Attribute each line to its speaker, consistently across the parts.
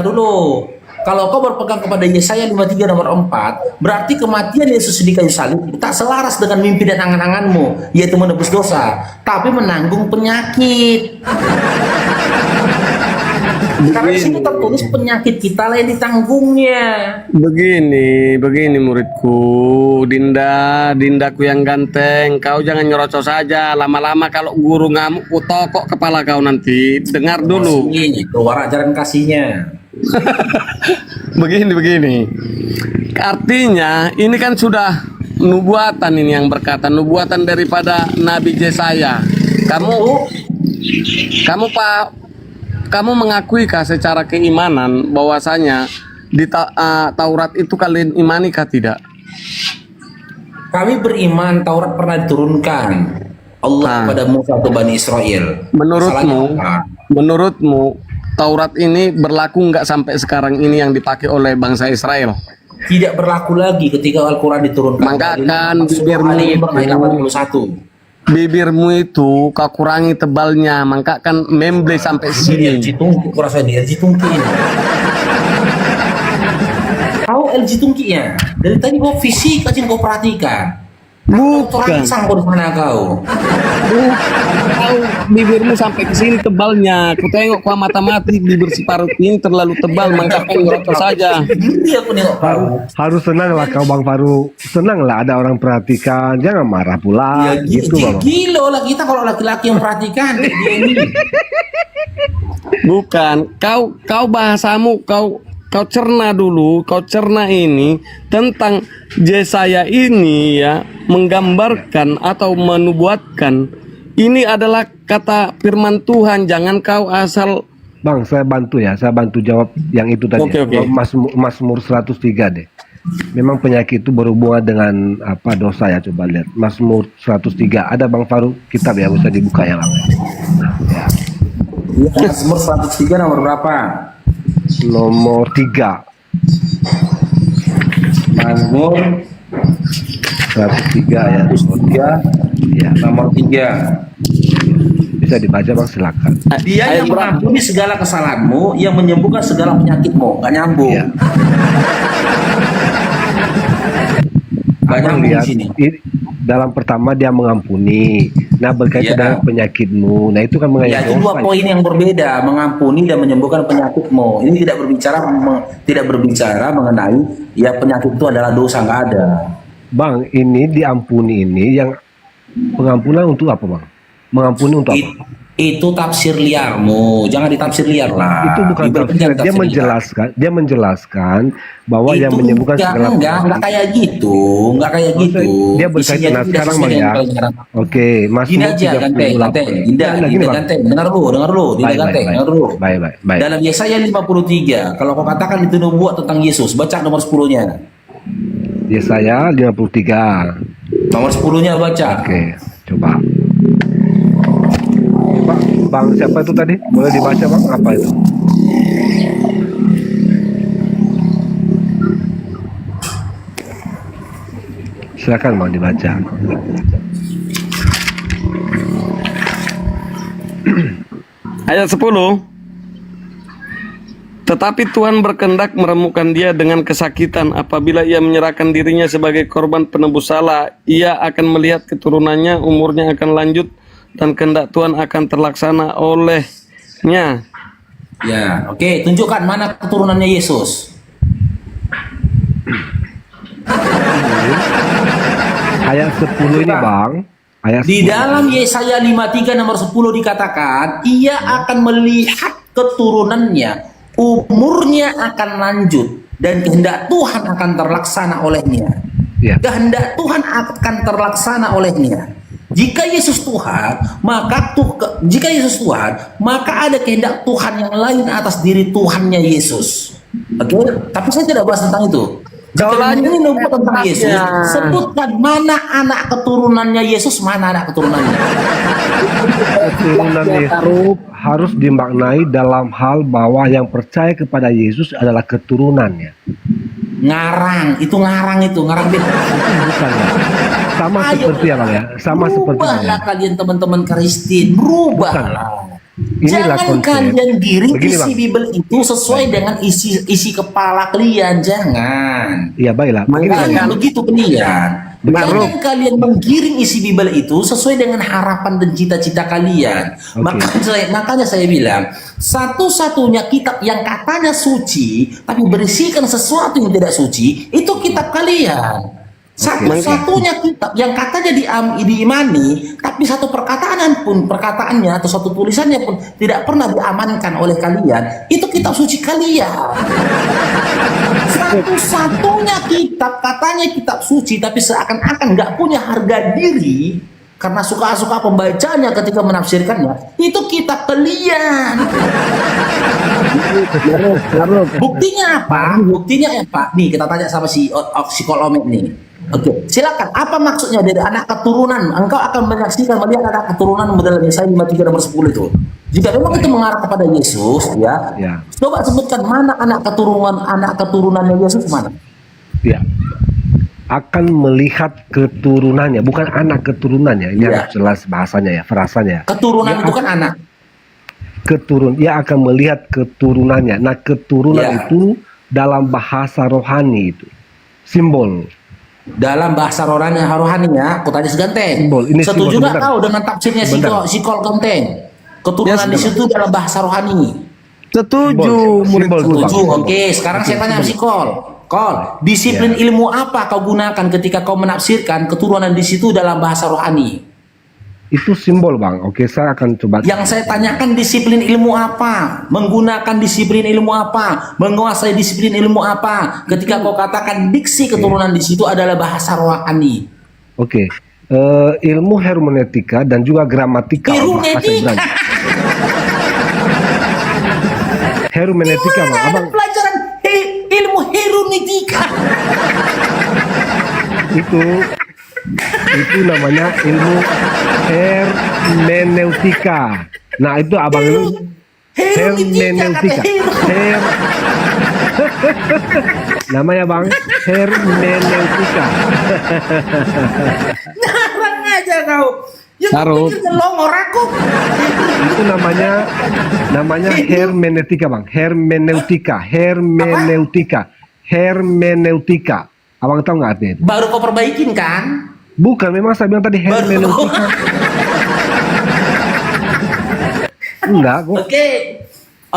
Speaker 1: dulu. Kalau kau berpegang kepada Yesaya 53 nomor 4, berarti kematian Yesus di kayu salib tak selaras dengan mimpi dan angan-anganmu, yaitu menebus dosa, tapi menanggung penyakit. Karena di sini tertulis penyakit kita lah yang ditanggungnya.
Speaker 2: Begini muridku, Dindaku yang ganteng, kau jangan nyerocos saja. Lama-lama kalau guru ngamuk, ku tokok kepala kau nanti. Dengar dulu.
Speaker 1: Ini keluar ajaran kasihnya.
Speaker 2: Begini. Artinya ini kan sudah nubuatan ini yang berkata, nubuatan daripada Nabi Yesaya. Kamu mengakuikah secara keimanan bahwasanya di Taurat itu kalian imani kah tidak?
Speaker 1: Kami beriman Taurat pernah diturunkan Allah kepada Musa atau Bani Israel.
Speaker 2: Menurutmu Taurat ini berlaku nggak sampai sekarang ini yang dipakai oleh bangsa Israel?
Speaker 1: Tidak berlaku lagi ketika Al-Quran diturunkan.
Speaker 2: Maka kan bibirmu itu kau kurangi tebalnya, maka kan memble sampai sini.
Speaker 1: LG Tungki, kurasa di LG Tungki ini. Tahu LG Tungki ya? Dari tadi kau fisik aja kau perhatikan.
Speaker 2: Bukan.
Speaker 1: Kau di mana kau?
Speaker 2: Tahu bibirmu sampai ke sini tebalnya. Ku tengok kau mata-mati bibir si Parut ini terlalu tebal, maka kau ngerokok saja.
Speaker 1: Iya, aku nengok kau.
Speaker 3: Harus senang lah kau Bang Faru. Senang lah ada orang perhatikan. Jangan marah pula.
Speaker 1: Ya,
Speaker 3: gitu Bang.
Speaker 1: Gila lah kita kalau laki-laki yang perhatikan kayak dia ini.
Speaker 2: Bukan. Kau bahasamu kau cerna dulu, kau cerna ini tentang Yesaya ini ya, menggambarkan atau menubuatkan ini adalah kata firman Tuhan. Jangan kau asal.
Speaker 3: Bang, saya bantu jawab yang itu tadi.
Speaker 2: Oke.
Speaker 3: Mazmur 103 deh. Memang penyakit itu berhubungan dengan apa dosa ya, coba lihat. Mazmur 103 ada Bang Faru kitab ya, bisa dibuka ya Bang. Ya.
Speaker 1: Mazmur 103 nomor berapa?
Speaker 3: Nomor 3.
Speaker 1: Mazmur
Speaker 3: 103 ya.
Speaker 1: Nomor 3.
Speaker 3: Bisa dibaca Bang, silakan.
Speaker 1: Dia yang mengampuni segala kesalahanmu, yang menyembuhkan segala penyakitmu. Gak nyambung.
Speaker 3: Ya.
Speaker 1: Gak nyambung di sini.
Speaker 3: Dalam pertama dia mengampuni. Nah, berkaitan dengan penyakitmu. Nah, itu kan
Speaker 1: Ya, itu dua poin yang berbeda, mengampuni dan menyembuhkan penyakitmu. Ini tidak berbicara mengenai ya penyakit itu adalah dosa, nggak ada.
Speaker 3: Bang, ini diampuni ini yang pengampunan untuk apa, Bang? Mengampuni untuk apa?
Speaker 1: Itu tafsir liarmu, jangan ditafsir liar lah.
Speaker 3: Itu bukan tafsir, dia menjelaskan bahwa yang menyembuhkan segala
Speaker 1: enggak kayak gitu,
Speaker 3: Dia berkaitan sekarang Bang ya. Oke, Mas.
Speaker 1: Gini aja, ganteng. Dengar lu.
Speaker 3: Baik.
Speaker 1: Dalam Yesaya 53, kalau kau katakan itu nubuat tentang Yesus, baca nomor 10-nya.
Speaker 3: Yesaya 53.
Speaker 1: Nomor 10-nya baca.
Speaker 3: Oke, coba. Bang, siapa itu tadi? Boleh dibaca Bang, apa itu? Silakan Bang dibaca.
Speaker 2: Ayat 10. Tetapi Tuhan berkehendak meremukkan dia dengan kesakitan. Apabila ia menyerahkan dirinya sebagai korban penebus salah, ia akan melihat keturunannya, umurnya akan lanjut, dan kehendak Tuhan akan terlaksana olehnya.
Speaker 1: Ya, oke. Tunjukkan mana keturunannya Yesus.
Speaker 3: Ayat 10 ini Bang.
Speaker 1: Di dalam Yesaya 53 nomor 10 dikatakan, ia akan melihat keturunannya, umurnya akan lanjut, dan kehendak Tuhan akan terlaksana olehnya.
Speaker 3: Ya.
Speaker 1: Kehendak Tuhan akan terlaksana olehnya. Jika Yesus Tuhan, maka ada kehendak Tuhan yang lain atas diri Tuhannya Yesus. Oke, tapi saya tidak bahas tentang itu. Jika ini nubuat tentang Yesus, sebutkan mana anak keturunannya Yesus, mana anak keturunannya.
Speaker 3: Keturunan Yesus harus dimaknai dalam hal bahwa yang percaya kepada Yesus adalah keturunannya.
Speaker 1: Ngarang beda.
Speaker 3: Bukan ya. Sama seperti ya Bang ya. Sama seperti
Speaker 1: berubahlah kalian teman-teman Kristen, berubahlah.
Speaker 3: Inilah
Speaker 1: Jangan
Speaker 3: konsep.
Speaker 1: kalian giring
Speaker 3: Begini,
Speaker 1: isi
Speaker 3: Bang.
Speaker 1: Bible itu sesuai dengan isi kepala kalian, jangan.
Speaker 3: Iya, baiklah. Begini, Bang.
Speaker 1: Jangan begitu kalian.
Speaker 3: Benar,
Speaker 1: Jangan kalian menggiring isi Bible itu sesuai dengan harapan dan cita-cita kalian.
Speaker 3: Oke.
Speaker 1: Makanya saya bilang, satu-satunya kitab yang katanya suci tapi berisikan sesuatu yang tidak suci itu kitab kalian. Satu-satunya kitab yang katanya diimani tapi satu perkataannya atau satu tulisannya pun tidak pernah diamankan oleh kalian, itu kitab suci kalian. Satu-satunya kitab katanya kitab suci tapi seakan-akan nggak punya harga diri karena suka-suka pembacanya ketika menafsirkannya, itu kitab kalian. Buktinya apa? Buktinya ya Pak. Nih kita tanya sama si psikolog nih. Oke, silakan. Apa maksudnya dari anak keturunan? Engkau akan menyaksikan melihat anak keturunan dalam Yesaya 53 nomor 10 itu. Jika memang itu mengarah kepada Yesus, ya. Coba sebutkan mana anak keturunannya Yesus mana?
Speaker 3: Ya. Akan melihat keturunannya, bukan anak keturunannya. Ini harus jelas bahasanya ya, frasanya.
Speaker 1: Keturunan itu kan anak.
Speaker 3: Dia akan melihat keturunannya. Nah, keturunan itu dalam bahasa rohani itu simbol.
Speaker 1: Dalam bahasa rohaninya, aku tanya seganteng.
Speaker 3: Simbol. Ini
Speaker 1: setuju
Speaker 3: simbol,
Speaker 1: nggak kau dengan tafsirnya Sikol Genteng? Keturunan di situ dalam bahasa rohani.
Speaker 2: Setuju,
Speaker 1: Setuju. Oke, sekarang saya tanya Sikol. Disiplin ilmu apa kau gunakan ketika kau menafsirkan keturunan di situ dalam bahasa rohani?
Speaker 3: Itu simbol, Bang. Oke, saya akan coba.
Speaker 1: Yang saya tanyakan disiplin ilmu apa? Menggunakan disiplin ilmu apa? Menguasai disiplin ilmu apa? Ketika kau katakan diksi keturunan di situ adalah bahasa rohani.
Speaker 3: Oke. Ilmu hermeneutika dan juga gramatika.
Speaker 1: Hermeneutika.
Speaker 3: Hermeneutika, Bang.
Speaker 1: Ada pelajaran ilmu hermeneutika.
Speaker 3: Itu namanya ilmu hermeneutika. Nah, itu abang itu hermeneutika. Namanya Bang hermeneutika.
Speaker 1: Ngarang aja kau.
Speaker 2: Taruh.
Speaker 1: Ngelongor aku.
Speaker 3: Itu namanya hermeneutika, Bang. Hermeneutika. Abang tahu nggak artinya itu?
Speaker 1: Baru kau perbaikin kan?
Speaker 3: Bukan, memang saya bilang tadi hermeneutika. Enggak kok.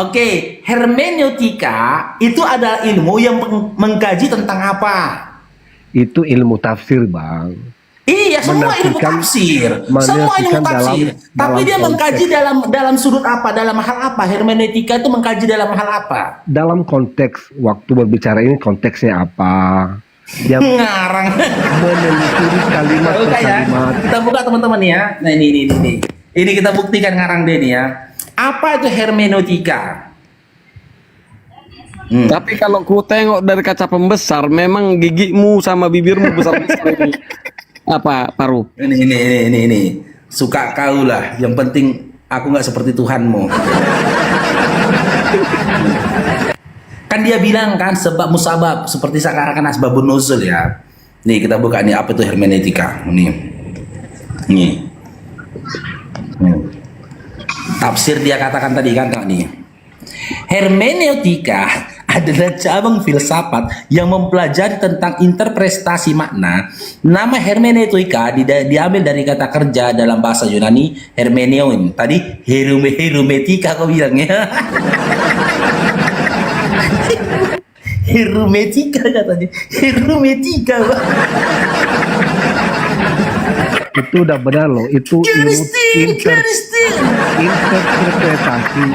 Speaker 1: Oke. Hermeneutika itu adalah ilmu yang mengkaji tentang apa?
Speaker 3: Itu ilmu tafsir, Bang.
Speaker 1: Iya, semua ilmu tafsir. Tapi dia mengkaji dalam sudut apa? Dalam hal apa? Hermeneutika itu mengkaji dalam hal apa?
Speaker 3: Dalam konteks waktu berbicara ini konteksnya apa? Yang
Speaker 1: ngarang
Speaker 3: menelusuri kalimat per kalimat.
Speaker 1: Kita buka teman-teman ya. Nah ini. Ini kita buktikan ngarang deh nih ya. Apa itu hermeneutika?
Speaker 2: Tapi kalau ku tengok dari kaca pembesar, memang gigimu sama bibirmu besar-besar ini. Apa, Paru?
Speaker 1: Ini. Suka kau lah. Yang penting aku nggak seperti Tuhanmu. Kan dia bilang kan sebab musabab seperti seakan-akan asbabun nuzul ya. Nih kita buka nih apa itu hermeneutika. Nih. Tafsir dia katakan tadi kan nih. Hermeneutika adalah cabang filsafat yang mempelajari tentang interpretasi makna. Nama hermeneutika diambil dari kata kerja dalam bahasa Yunani hermeneuin. Tadi hermetika kau bilangnya. Hermetika katanya. Hermetika.
Speaker 3: Itu udah benar loh. Itu ilmu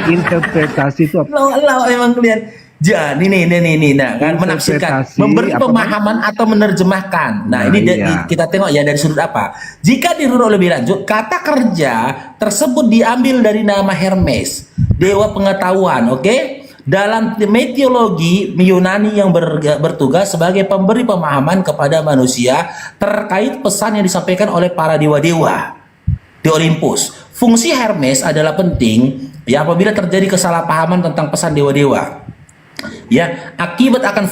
Speaker 3: interpretasi itu apa?
Speaker 1: Allah emang kalian. Jadi nih, nah kan menafsirkan, memberi pemahaman atau menerjemahkan. Nah ini kita tengok ya dari sudut apa. Jika dirunut lebih lanjut, kata kerja tersebut diambil dari nama Hermes, dewa pengetahuan, oke? Dalam mitologi Yunani yang bertugas sebagai pemberi pemahaman kepada manusia terkait pesan yang disampaikan oleh para dewa-dewa di Olympus. Fungsi Hermes adalah penting ya apabila terjadi kesalahpahaman tentang pesan dewa-dewa. Ya, akibat akan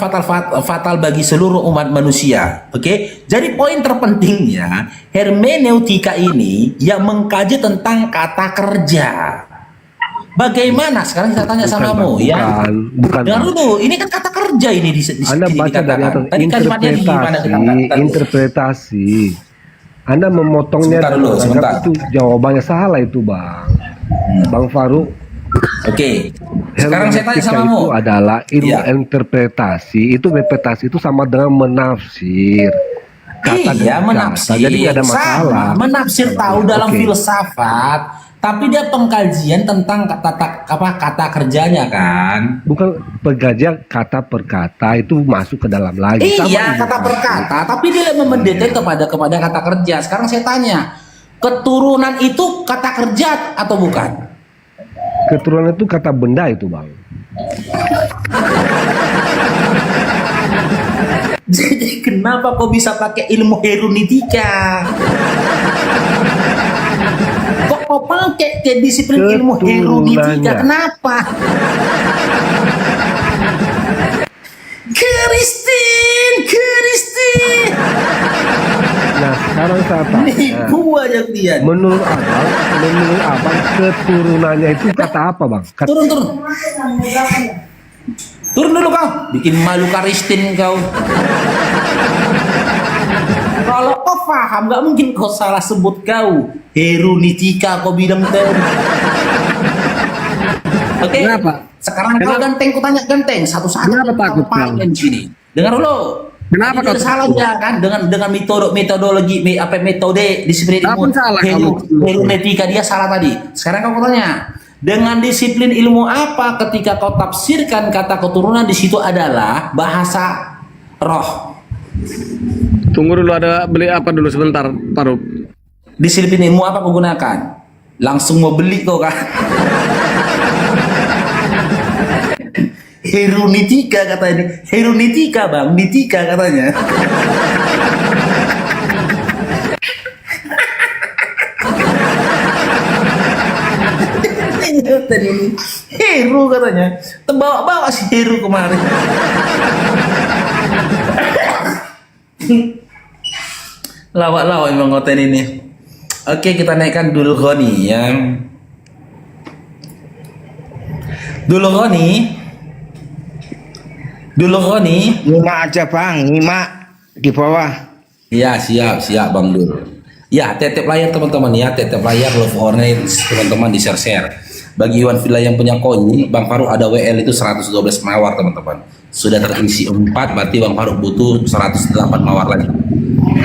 Speaker 1: fatal bagi seluruh umat manusia. Oke. Jadi poin terpentingnya hermeneutika ini yang mengkaji tentang kata kerja. Bagaimana sekarang kita tanya sama kamu ya?
Speaker 3: bukan.
Speaker 1: Dengar dulu, ini kan kata kerja ini di
Speaker 3: Anda
Speaker 1: sini
Speaker 3: baca dari
Speaker 1: dikatakan.
Speaker 3: atas
Speaker 1: Tadi kalimatnya gimana
Speaker 3: interpretasi. Anda memotongnya
Speaker 1: Sebentar.
Speaker 3: itu jawabannya salah itu, Bang. Bang Faruk.
Speaker 1: Oke. Sekarang saya tanya
Speaker 3: Hermeneutika
Speaker 1: sama
Speaker 3: itu
Speaker 1: kamu.
Speaker 3: adalah ilmu
Speaker 1: Iya.
Speaker 3: interpretasi. Interpretasi itu sama dengan menafsir. Kata
Speaker 1: Iya,
Speaker 3: dan
Speaker 1: menafsir.
Speaker 3: kata. Jadi nggak ada masalah.
Speaker 1: Sama. Menafsir tahu dalam
Speaker 3: Oke.
Speaker 1: filsafat, tapi dia pengkajian tentang kata kerjanya kan.
Speaker 3: Bukan pengkajian kata per kata itu masuk ke dalam lagi. Sama
Speaker 1: Iya,
Speaker 3: ilmu
Speaker 1: kata per
Speaker 3: tafsir.
Speaker 1: kata, tapi dia mendetail kepada kata kerja. Sekarang saya tanya, keturunan itu kata kerja atau bukan?
Speaker 3: Keturunan itu kata benda itu, Bang.
Speaker 1: Jadi kenapa kok bisa pakai ilmu hermeneutika? Kok kau pakai ke disiplin ilmu hermeneutika?
Speaker 3: Keturunannya.
Speaker 1: Kenapa? Kristin.
Speaker 3: Nah, sekarang saya tanya.
Speaker 1: Gua aja dia.
Speaker 3: Menurut abang keturunannya itu kata apa, Bang?
Speaker 1: Turun. Turun dulu kau. Bikin malu Kristin kau. Kalau kau paham, nggak mungkin kau salah sebut kau. Hermeneutika kau bilang tuh. Oke.
Speaker 2: Kenapa?
Speaker 1: Sekarang kau ganteng, kau tanya ganteng. Satu-satu.
Speaker 2: Kenapa takut kau?
Speaker 1: Di sini. Dengar dulu.
Speaker 2: Kenapa
Speaker 1: Ini
Speaker 2: kau
Speaker 1: ada salah
Speaker 2: takut?
Speaker 1: ya kan dengan metodologi metode disiplin
Speaker 2: Apa
Speaker 1: ilmu
Speaker 2: salah kamu?
Speaker 1: hermeneutika dia salah tadi. Sekarang kau tanya, dengan disiplin ilmu apa ketika kau tafsirkan kata keturunan di situ adalah bahasa roh?
Speaker 2: Tunggu dulu, ada beli apa dulu sebentar, Faruk.
Speaker 1: Disiplin ilmu apa kau gunakan? Langsung mau beli kau kan? Hermeneutika katanya. Hermeneutika, Bang, nitika katanya. Ini Heru katanya. Terbawa-bawa si Heru kemarin. Lawak-lawak emang ngoten ini. Oke, kita naikkan dulu Roni ya. Dulu Roni.
Speaker 4: Nyimak aja bang, nyimak di bawah.
Speaker 1: Ya, siap Bang Dul. Ya, tetep layar teman-teman ya, tetep layar Love Orange teman-teman di share. Bagi Iwan Villa yang punya koin, Bang Faruk ada WL itu 112 mawar teman-teman. Sudah terisi 4, berarti Bang Faruk butuh 108 mawar lagi.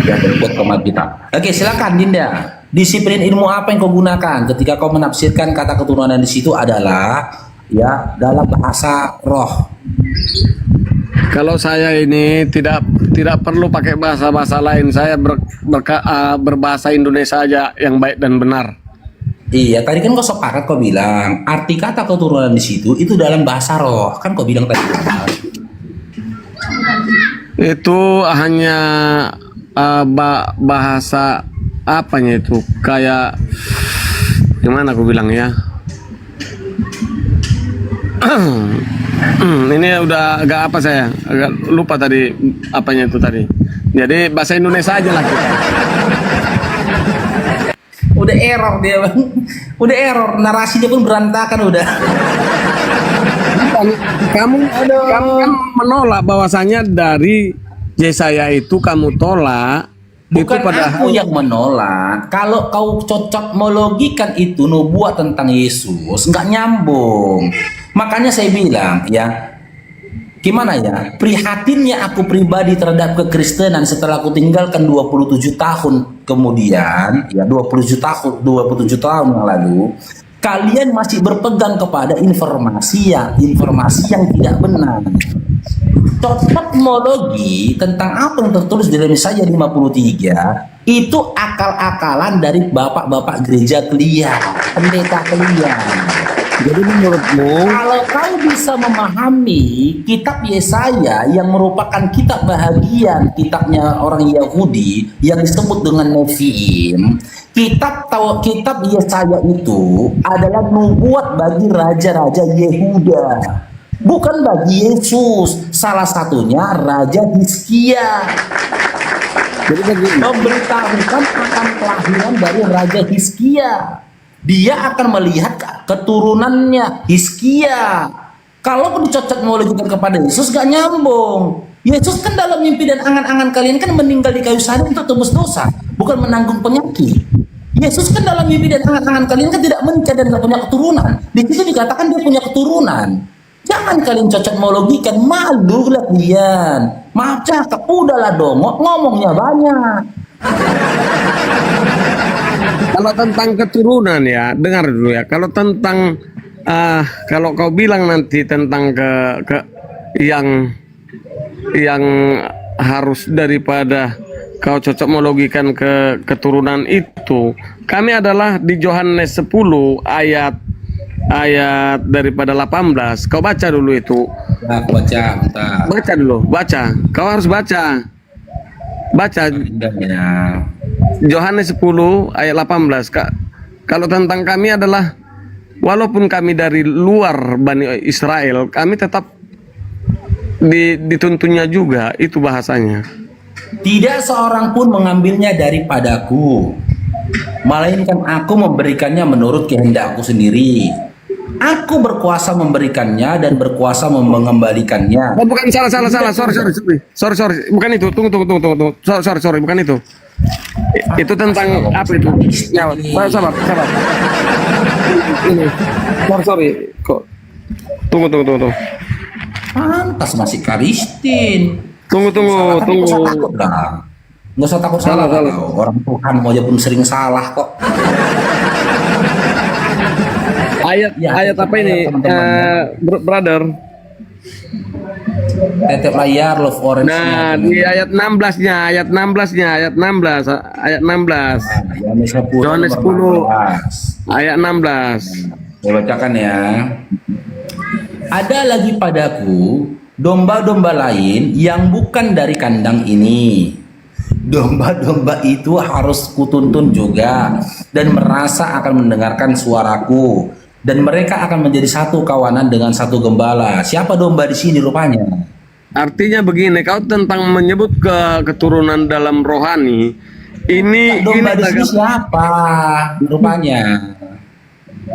Speaker 1: Ya, buat teman kita. Oke, silakan Dinda. Disiplin ilmu apa yang kau gunakan ketika kau menafsirkan kata keturunan di situ adalah ya dalam bahasa roh.
Speaker 2: Kalau saya ini tidak perlu pakai bahasa lain, saya berbahasa Indonesia aja yang baik dan benar.
Speaker 1: Iya, tadi kan kau sepakat kau bilang arti kata keturunan di situ itu dalam bahasa roh, kan kau bilang tadi.
Speaker 2: Itu hanya bahasa apanya itu, kayak gimana aku bilang ya. Ini udah agak apa, saya agak lupa tadi apanya itu tadi. Jadi bahasa Indonesia aja lah kita.
Speaker 1: Udah error dia, Bang. Udah error, narasinya pun berantakan udah.
Speaker 2: Kamu kan menolak bahwasanya dari Yesaya itu kamu tolak.
Speaker 1: Bukan
Speaker 2: itu padahal
Speaker 1: aku yang menolak. Kalau kau cocok melogikan itu nubuat tentang Yesus, nggak nyambung. Makanya saya bilang ya, gimana ya, prihatinnya aku pribadi terhadap kekristenan setelah aku tinggalkan 27 tahun kemudian, ya 27 tahun yang lalu, kalian masih berpegang kepada informasi yang tidak benar. Cocokmologi tentang apa yang tertulis di dalam Yesaya 53 itu akal-akalan dari bapak-bapak gereja kalian, pendeta kalian.
Speaker 2: jadi menurutmu
Speaker 1: Kalau kau bisa memahami kitab Yesaya yang merupakan kitab bahagian, kitabnya orang Yahudi yang disebut dengan Nevi'im, kitab Yesaya itu adalah nubuat bagi raja-raja Yehuda, bukan bagi Yesus. Salah satunya Raja Hizkia.
Speaker 2: jadi begini.
Speaker 1: Memberitahukan akan kelahiran dari Raja Hizkia. Dia akan melihat keturunannya, Hizkia. Kalau dicocok mologikan kepada Yesus gak nyambung. Yesus kan dalam mimpi dan angan-angan kalian kan meninggal di kayu salib untuk tebus dosa, bukan menanggung penyakit. Yesus kan dalam mimpi dan angan-angan kalian kan tidak menikah dan tidak punya keturunan. Di situ dikatakan dia punya keturunan. Jangan kalian cocok mologikan, malu lah kalian. Maaf cakap, udahlah dong, ngomongnya banyak.
Speaker 2: Kalau tentang keturunan ya, dengar dulu ya. Kalau tentang kalau kau bilang nanti tentang ke yang harus daripada kau cocok melogikan ke keturunan itu, kami adalah di Yohanes 10 ayat daripada 18. Kau baca dulu itu.
Speaker 1: Nah, baca, bentar.
Speaker 2: Baca dulu, baca. Kau harus baca. Baca
Speaker 1: Ya.
Speaker 2: Yohanes 10 ayat 18. Kak, kalau tentang kami adalah walaupun kami dari luar Bani Israel, kami tetap dituntunnya juga, itu bahasanya.
Speaker 1: Tidak seorang pun mengambilnya daripadaku, melainkan aku memberikannya menurut kehendakku sendiri. Aku berkuasa memberikannya dan berkuasa mengembalikannya.
Speaker 2: Oh, bukan, salah. Sorry. Bukan itu. Tunggu. Sorry, bukan itu. Itu tentang apa itu? Ya, sabar. Ini. Sorry. Kok? Tunggu.
Speaker 1: Pantas masih Karistin.
Speaker 2: Tunggu.
Speaker 1: Nggak usah takut dah. Nggak usah takut salah. Orang Tuhan mau aja pun sering salah kok.
Speaker 2: Ayat apa ini? Brother.
Speaker 1: Tetep layar love orange.
Speaker 2: Nah, di ayat 16-nya, ayat 16. Yohanes 10 ayat 16.
Speaker 1: Saya bacakan ya. Ada lagi padaku domba-domba lain yang bukan dari kandang ini. Domba-domba itu harus kutuntun juga dan merasa akan mendengarkan suaraku, dan mereka akan menjadi satu kawanan dengan satu gembala. Siapa domba di sini rupanya?
Speaker 2: Artinya begini, kau tentang menyebut keturunan dalam rohani, ini
Speaker 1: Domba di sini
Speaker 2: agak-
Speaker 1: siapa rupanya?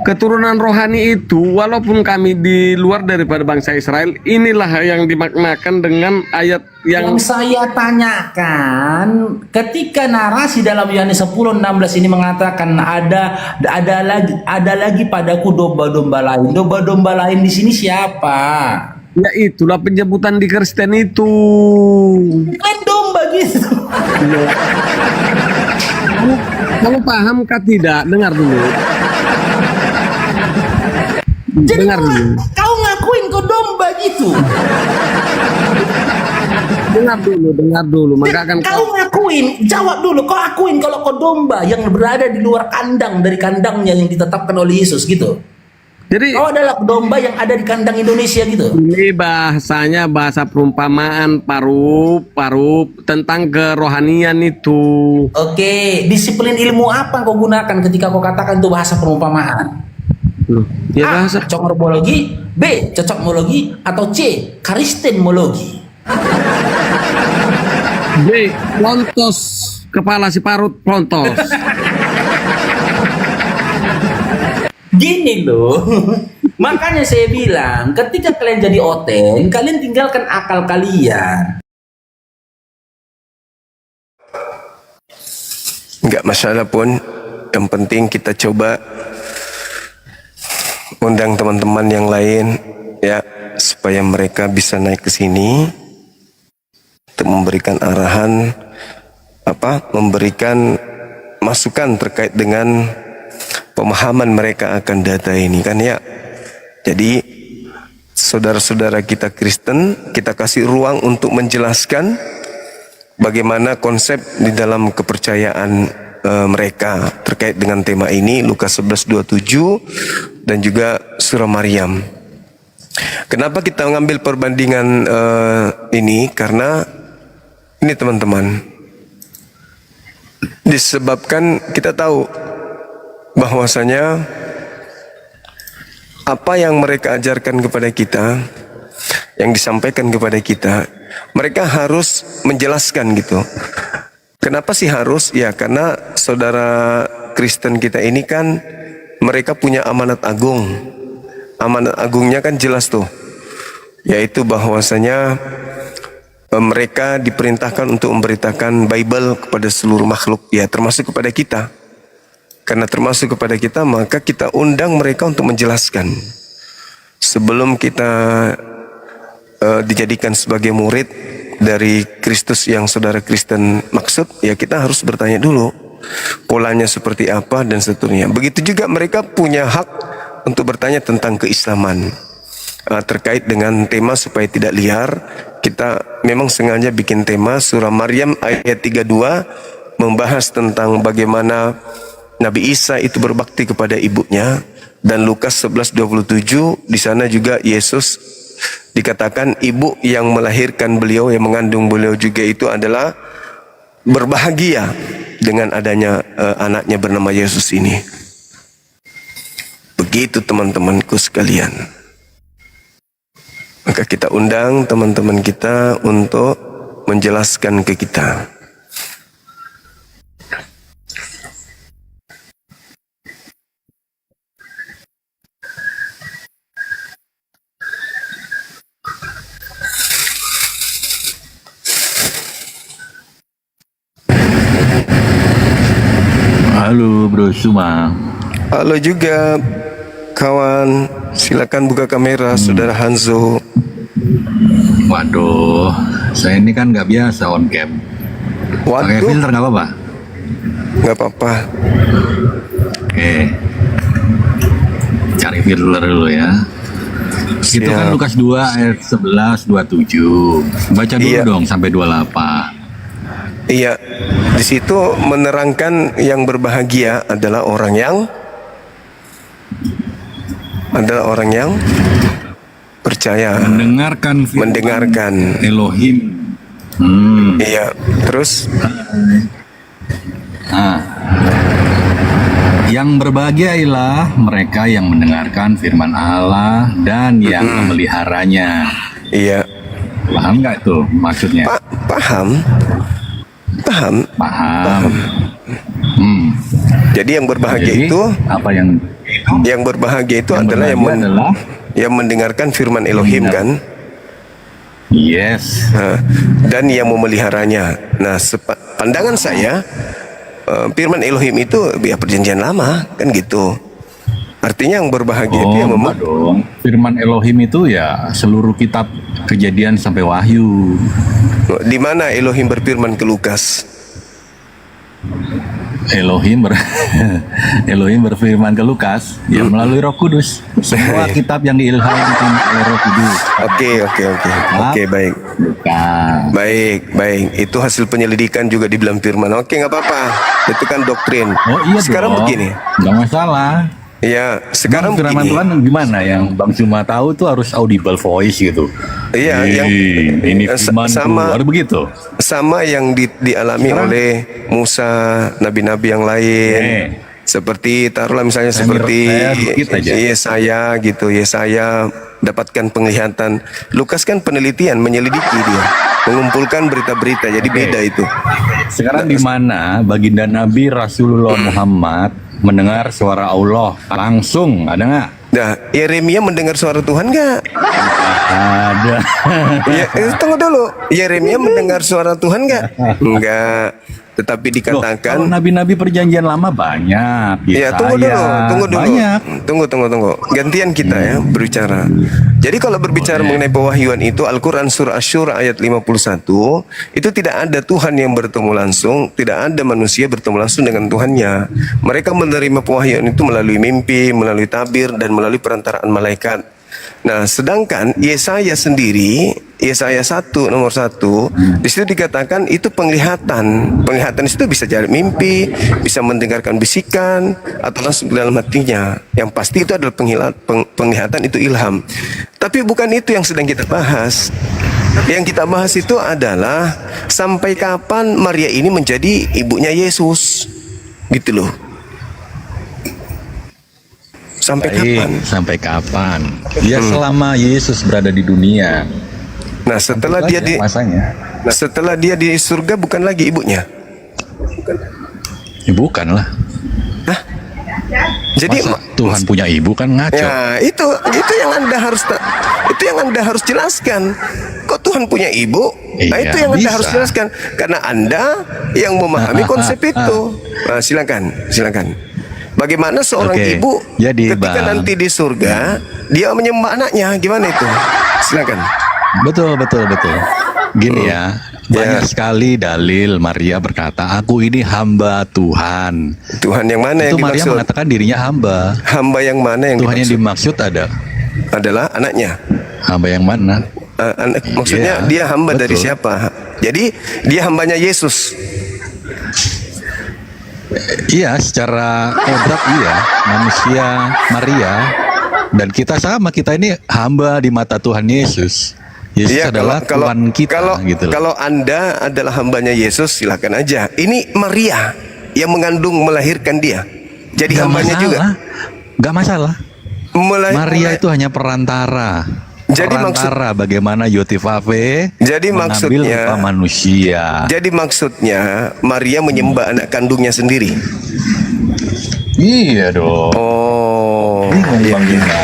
Speaker 2: keturunan rohani itu, walaupun kami di luar daripada bangsa Israel, inilah yang dimaknakan dengan ayat yang
Speaker 1: Yang saya tanyakan, ketika narasi dalam Yohanes 10:16 ini mengatakan ada lagi padaku domba-domba lain. Domba-domba lain di sini siapa?
Speaker 2: ya itulah penyebutan di Kristen itu.
Speaker 1: Kan domba gitu.
Speaker 2: Kamu pahamkah tidak? Dengar dulu.
Speaker 1: Jadi
Speaker 2: Dengar dulu.
Speaker 1: kau ngakuin kau domba gitu.
Speaker 2: Dengar dulu. Maka akan
Speaker 1: Kau ngakuin, jawab dulu. Kau akuin kalau kau domba yang berada di luar kandang dari kandangnya yang ditetapkan oleh Yesus gitu.
Speaker 2: Jadi
Speaker 1: Kau adalah domba yang ada di kandang Indonesia gitu.
Speaker 2: ini bahasanya bahasa perumpamaan, parup tentang kerohanian itu.
Speaker 1: Oke, disiplin ilmu apa kau gunakan ketika kau katakan itu bahasa perumpamaan?
Speaker 2: Loh, ya
Speaker 1: A.
Speaker 2: bahasa
Speaker 1: Cocokmologi, B. Cocokmologi, atau C. Karistemologi.
Speaker 2: B. Plontos, kepala si parut plontos.
Speaker 1: Gini loh. Makanya saya bilang, ketika kalian jadi oten, kalian tinggalkan akal kalian.
Speaker 5: Nggak masalah pun, yang penting kita coba undang teman-teman yang lain ya, supaya mereka bisa naik ke sini untuk memberikan arahan, memberikan masukan terkait dengan pemahaman mereka akan data ini kan ya. Jadi saudara-saudara kita Kristen, kita kasih ruang untuk menjelaskan bagaimana konsep di dalam kepercayaan mereka terkait dengan tema ini, Lukas 11:27 dan juga surah Maryam. Kenapa kita mengambil perbandingan ini? Karena ini teman-teman, disebabkan kita tahu bahwasanya apa yang mereka ajarkan kepada kita, yang disampaikan kepada kita, mereka harus menjelaskan gitu. Kenapa sih harus? Ya karena saudara Kristen kita ini kan mereka punya amanat agung. Amanat agungnya kan jelas tuh, yaitu bahwasanya mereka diperintahkan untuk memberitakan Bible kepada seluruh makhluk, ya termasuk kepada kita. Karena termasuk kepada kita, maka kita undang mereka untuk menjelaskan. Sebelum kita dijadikan sebagai murid dari Kristus yang saudara Kristen maksud, ya kita harus bertanya dulu polanya seperti apa dan seterusnya. Begitu juga mereka punya hak untuk bertanya tentang keislaman. Terkait dengan tema supaya tidak liar, kita memang sengaja bikin tema surah Maryam ayat 32 membahas tentang bagaimana Nabi Isa itu berbakti kepada ibunya, dan Lukas 11:27 di sana juga Yesus dikatakan ibu yang melahirkan beliau, yang mengandung beliau juga itu adalah berbahagia dengan adanya anaknya bernama Yesus ini. Begitu teman-temanku sekalian. Maka kita undang teman-teman kita untuk menjelaskan ke kita.
Speaker 6: Halo Bro Suma.
Speaker 5: Halo juga kawan, silakan buka kamera Saudara Hanzo.
Speaker 6: Waduh, saya ini kan nggak biasa on cam. Pakai
Speaker 5: Waduh,
Speaker 6: filter nggak apa-apa?
Speaker 5: nggak apa-apa.
Speaker 6: Oke. Cari filter dulu ya. Itu kan
Speaker 5: Siap.
Speaker 6: Lukas 2 ayat 11 27. Baca dulu
Speaker 5: Iya.
Speaker 6: dong sampai 28.
Speaker 5: Iya, di situ menerangkan yang berbahagia adalah orang yang percaya, mendengarkan.
Speaker 6: Elohim.
Speaker 5: Iya, terus
Speaker 6: Nah, yang berbahagia ialah mereka yang mendengarkan firman Allah dan yang memeliharanya.
Speaker 5: iya,
Speaker 6: Paham nggak itu maksudnya?
Speaker 5: paham.
Speaker 6: Paham.
Speaker 5: Jadi yang berbahagia
Speaker 6: Jadi,
Speaker 5: itu,
Speaker 6: apa yang
Speaker 5: berbahagia itu
Speaker 6: yang
Speaker 5: adalah
Speaker 6: berbahagia adalah
Speaker 5: yang mendengarkan firman Elohim kan,
Speaker 6: yes.
Speaker 5: dan yang memeliharanya. Nah, pandangan saya firman Elohim itu ya perjanjian lama kan gitu. Artinya yang berbahagia itu yang
Speaker 6: enggak dong. Firman Elohim itu ya seluruh kitab Kejadian sampai Wahyu.
Speaker 5: Di mana Elohim berfirman ke Lukas?
Speaker 6: Elohim berfirman ke Lukas ya melalui Roh Kudus. Semua kitab yang diilhamkan oleh Roh Kudus.
Speaker 5: Oke, baik.
Speaker 6: Bukan.
Speaker 5: Baik. Itu hasil penyelidikan juga dibilang firman. Oke, nggak apa-apa. Itu kan doktrin.
Speaker 6: Oh iya
Speaker 5: Sekarang
Speaker 6: dong.
Speaker 5: begini.
Speaker 6: Nggak masalah.
Speaker 5: Ya, sekarang
Speaker 6: firman
Speaker 5: begini.
Speaker 6: Tuhan gimana yang Bang Cuma tahu tuh harus audible voice gitu.
Speaker 5: Iya, yang
Speaker 6: ini firman
Speaker 5: sama
Speaker 6: harus begitu.
Speaker 5: sama yang dialami oleh Musa, nabi-nabi yang lain. Seperti taruhlah misalnya seperti
Speaker 6: saya dikit aja.
Speaker 5: Yesaya gitu. Yesaya dapatkan penglihatan. Lukas kan penelitian, menyelidiki dia, mengumpulkan berita-berita. Jadi beda itu.
Speaker 6: Sekarang di mana baginda Nabi Rasulullah Muhammad mendengar suara Allah langsung, ada nggak?
Speaker 5: Nah, Yeremia mendengar suara Tuhan nggak?
Speaker 6: Ada.
Speaker 5: Ya, tunggu dulu. Yeremia mendengar suara Tuhan nggak? Enggak. Tetapi
Speaker 6: Kalau
Speaker 5: dikatakan,
Speaker 6: nabi-nabi perjanjian lama banyak.
Speaker 5: ya tunggu dulu.
Speaker 6: Banyak.
Speaker 5: Tunggu. Gantian kita ya berbicara. Jadi kalau berbicara mengenai pewahyuan itu, Al-Quran surah Asy-Syura ayat 51, itu tidak ada Tuhan yang bertemu langsung, tidak ada manusia bertemu langsung dengan Tuhannya. Mereka menerima pewahyuan itu melalui mimpi, melalui tabir, dan melalui perantaraan malaikat. Nah, sedangkan Yesaya sendiri, Yesaya 1 nomor 1, di situ dikatakan itu penglihatan. Penglihatan itu bisa jadi mimpi, bisa mendengarkan bisikan, atau langsung ke dalam hatinya. Yang pasti itu adalah penglihatan, itu ilham. Tapi bukan itu yang sedang kita bahas. Yang kita bahas itu adalah sampai kapan Maria ini menjadi ibunya Yesus, gitu loh. Sampai kapan?
Speaker 6: Sampai kapan? Ya selama Yesus berada di dunia.
Speaker 5: Nah, setelah dia di
Speaker 6: masanya.
Speaker 5: setelah dia di surga bukan lagi ibunya.
Speaker 6: Ya, bukan lah.
Speaker 5: Jadi
Speaker 6: Tuhan punya ibu kan ngaco.
Speaker 5: Ya, itu yang Anda harus jelaskan. Kok Tuhan punya ibu? Nah,
Speaker 6: Iya,
Speaker 5: itu yang Anda
Speaker 6: bisa.
Speaker 5: harus jelaskan karena Anda yang memahami konsep itu. Nah, silakan. Bagaimana seorang
Speaker 6: Oke,
Speaker 5: ibu
Speaker 6: jadi,
Speaker 5: ketika
Speaker 6: Bang.
Speaker 5: nanti di surga dia menyembah anaknya, gimana itu? Silakan.
Speaker 6: Betul. Gini ya, banyak sekali dalil Maria berkata, aku ini hamba Tuhan.
Speaker 5: Tuhan yang mana
Speaker 6: Itu
Speaker 5: yang
Speaker 6: Maria
Speaker 5: dimaksud?
Speaker 6: mengatakan dirinya hamba.
Speaker 5: Hamba yang mana yang
Speaker 6: Tuhan yang
Speaker 5: dimaksud?
Speaker 6: dimaksud
Speaker 5: Adalah anaknya.
Speaker 6: hamba yang mana?
Speaker 5: Maksudnya
Speaker 6: Iya,
Speaker 5: dia hamba dari
Speaker 6: betul.
Speaker 5: siapa? Jadi dia hambanya Yesus.
Speaker 6: Iya, secara kodrat iya, manusia Maria dan kita sama, kita ini hamba di mata Tuhan Yesus. Yesus
Speaker 5: Iya,
Speaker 6: adalah Tuhan kita gitu loh.
Speaker 5: Kalau Anda adalah hambanya Yesus, silakan aja. Ini Maria yang mengandung melahirkan dia. Jadi
Speaker 6: Gak
Speaker 5: hambanya
Speaker 6: masalah.
Speaker 5: juga.
Speaker 6: Gak masalah. Maria itu hanya perantara.
Speaker 5: Jadi
Speaker 6: Perantara bagaimana Yotifave
Speaker 5: Jadi
Speaker 6: mengambil
Speaker 5: maksudnya-
Speaker 6: rupa manusia.
Speaker 5: Jadi maksudnya Maria menyembah anak kandungnya sendiri.
Speaker 6: Iya dong.
Speaker 5: Oh,
Speaker 6: Bingung Bang Gina.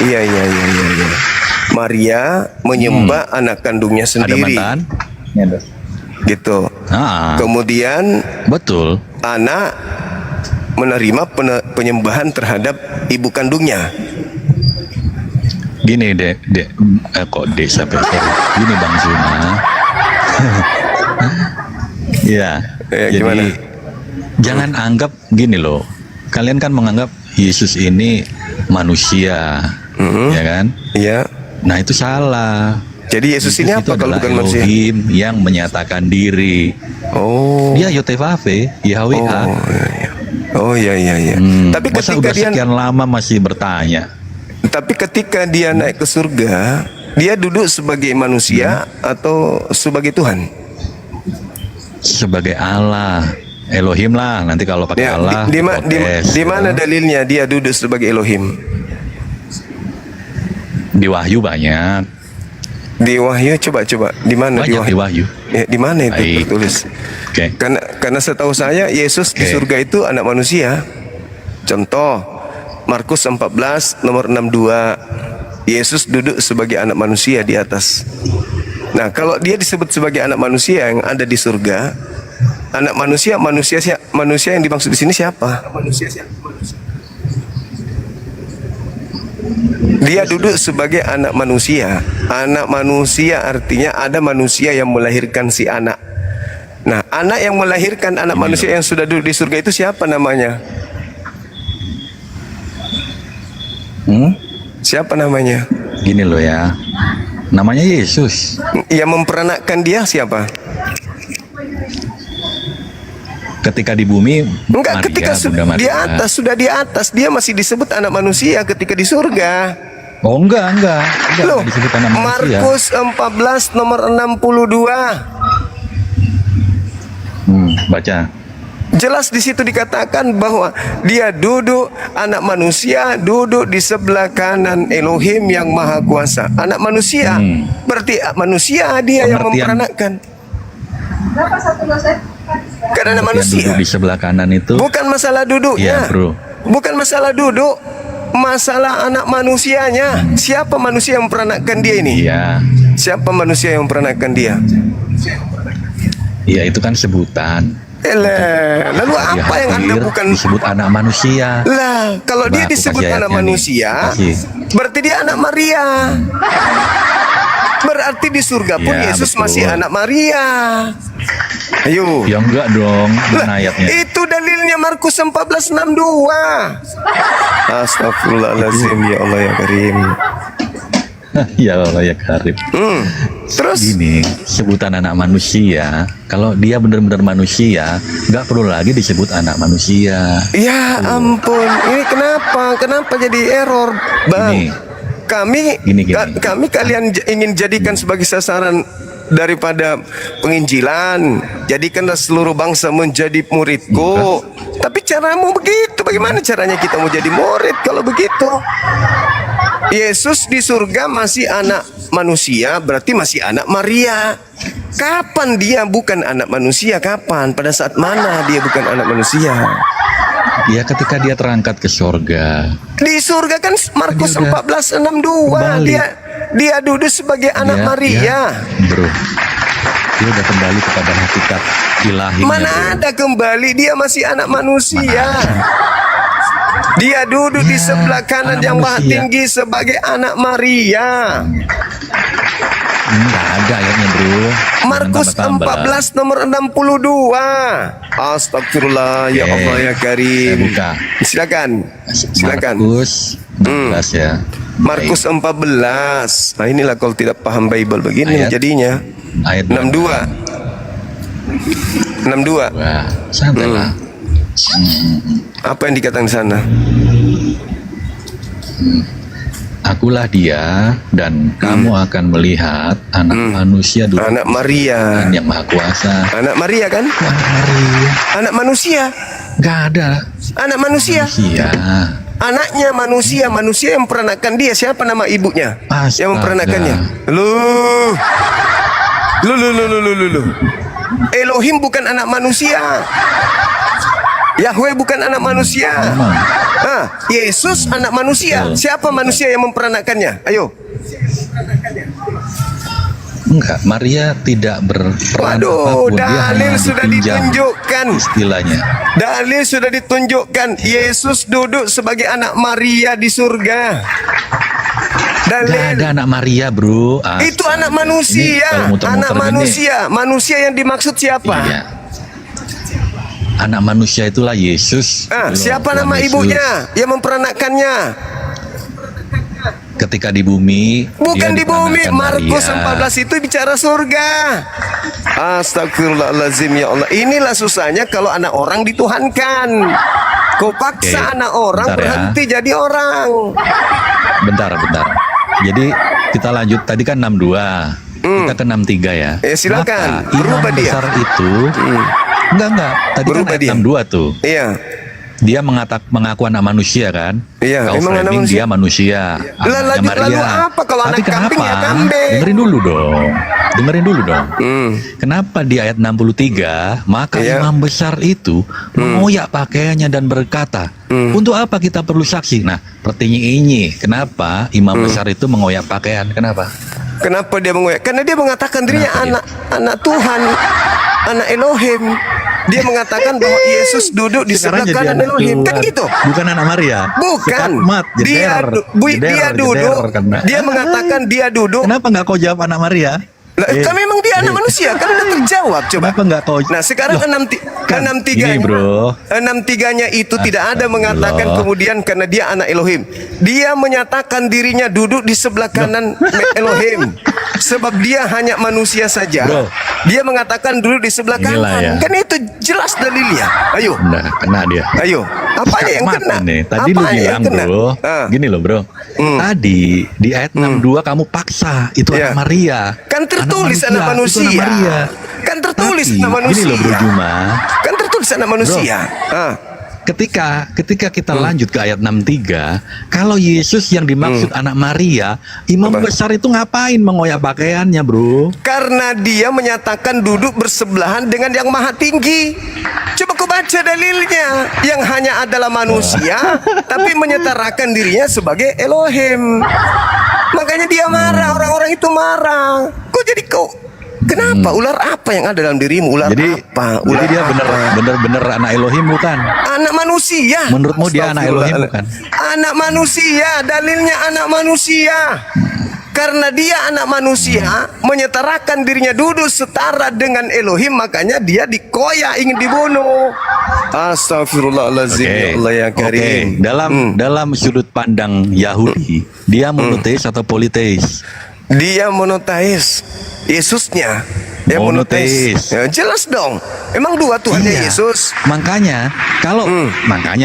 Speaker 5: iya. Maria menyembah anak kandungnya
Speaker 6: Ada
Speaker 5: sendiri.
Speaker 6: mantan?
Speaker 5: Gitu.
Speaker 6: Ah,
Speaker 5: Kemudian
Speaker 6: betul.
Speaker 5: anak menerima penyembahan terhadap ibu kandungnya.
Speaker 6: Gini kok dek sampai sorry. Gini Bang Zuna. Iya. Jadi
Speaker 5: gimana?
Speaker 6: jangan anggap gini loh. Kalian kan menganggap Yesus ini manusia, ya kan?
Speaker 5: Iya.
Speaker 6: Nah itu salah.
Speaker 5: Jadi Yesus ini
Speaker 6: itu
Speaker 5: apa kalau
Speaker 6: adalah
Speaker 5: bukan manusia?
Speaker 6: Elohim yang menyatakan diri.
Speaker 5: Oh.
Speaker 6: Dia Yotifave, Yahweh.
Speaker 5: Oh iya. Tapi
Speaker 6: Masa
Speaker 5: ketika
Speaker 6: udah
Speaker 5: dia
Speaker 6: sekian lama masih bertanya?
Speaker 5: naik ke surga, dia duduk sebagai manusia atau sebagai Tuhan?
Speaker 6: Sebagai Allah, Elohim lah. Nanti kalau pakai
Speaker 5: Ya,
Speaker 6: Allah,
Speaker 5: di
Speaker 6: diprotes,
Speaker 5: mana
Speaker 6: gitu.
Speaker 5: dalilnya dia duduk sebagai Elohim?
Speaker 6: Di Wahyu banyak.
Speaker 5: Di Wahyu coba di mana di
Speaker 6: Banyak
Speaker 5: Wahyu?
Speaker 6: di Wahyu.
Speaker 5: Ya, di mana itu
Speaker 6: Baik.
Speaker 5: tertulis?
Speaker 6: Oke.
Speaker 5: Karena setahu saya Yesus di
Speaker 6: Oke.
Speaker 5: surga itu anak manusia. Contoh Markus 14 nomor 62. Yesus duduk sebagai anak manusia di atas. Nah, kalau dia disebut sebagai anak manusia yang ada di surga, anak manusia yang dimaksud di sini siapa? Dia duduk sebagai anak manusia. Anak manusia artinya ada manusia yang melahirkan si anak. Nah, anak yang melahirkan anak manusia yang sudah duduk di surga itu siapa namanya? Siapa namanya?
Speaker 6: Gini loh ya. Namanya Yesus.
Speaker 5: Yang memperanakkan dia siapa?
Speaker 6: Ketika di bumi,
Speaker 5: Enggak,
Speaker 6: Maria,
Speaker 5: ketika
Speaker 6: Bunda Maria.
Speaker 5: sudah di atas, dia masih disebut anak manusia ketika di surga.
Speaker 6: Oh enggak
Speaker 5: Loh,
Speaker 6: disebut anak manusia.
Speaker 5: Markus 14 nomor 62.
Speaker 6: Baca.
Speaker 5: Jelas di situ dikatakan bahwa dia duduk, anak manusia duduk di sebelah kanan Elohim yang Maha Kuasa. Anak manusia, berarti manusia dia yang
Speaker 6: Pengertian.
Speaker 5: memperanakkan. Karena anak
Speaker 6: Yang
Speaker 5: manusia.
Speaker 6: duduk di sebelah kanan itu.
Speaker 5: Bukan masalah duduknya.
Speaker 6: Iya, bro.
Speaker 5: Bukan masalah duduk, masalah anak manusianya. Siapa manusia yang memperanakkan dia ini?
Speaker 6: Iya.
Speaker 5: Siapa manusia yang memperanakkan dia?
Speaker 6: Iya itu kan sebutan.
Speaker 5: Lalu
Speaker 6: Dia
Speaker 5: apa yang Anda
Speaker 6: hadir,
Speaker 5: bukan?
Speaker 6: disebut anak manusia.
Speaker 5: Lah, kalau dia
Speaker 6: Coba aku
Speaker 5: disebut
Speaker 6: kasih
Speaker 5: anak
Speaker 6: ayatnya nih.
Speaker 5: manusia,
Speaker 6: Kasih.
Speaker 5: berarti dia anak Maria. Berarti di surga pun
Speaker 6: Ya,
Speaker 5: Yesus
Speaker 6: betul.
Speaker 5: masih anak Maria. Ayo.
Speaker 6: Ya enggak dong, mana ayatnya?
Speaker 5: Itu dalilnya Markus 14:62. Astagfirullahaladzim, ya Allah ya Karim.
Speaker 6: Ya Allah ya Karim.
Speaker 5: Terus
Speaker 6: Gini, sebutan anak manusia, kalau dia benar-benar manusia, nggak perlu lagi disebut anak manusia.
Speaker 5: ya ampun, ini kenapa jadi error, Bang?
Speaker 6: Gini.
Speaker 5: Kami
Speaker 6: Gini.
Speaker 5: kami kalian ingin jadikan sebagai sasaran daripada penginjilan. Jadikanlah seluruh bangsa menjadi muridku. Tapi caramu begitu. Bagaimana caranya kita mau jadi murid kalau begitu? Yesus di surga masih anak manusia, berarti masih anak Maria. Kapan dia bukan anak manusia? Kapan? Pada saat mana dia bukan anak manusia?
Speaker 6: Ya ketika dia terangkat ke surga,
Speaker 5: Di surga kan Markus
Speaker 6: Dia udah
Speaker 5: 14:62
Speaker 6: kembali.
Speaker 5: dia duduk sebagai anak Maria.
Speaker 6: bro, dia udah kembali kepada hakikat ilahinya.
Speaker 5: Mana
Speaker 6: bro.
Speaker 5: ada kembali, dia masih anak manusia. Dia duduk di
Speaker 6: Ya,
Speaker 5: sebelah kanan
Speaker 6: anak
Speaker 5: yang maha
Speaker 6: manusia.
Speaker 5: tinggi sebagai anak Maria.
Speaker 6: Enggak ada ayatnya bro.
Speaker 5: Markus
Speaker 6: Jangan tambah-tambah.
Speaker 5: 14 nomor 62. Astagfirullah ya
Speaker 6: Oke,
Speaker 5: Allah ya
Speaker 6: saya
Speaker 5: Karim.
Speaker 6: buka.
Speaker 5: Silakan. Silakan.
Speaker 6: Markus 16 ya.
Speaker 5: Markus 14. Nah inilah kalau tidak paham Bible begini
Speaker 6: Ayat.
Speaker 5: jadinya.
Speaker 6: Ayat
Speaker 5: 62. 62.
Speaker 6: Wah, santai lah.
Speaker 5: Apa yang dikatakan di sana?
Speaker 6: Akulah dia dan kamu akan melihat anak manusia duduk
Speaker 5: Anak Maria.
Speaker 6: yang maha kuasa.
Speaker 5: Anak Maria kan?
Speaker 6: Wah, Maria.
Speaker 5: Anak manusia.
Speaker 6: Nggak ada
Speaker 5: Anak manusia.
Speaker 6: manusia.
Speaker 5: Anaknya manusia. Manusia yang memperanakan dia. Siapa nama ibunya?
Speaker 6: Astaga.
Speaker 5: Yang memperanakannya. Lu. Elohim bukan anak manusia. Yahweh bukan anak manusia.
Speaker 6: Memang.
Speaker 5: Yesus anak manusia.
Speaker 6: Betul.
Speaker 5: Siapa manusia yang memperanakannya? Ayo.
Speaker 6: Enggak, Maria tidak berperan
Speaker 5: Waduh,
Speaker 6: apapun. Dia
Speaker 5: dalil
Speaker 6: hanya
Speaker 5: sudah
Speaker 6: dipinjam
Speaker 5: ditunjukkan.
Speaker 6: istilahnya.
Speaker 5: Dalil sudah ditunjukkan. Yesus duduk sebagai anak Maria di surga.
Speaker 6: Gak
Speaker 5: Dalil.
Speaker 6: ada anak Maria bro.
Speaker 5: Itu
Speaker 6: Astaga.
Speaker 5: anak
Speaker 6: Ini
Speaker 5: manusia.
Speaker 6: kalau muter-muter
Speaker 5: Anak
Speaker 6: gini.
Speaker 5: manusia. Manusia yang dimaksud siapa?
Speaker 6: Iya. Anak manusia itulah Yesus. Belum,
Speaker 5: Siapa
Speaker 6: Tuhan
Speaker 5: nama
Speaker 6: Yesus.
Speaker 5: ibunya yang memperanakannya?
Speaker 6: Ketika di bumi,
Speaker 5: Bukan
Speaker 6: dia
Speaker 5: di bumi.
Speaker 6: diperanakan
Speaker 5: Markus
Speaker 6: Maria.
Speaker 5: 14 itu bicara surga. Astagfirullahaladzim ya Allah. Inilah susahnya kalau anak orang dituhankan. Kau paksa
Speaker 6: Oke,
Speaker 5: anak orang
Speaker 6: bentar ya.
Speaker 5: berhenti jadi orang.
Speaker 6: Bentar. Jadi kita lanjut. Tadi kan 62. Kita ke 63 ya.
Speaker 5: Silakan.
Speaker 6: Maka
Speaker 5: Berubah
Speaker 6: imam
Speaker 5: dia.
Speaker 6: besar itu enggak. Tadi
Speaker 5: Berubah
Speaker 6: kan ayat
Speaker 5: dia.
Speaker 6: 62 tuh.
Speaker 5: Iya.
Speaker 6: Dia mengaku anak manusia kan?
Speaker 5: Iya,
Speaker 6: Kau
Speaker 5: memang anak
Speaker 6: framing
Speaker 5: manusia.
Speaker 6: dia manusia.
Speaker 5: Lalu apa kalau
Speaker 6: Tapi
Speaker 5: anak kambing
Speaker 6: kenapa?
Speaker 5: ya kambing?
Speaker 6: Dengerin dulu dong. Kenapa di ayat 63 maka
Speaker 5: Iya.
Speaker 6: imam besar itu mengoyak pakaiannya dan berkata, untuk apa kita perlu saksi? Nah, pertanyaan ini, kenapa imam besar itu mengoyak pakaian? Kenapa?
Speaker 5: Kenapa dia mengoyak? Karena dia mengatakan dirinya
Speaker 6: Kenapa
Speaker 5: anak Tuhan, anak Elohim. Dia mengatakan bahwa Yesus duduk di sebelah
Speaker 6: Sekarang jadi
Speaker 5: kanan
Speaker 6: anak
Speaker 5: Elohim. Kan
Speaker 6: Tuhan.
Speaker 5: gitu.
Speaker 6: Bukan anak Maria.
Speaker 5: Bukan.
Speaker 6: Sekatmat,
Speaker 5: Dia
Speaker 6: jeder,
Speaker 5: duduk.
Speaker 6: karena.
Speaker 5: Dia mengatakan dia duduk.
Speaker 6: Kenapa nggak kau jawab anak Maria?
Speaker 5: Lah, kan memang dia anak manusia. Kan udah terjawab. Coba.
Speaker 6: Kenapa nggak kau?
Speaker 5: Nah sekarang
Speaker 6: kan
Speaker 5: 63-nya
Speaker 6: ini, bro.
Speaker 5: 63-nya itu tidak ada mengatakan
Speaker 6: Astagfirullah.
Speaker 5: kemudian karena dia anak Elohim. Dia menyatakan dirinya duduk di sebelah kanan Elohim. Sebab dia hanya manusia saja.
Speaker 6: Bro.
Speaker 5: Dia mengatakan duduk di sebelah
Speaker 6: Inilah
Speaker 5: kanan.
Speaker 6: ya.
Speaker 5: Kan itu jelas dalilnya. Ayo.
Speaker 6: Nah, kena dia.
Speaker 5: Ayo. Apanya yang
Speaker 6: Mat
Speaker 5: kena?
Speaker 6: nih. Tadi lu
Speaker 5: Apanya yang
Speaker 6: bilang
Speaker 5: kena?
Speaker 6: bro, gini loh bro. Tadi di ayat 62 kamu paksa itu
Speaker 5: Iya.
Speaker 6: anak Maria.
Speaker 5: Kan tertulis anak
Speaker 6: itu anak
Speaker 5: manusia.
Speaker 6: Maria.
Speaker 5: Kan tertulis
Speaker 6: Tapi,
Speaker 5: anak manusia.
Speaker 6: Gini loh bro Juma.
Speaker 5: Kan tertulis anak manusia.
Speaker 6: Ketika kita lanjut ke ayat 63, kalau Yesus yang dimaksud anak Maria, imam
Speaker 5: Apa?
Speaker 6: besar itu ngapain mengoyak pakaiannya, bro?
Speaker 5: Karena dia menyatakan duduk bersebelahan dengan yang maha tinggi. Coba kau baca dalilnya. Yang hanya adalah manusia, tapi menyetarakan dirinya sebagai Elohim. Makanya dia marah, orang-orang itu marah. Kenapa? Ular apa yang ada dalam dirimu? Ular apa? Ular
Speaker 6: Jadi dia
Speaker 5: apa?
Speaker 6: bener-bener anak Elohim bukan?
Speaker 5: Anak manusia.
Speaker 6: Menurutmu dia anak Elohim bukan?
Speaker 5: Anak manusia, dalilnya anak manusia. Karena dia anak manusia, menyetarakan dirinya duduk setara dengan Elohim, makanya dia dikoyak ingin dibunuh. Astagfirullahaladzim, ya Allah ya Karim.
Speaker 6: Dalam sudut pandang Yahudi, dia monoteis atau politeis?
Speaker 5: Dia monoteis. Yesusnya ya monoteis. Ya, jelas dong. Emang dua Tuhannya
Speaker 6: Iya.
Speaker 5: Yesus.
Speaker 6: Makanya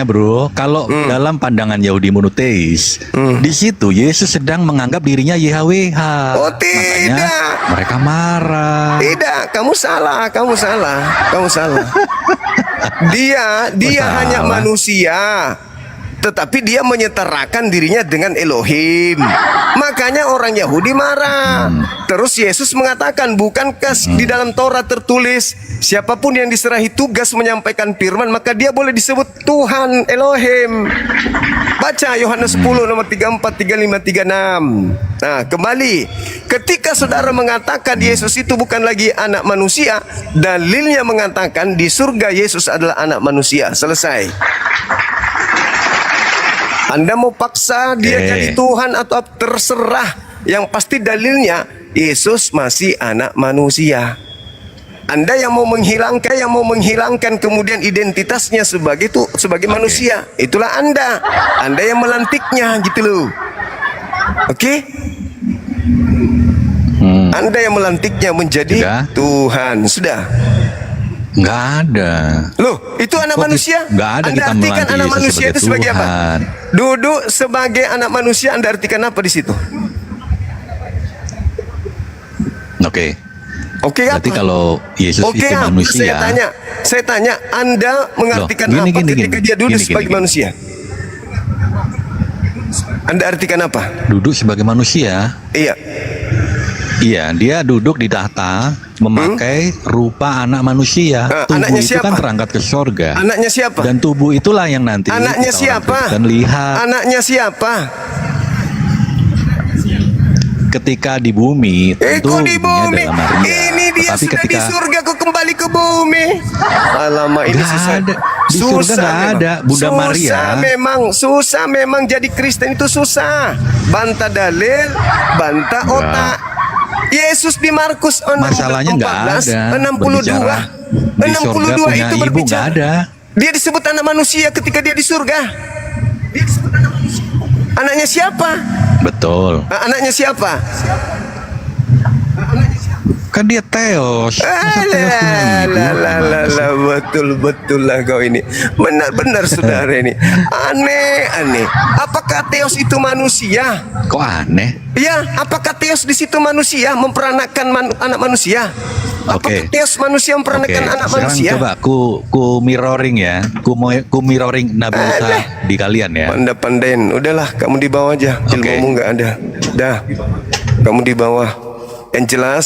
Speaker 6: bro, kalau dalam pandangan Yahudi monoteis, di situ Yesus sedang menganggap dirinya YHWH.
Speaker 5: Oh, tidak.
Speaker 6: Makanya mereka marah.
Speaker 5: Tidak, kamu salah. Dia
Speaker 6: salah?
Speaker 5: hanya manusia. tetapi dia menyetarakan dirinya dengan Elohim. Makanya orang Yahudi marah. Terus Yesus mengatakan, bukankah di dalam Taurat tertulis, siapapun yang diserahi tugas menyampaikan firman, maka dia boleh disebut Tuhan Elohim. Baca Yohanes 10 nomor 34, 35, 36. Nah, kembali, ketika saudara mengatakan Yesus itu bukan lagi anak manusia, dalilnya mengatakan di surga Yesus adalah anak manusia. Selesai. Anda mau paksa dia jadi Tuhan atau terserah, yang pasti dalilnya Yesus masih anak manusia. Anda yang mau menghilangkan kemudian identitasnya sebagai manusia, itulah Anda yang melantiknya gitu loh. Oke? Anda yang melantiknya menjadi Tuhan. Sudah.
Speaker 6: Nggak ada.
Speaker 5: Loh, itu anak manusia?
Speaker 6: Nggak ada.
Speaker 5: Anda
Speaker 6: Kita
Speaker 5: artikan
Speaker 6: melantik
Speaker 5: anak
Speaker 6: Yesus
Speaker 5: manusia itu sebagai apa?
Speaker 6: Tuhan.
Speaker 5: Duduk sebagai anak manusia, Anda artikan apa di situ?
Speaker 6: Oke.
Speaker 5: Oke,
Speaker 6: Berarti
Speaker 5: apa?
Speaker 6: kalau Yesus
Speaker 5: Oke,
Speaker 6: itu manusia.
Speaker 5: saya tanya, Anda mengartikan
Speaker 6: Loh,
Speaker 5: apa ketika dia duduk sebagai manusia? Anda artikan apa?
Speaker 6: Duduk sebagai manusia.
Speaker 5: Iya.
Speaker 6: Iya, dia duduk di tahta memakai rupa anak manusia. Tubuh
Speaker 5: anaknya
Speaker 6: itu
Speaker 5: siapa?
Speaker 6: kan terangkat ke sorga.
Speaker 5: Anaknya siapa?
Speaker 6: Dan tubuh itulah yang nanti
Speaker 5: Anaknya
Speaker 6: kita orang
Speaker 5: siapa?
Speaker 6: Kristen lihat
Speaker 5: Anaknya siapa?
Speaker 6: ketika di bumi. Tentu
Speaker 5: Kok di bumi?
Speaker 6: adalah Maria.
Speaker 5: Ini dia
Speaker 6: Tetapi
Speaker 5: sudah
Speaker 6: ketika
Speaker 5: di surga, kok kembali ke bumi? Alamak, ini
Speaker 6: Nggak
Speaker 5: susah.
Speaker 6: ada. Di surga nggak
Speaker 5: memang.
Speaker 6: ada. Bunda Maria.
Speaker 5: Susah memang jadi Kristen itu susah. Bantah dalil, bantah otak. Yesus di Markus 14,
Speaker 6: masalahnya nggak ada.
Speaker 5: 62.
Speaker 6: Berbicara di surga
Speaker 5: 62
Speaker 6: punya
Speaker 5: itu
Speaker 6: ibu
Speaker 5: berbicara.
Speaker 6: nggak ada.
Speaker 5: Dia disebut anak manusia ketika dia di surga. Dia disebut anak manusia. Anaknya siapa?
Speaker 6: Betul.
Speaker 5: Anaknya siapa?
Speaker 6: Kan dia Theos. Masa Theos punya ibu? Gimana sih?
Speaker 5: Betul lah kau ini. Benar saudara ini. Aneh. Apakah Theos itu manusia?
Speaker 6: Kok aneh?
Speaker 5: Ya, apakah Theos di situ manusia memperanakkan anak manusia? Apakah
Speaker 6: Oke.
Speaker 5: Theos manusia memperanakkan anak
Speaker 6: Sekarang
Speaker 5: manusia?
Speaker 6: coba ku mirroring ya. Ku mirroring Nabi Musa di kalian ya.
Speaker 5: Pandai-pandain, udahlah kamu di bawah aja.
Speaker 6: Oke.
Speaker 5: Ilmumu nggak ada. Dah, kamu di bawah. Yang jelas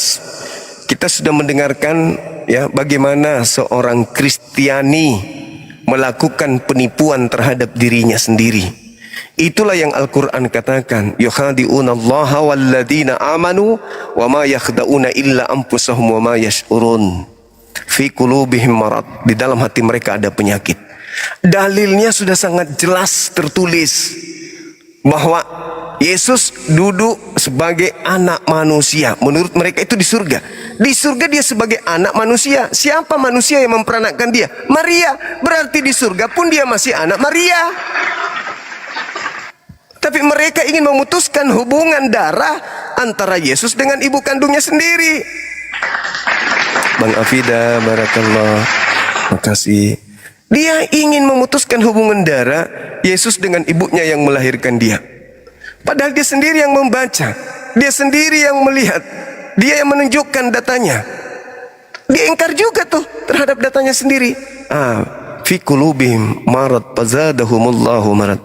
Speaker 5: kita sudah mendengarkan ya bagaimana seorang Kristiani melakukan penipuan terhadap dirinya sendiri. Itulah yang Al-Quran katakan, yukhadi'unallaha walladzina amanu wa ma yakhda'una illa anfusahum wa ma yash'urun fi qulubihim marad. Di dalam hati mereka ada penyakit. Dalilnya sudah sangat jelas tertulis bahwa Yesus duduk sebagai anak manusia. Menurut mereka itu di surga. Di surga dia sebagai anak manusia. Siapa manusia yang memperanakkan dia? Maria. Berarti di surga pun dia masih anak Maria. Tapi mereka ingin memutuskan hubungan darah antara Yesus dengan ibu kandungnya sendiri. Bang Afida, barakallah. Makasih. Dia ingin memutuskan hubungan darah Yesus dengan ibunya yang melahirkan dia. Padahal dia sendiri yang membaca, dia sendiri yang melihat, dia yang menunjukkan datanya. Dia ingkar juga tuh terhadap datanya sendiri. Fi qulubihim marad fazadahumullahu marad.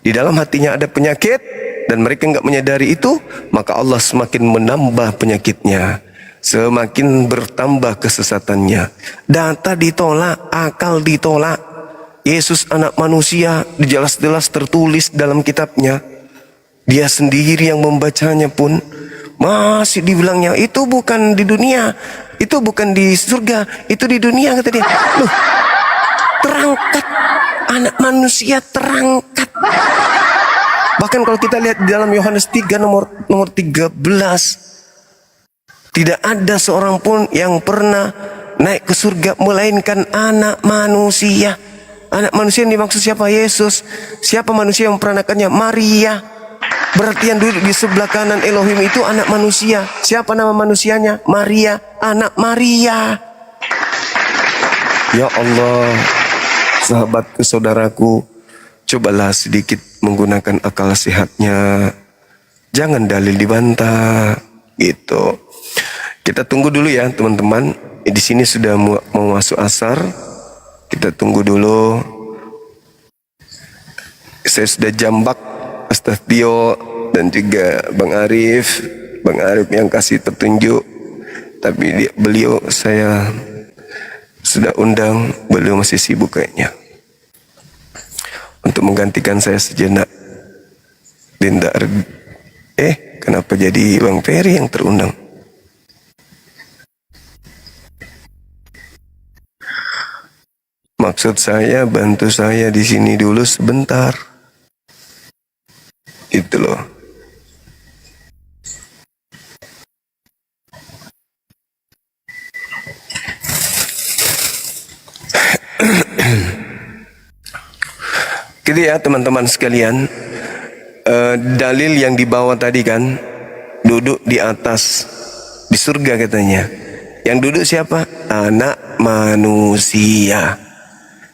Speaker 5: Di dalam hatinya ada penyakit dan mereka enggak menyadari itu, maka Allah semakin menambah penyakitnya, semakin bertambah kesesatannya. Data ditolak, akal ditolak. Yesus anak manusia jelas-jelas tertulis dalam kitabnya. Dia sendiri yang membacanya pun masih dibilangnya itu bukan di dunia, itu bukan di surga, itu di dunia, kata dia. Loh, terangkat anak manusia terangkat. Bahkan kalau kita lihat di dalam Yohanes 3 nomor 13, tidak ada seorang pun yang pernah naik ke surga melainkan anak manusia. Anak manusia yang dimaksud siapa? Yesus. Siapa manusia yang memperanakannya? Maria. Berarti yang duduk di sebelah kanan Elohim itu anak manusia. Siapa nama manusianya? Maria, anak Maria. Ya Allah, sahabatku, saudaraku, cobalah sedikit menggunakan akal sehatnya. Jangan dalil dibantah, gitu. Kita tunggu dulu ya, teman-teman. Di sini sudah mau masuk asar. Kita tunggu dulu. saya sudah jambak Ustaz Tio dan juga Bang Arif yang kasih petunjuk, tapi beliau saya sudah undang, beliau masih sibuk kayaknya untuk menggantikan saya sejenak. Dinda, kenapa jadi Bang Ferry yang terundang? Maksud saya bantu saya di sini dulu sebentar. Itu loh. Gitu ya teman-teman sekalian. Dalil yang dibawa tadi kan, duduk di atas di surga katanya. Yang duduk siapa? Anak manusia.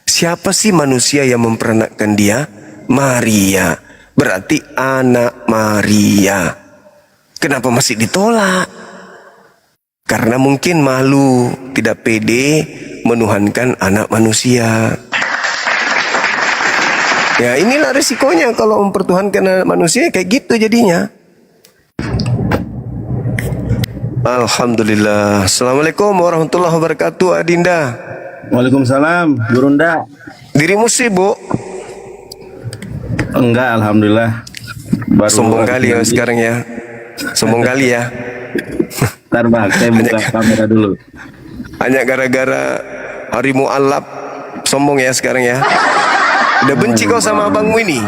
Speaker 5: Siapa sih manusia yang memperanakkan dia? Maria. Berarti anak Maria. Kenapa masih ditolak? Karena mungkin malu, tidak pede menuhankan anak manusia. Ya inilah resikonya kalau mempertuhankan anak manusia, kayak gitu jadinya. Alhamdulillah. Assalamualaikum warahmatullahi wabarakatuh, Adinda.
Speaker 7: Waalaikumsalam, Gurunda.
Speaker 5: Dirimu sibuk?
Speaker 7: Enggak, alhamdulillah.
Speaker 5: Sombong kali ya sekarang ya. Sombong kali ya.
Speaker 7: Ntar bang, saya buka kamera dulu.
Speaker 5: Hanya gara-gara hari mu'alaf sombong ya sekarang ya. Udah benci kau sama abangmu ini?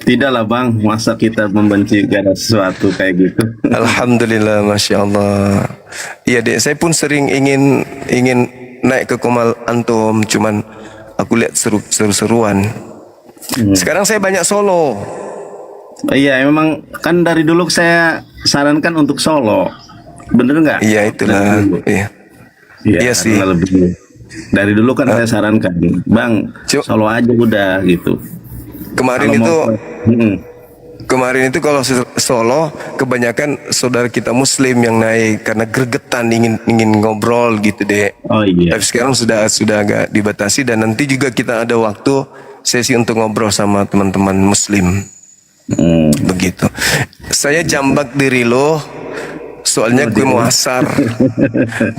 Speaker 7: Tidak lah bang, masa kita membenci gara sesuatu kayak gitu.
Speaker 5: Alhamdulillah, Masya Allah. Iya dek, saya pun sering ingin naik ke Komal Antum, cuman aku lihat seru-seruan. Sekarang saya banyak solo.
Speaker 7: Iya, memang kan dari dulu saya sarankan untuk solo. Bener nggak?
Speaker 5: Iya itulah. Iya. Iya sih.
Speaker 7: Lebih. Dari dulu kan saya sarankan, bang, solo aja udah gitu.
Speaker 5: Kemarin itu kalau solo kebanyakan saudara kita Muslim yang naik karena gregetan ingin ngobrol gitu deh.
Speaker 7: Oh iya.
Speaker 5: Tapi sekarang sudah agak dibatasi dan nanti juga kita ada waktu sesi untuk ngobrol sama teman-teman Muslim. Begitu. Saya jambak diri lo. Soalnya gue mau asar.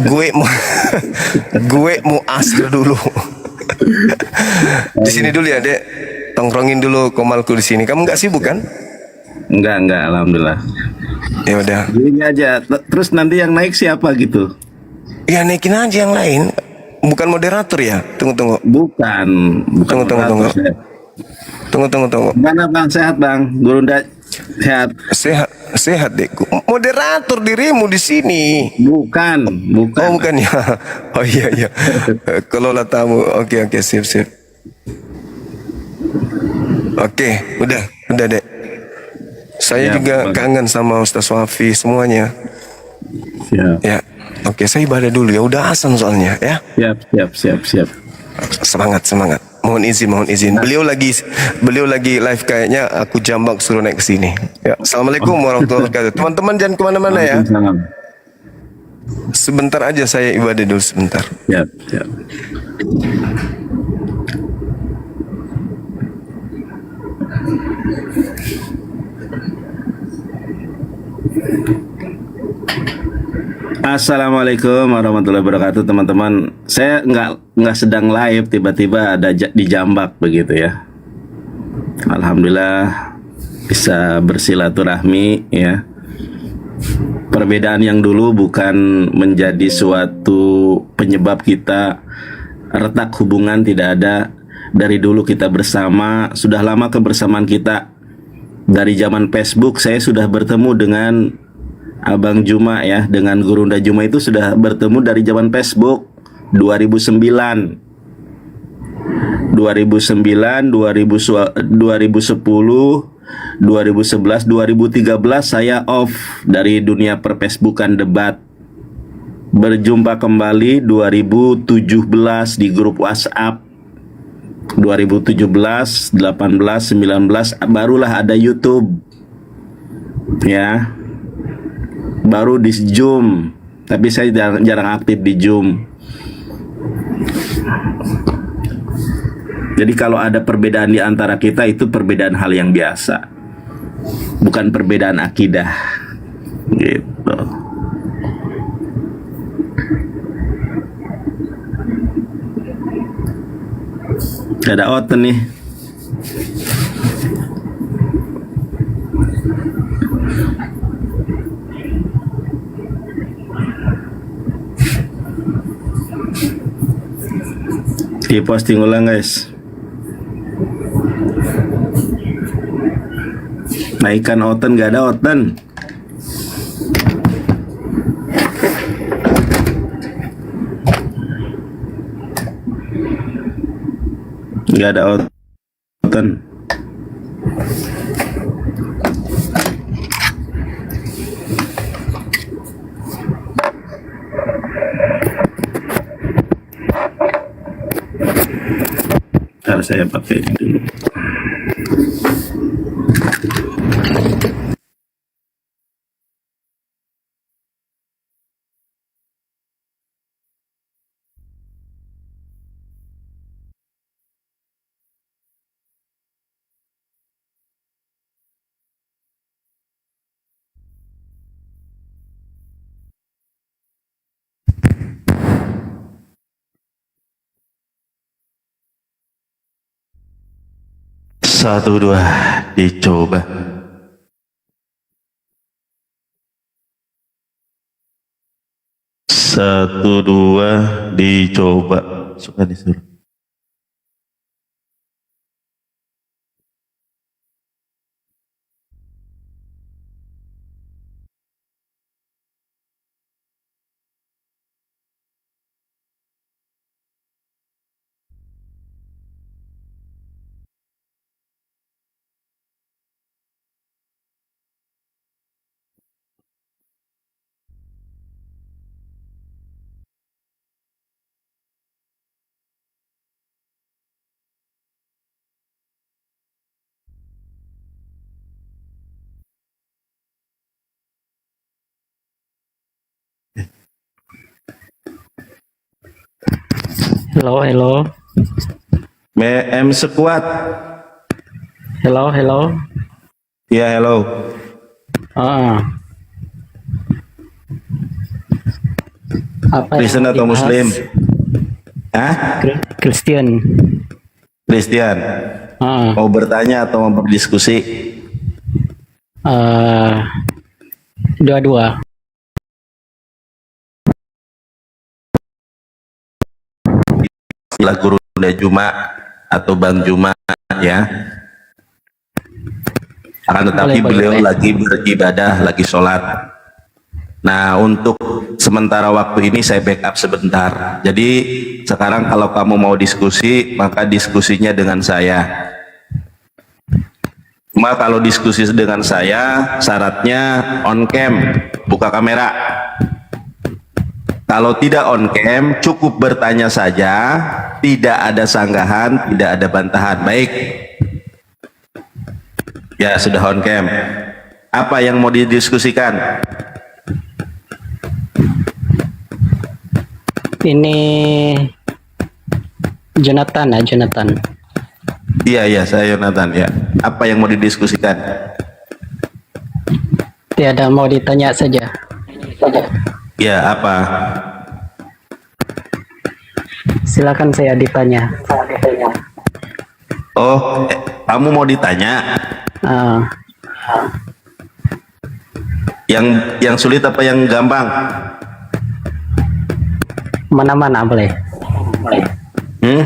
Speaker 5: gue mau asar dulu. Di sini dulu ya, Dek. Tongkrongin dulu komalku di sini. Kamu nggak sibuk kan?
Speaker 7: Enggak, alhamdulillah.
Speaker 5: Ya udah.
Speaker 7: Gini aja. Terus nanti yang naik siapa gitu?
Speaker 5: Ya naikin aja yang lain. Bukan moderator ya? Tunggu.
Speaker 7: Bukan
Speaker 5: Tunggu. Tunggu.
Speaker 7: Mana bang, sehat bang? Gurunda sehat.
Speaker 5: Sehat deh. Moderator dirimu di sini.
Speaker 7: Bukan.
Speaker 5: Oh bukan ya. Oh iya. Kelola tamu. Oke, sip. Oke, udah dek. Saya juga kangen sama Ustaz Wafi semuanya.
Speaker 7: Siap.
Speaker 5: Ya. Oke, saya ibadah dulu ya. Udah azan soalnya ya.
Speaker 7: Siap.
Speaker 5: Semangat. Mohon izin. Beliau lagi live kayaknya, aku jambak suruh naik ke sini. Ya. Assalamualaikum warahmatullahi wabarakatuh. Teman-teman jangan kemana-mana ya. Sebentar aja saya ibadah dulu sebentar.
Speaker 7: Siap. Assalamualaikum warahmatullahi wabarakatuh teman-teman. Saya nggak sedang live, tiba-tiba ada dijambak begitu ya. Alhamdulillah bisa bersilaturahmi ya. Perbedaan yang dulu bukan menjadi suatu penyebab kita retak hubungan, tidak ada. Dari dulu kita bersama, sudah lama kebersamaan kita. Dari zaman Facebook saya sudah bertemu dengan Abang Juma ya, dengan Gurunda Juma itu sudah bertemu dari zaman Facebook 2009, 2010, 2011, 2013, saya off dari dunia per-Facebookan debat. Berjumpa kembali 2017 di grup WhatsApp. 2017, 18, 19 barulah ada YouTube. Ya. Baru di Zoom, tapi saya jarang aktif di Zoom. Jadi kalau ada perbedaan di antara kita itu perbedaan hal yang biasa, bukan perbedaan akidah, gitu. Ada Oten nih. Di posting ulang guys. Naikkan Oten, gak ada Oten. Gak ada Oten. Harus saya pakai ini dulu. Satu dua dicoba. Satu dua dicoba. Suka disuruh.
Speaker 8: Hello, hello.
Speaker 7: BM sekuat.
Speaker 8: Hello, hello.
Speaker 7: Ya, hello.
Speaker 8: Ah. Apa
Speaker 7: Kristen
Speaker 8: yang
Speaker 7: atau
Speaker 8: dibahas?
Speaker 7: Muslim? Hah?
Speaker 8: Kristen.
Speaker 7: Kristen.
Speaker 8: Ah.
Speaker 7: Mau bertanya atau mau berdiskusi?
Speaker 8: Dua-dua.
Speaker 7: Istilah Guru Juma atau Bang Juma ya. Akan tetapi
Speaker 8: Boleh,
Speaker 7: beliau
Speaker 8: boleh.
Speaker 7: lagi beribadah, lagi sholat. Nah, untuk sementara waktu ini saya backup sebentar. Jadi sekarang kalau kamu mau diskusi, maka diskusinya dengan saya. Cuma kalau diskusi dengan saya, syaratnya on cam, buka kamera. Kalau tidak on cam, cukup bertanya saja, tidak ada sanggahan, tidak ada bantahan. Baik. Ya, sudah on cam. Apa yang mau didiskusikan?
Speaker 8: Ini Jonathan ya, Jonathan.
Speaker 7: Iya, saya Yonatan ya. Apa yang mau didiskusikan?
Speaker 8: Tiada, mau ditanya saja.
Speaker 7: Ya, apa?
Speaker 8: Silakan saya ditanya.
Speaker 7: Oh, kamu mau ditanya?
Speaker 8: Ah,
Speaker 7: Yang sulit apa yang gampang?
Speaker 8: mana-mana boleh.
Speaker 7: Hmm?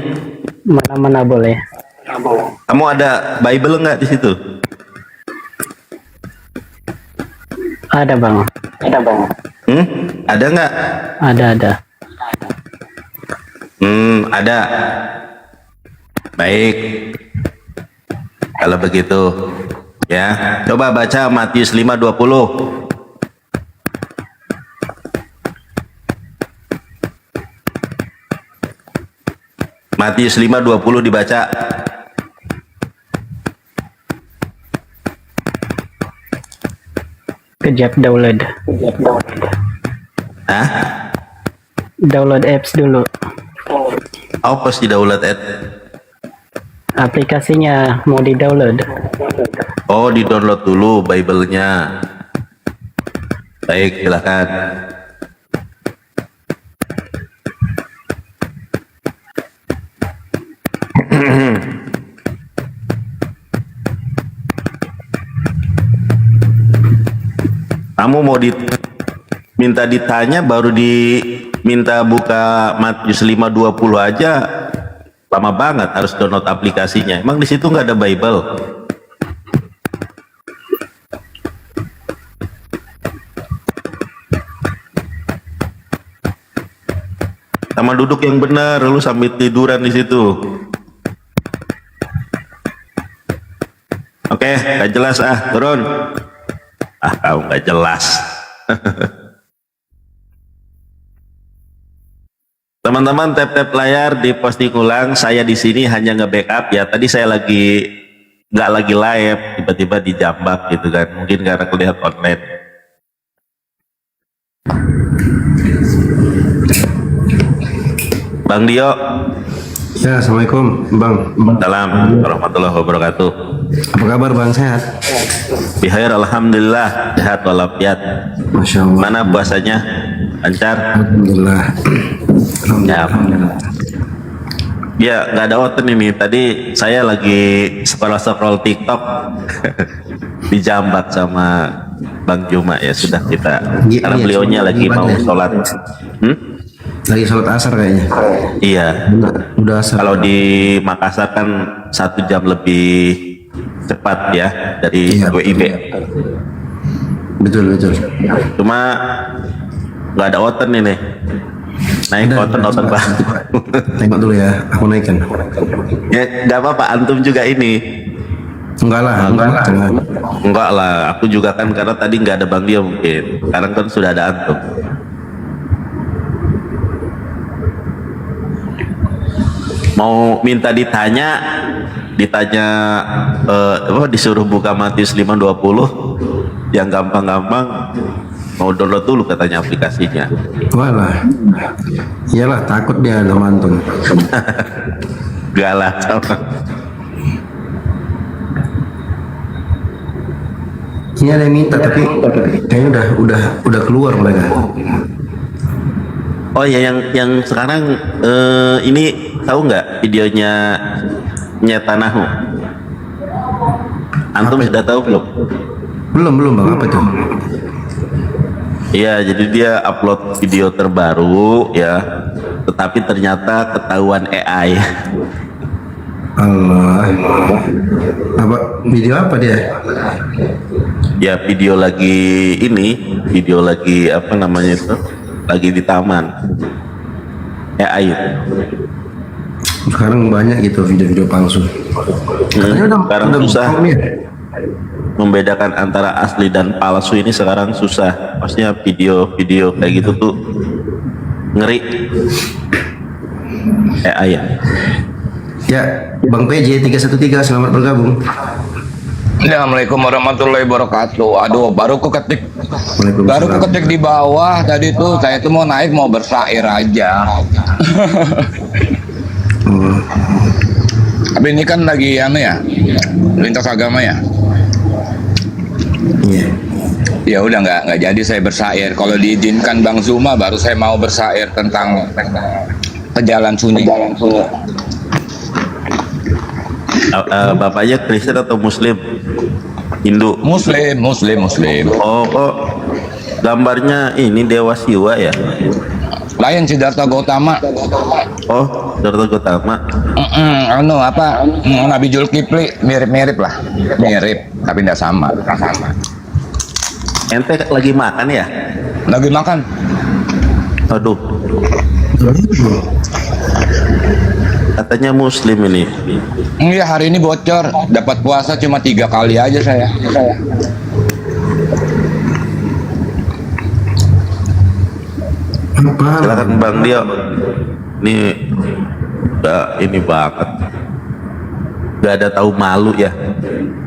Speaker 8: Mana-mana boleh.
Speaker 7: Kamu ada Bible nggak di situ?
Speaker 8: Ada bang.
Speaker 7: Hmm? Ada nggak?
Speaker 8: Ada.
Speaker 7: Ada. Baik. Kalau begitu, ya. Coba baca Matius 5:20. Matius 5:20 dibaca.
Speaker 8: Kejap download.
Speaker 7: Hah?
Speaker 8: Download apps dulu.
Speaker 7: Apa sih download
Speaker 8: aplikasinya mau di-download.
Speaker 7: Oh, di-download dulu Bible-nya. Baik, silakan. Kamu mau minta ditanya baru diminta buka Matius 5:20 aja lama banget, harus download aplikasinya. Emang di situ nggak ada Bible? Sama duduk yang benar, lu sambil tiduran di situ. Oke, nggak jelas turun. Kamu nggak jelas. Teman-teman, tap-tap layar di posting ulang. Saya di sini hanya nge-backup ya. Tadi saya nggak lagi live, tiba-tiba dijambak gitu kan. Mungkin karena kelihatan online. Bang Dio.
Speaker 9: Ya, assalamualaikum, Bang.
Speaker 7: Salam warahmatullahi wabarakatuh.
Speaker 9: Apa kabar, Bang? Sehat?
Speaker 7: Bihair, alhamdulillah, sehat walafiat.
Speaker 9: Masya Allah.
Speaker 7: Mana puasanya? Lancar?
Speaker 9: Alhamdulillah.
Speaker 7: Ya, ya nggak ada oten ini. Tadi saya lagi scroll TikTok, dijambak sama Bang Juma. Ya sudah, kita karena beliaunya lagi mau sholat.
Speaker 9: Lagi sholat asar kayaknya.
Speaker 7: Iya.
Speaker 9: Udah asar.
Speaker 7: Kalau di Makassar kan 1 jam lebih cepat ya dari WIB.
Speaker 9: Betul.
Speaker 7: Cuma nggak ada oten ini. Naik oten Pak.
Speaker 9: Tengok dulu ya, aku naikkan.
Speaker 7: Ya nggak apa-apa, antum juga ini.
Speaker 9: Enggak lah.
Speaker 7: Enggak lah, aku juga kan karena tadi nggak ada Bang Dio mungkin. Sekarang kan sudah ada antum. Mau minta ditanya disuruh buka Matius 5:20 yang gampang-gampang, mau download dulu katanya aplikasinya.
Speaker 9: Walah. Iyalah, takut dia sama antum.
Speaker 7: Gak lah, sama.
Speaker 9: Ini ada yang minta tapi kayaknya udah keluar mereka.
Speaker 7: Oh ya, yang sekarang ini tahu nggak videonya Nyetanahu? Antum sudah tahu belum?
Speaker 9: Belum, Bang. Apa itu?
Speaker 7: Iya, jadi dia upload video terbaru ya, tetapi ternyata ketahuan AI.
Speaker 9: Allah. Apa video apa dia?
Speaker 7: Ya video lagi apa namanya itu? Lagi di taman AI.
Speaker 9: Sekarang banyak gitu video-video palsu.
Speaker 7: Sekarang susah membedakan antara asli dan palsu ini, sekarang susah. Maksudnya video kayak gitu tuh ngeri. AI ya.
Speaker 9: Ya, Bang PJ 313, selamat bergabung.
Speaker 10: Assalamualaikum warahmatullahi wabarakatuh. Aduh, baru keketik di bawah tadi tuh. Saya tuh mau naik, mau bersair aja. Tapi ini kan lagi lintas agama ya.
Speaker 9: Iya.
Speaker 10: Ya udah nggak jadi saya bersair. Kalau diizinkan Bang Zuma, baru saya mau bersair tentang pejalan sunyi.
Speaker 7: Bapaknya Kristen atau Muslim? Hindu?
Speaker 10: Muslim.
Speaker 7: Oh, kok gambarnya ini Dewa Siwa ya?
Speaker 10: Lain Siddhartha Gautama.
Speaker 7: Oh, Siddhartha Gautama.
Speaker 10: Nabi Zulkifli mirip lah. Mirip, tapi tidak sama.
Speaker 7: Ente lagi makan ya?
Speaker 10: Lagi makan.
Speaker 7: Aduh. Katanya Muslim ini.
Speaker 10: Iya, hari ini bocor. Dapat puasa cuma 3 kali aja saya.
Speaker 7: Silakan Bang Dio. Ini banget. Gak ada tahu malu ya.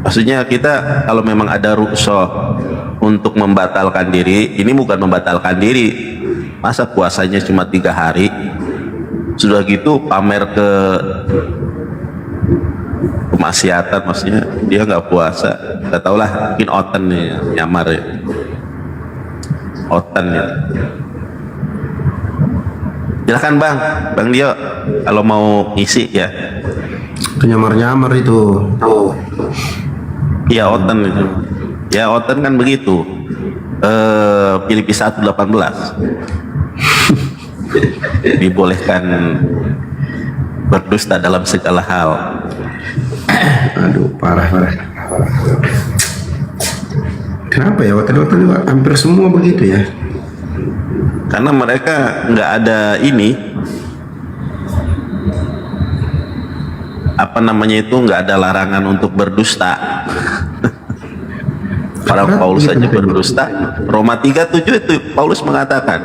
Speaker 7: Maksudnya kita kalau memang ada rukhsah untuk membatalkan diri, ini bukan membatalkan diri. Masa puasanya cuma 3 hari? Sudah gitu pamer ke kemaksiatan, maksudnya dia nggak puasa. Nggak tahu lah, mungkin oten nih nyamar ya. Oten ya. Silakan Bang Dio, kalau mau ngisi ya.
Speaker 9: Penyamar-nyamar itu.
Speaker 7: Iya oten itu. Ya oten kan begitu. Filipi 1:18 dibolehkan berdusta dalam segala hal.
Speaker 9: Aduh, parah. Kenapa ya waktu hampir semua begitu ya?
Speaker 7: Karena mereka nggak ada ini, apa namanya itu, nggak ada larangan untuk berdusta. Para Paulus saja berdusta. Roma 3:7 itu Paulus mengatakan,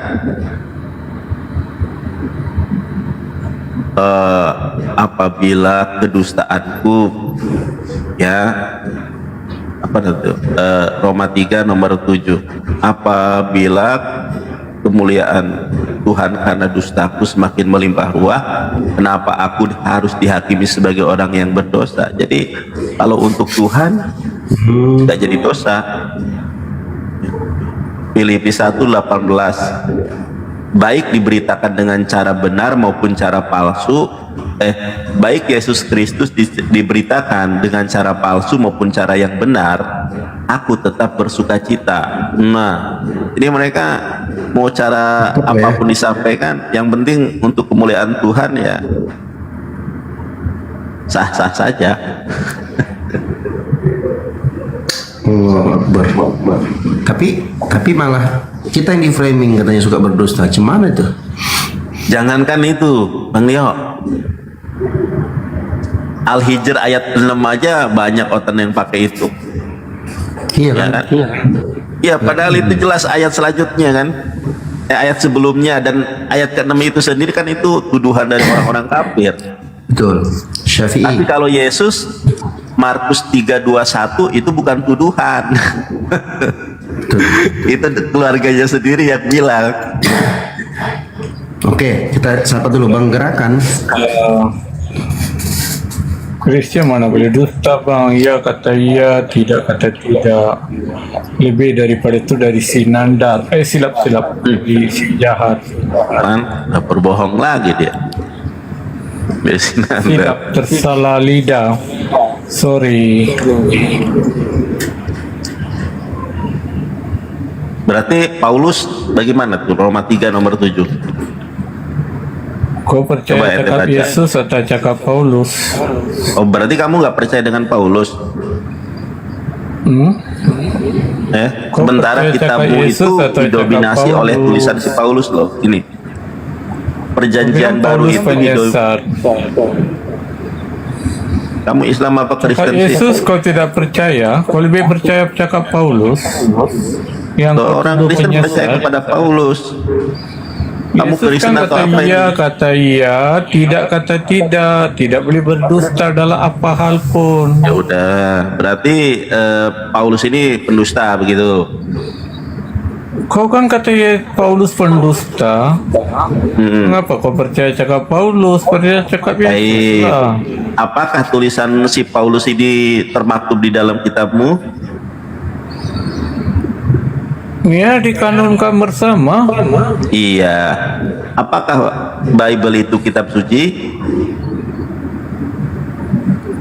Speaker 7: apabila kedustaanku, ya apa itu, Roma 3:7, apabila kemuliaan Tuhan karena dustaku semakin melimpah ruah, kenapa aku harus dihakimi sebagai orang yang berdosa? Jadi kalau untuk Tuhan tidak jadi dosa. Filipi 1:18, baik diberitakan dengan cara benar maupun cara palsu, baik Yesus Kristus diberitakan dengan cara palsu maupun cara yang benar, aku tetap bersuka cita. Nah, jadi mereka mau cara apapun disampaikan, yang penting untuk kemuliaan Tuhan ya sah-sah saja.
Speaker 9: Tapi malah kita yang di framing katanya suka berdusta. Gimana itu?
Speaker 7: Jangankan itu, Bang Leo. Al-Hijr ayat 6 aja banyak oten yang pakai itu.
Speaker 9: Iya
Speaker 7: ya
Speaker 9: kan?
Speaker 7: Iya, padahal itu jelas ayat selanjutnya kan. Ayat sebelumnya dan ayat ke-6 itu sendiri kan itu tuduhan dari orang-orang kafir.
Speaker 9: Betul. Syafi'i.
Speaker 7: Tapi kalau Yesus, Markus 3:21 itu bukan tuduhan. Itu keluarganya sendiri yang bilang.
Speaker 9: Oke, kita sapa dulu Bang Gerakan.
Speaker 11: Kristian mana boleh dusta Bang? Ya kata iya, tidak kata tidak. Lebih daripada itu dari si Nandar. Silap di si jahat.
Speaker 7: Kan, nggak berbohong lagi dia.
Speaker 11: Silap tersalah lidah. Sorry.
Speaker 7: Berarti Paulus bagaimana tuh? Roma 3:7.
Speaker 11: Kau percaya cakap Yesus atau cakap Paulus?
Speaker 7: Oh, berarti kamu nggak percaya dengan Paulus? Sementara kitabmu itu didominasi oleh tulisan si Paulus loh. Ini perjanjian baru itu kamu Islam apa Kristen sih?
Speaker 11: Yesus kau tidak percaya, kau lebih percaya cakap Paulus. Yang
Speaker 7: orang Kristen percaya kepada Paulus. Kamu Kristen atau apa ini?
Speaker 11: Kata iya, tidak kata tidak boleh berdusta dalam apa hal pun.
Speaker 7: Ya udah, berarti Paulus ini pendusta begitu.
Speaker 11: Kau kan kata ya Paulus pendusta. Kenapa kau percaya cakap Paulus, percaya cakap Yesus?
Speaker 7: Apakah tulisan si Paulus ini termaktub di dalam kitabmu?
Speaker 11: Ya, dikanonkan bersama.
Speaker 7: Iya. Apakah Bible itu kitab suci?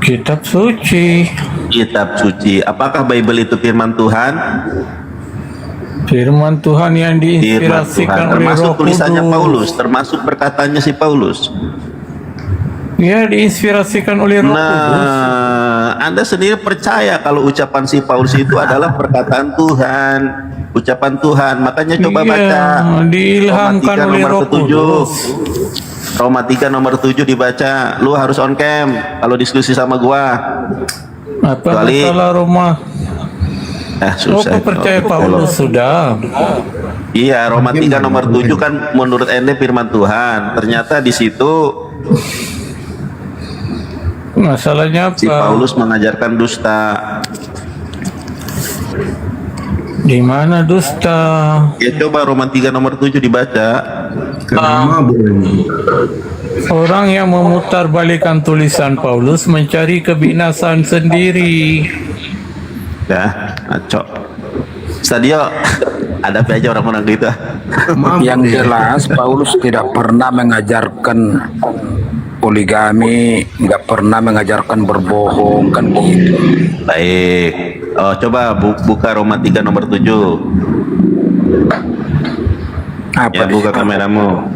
Speaker 11: Kitab suci.
Speaker 7: Kitab suci. Apakah Bible itu firman Tuhan?
Speaker 11: Firman Tuhan yang diinspirasikan oleh
Speaker 7: termasuk
Speaker 11: Roh
Speaker 7: tulisannya
Speaker 11: Kudus.
Speaker 7: Paulus, termasuk perkataannya si Paulus.
Speaker 11: Ya, diinspirasikan oleh Roh Kudus.
Speaker 7: Anda sendiri percaya kalau ucapan si Paulus itu adalah perkataan Tuhan, ucapan Tuhan. Makanya coba baca
Speaker 11: diilhamkan oleh Roh Kudus.
Speaker 7: Roma 3:7 dibaca. Lu harus on cam kalau diskusi sama gua.
Speaker 11: Apa masalah Roma?
Speaker 7: Susah.
Speaker 11: Percaya Paulus sudah.
Speaker 7: Iya, Roma 3:7 kan menurut ente firman Tuhan. Ternyata di situ
Speaker 11: masalahnya apa?
Speaker 7: Si Paulus mengajarkan dusta.
Speaker 11: Di mana dusta?
Speaker 7: Ya coba Roma 3:7 dibaca.
Speaker 11: Orang yang memutarbalikkan tulisan Paulus mencari kebinasan sendiri.
Speaker 12: Ya, ngaco. Stadio ada aja orang-orang gitu.
Speaker 10: Yang jelas Paulus tidak pernah mengajarkan poligami, nggak pernah mengajarkan berbohong kan gitu.
Speaker 12: Baik. Oh, coba buka Roma 3 nomor 7.
Speaker 10: Apa
Speaker 12: Ya, buka kameramu.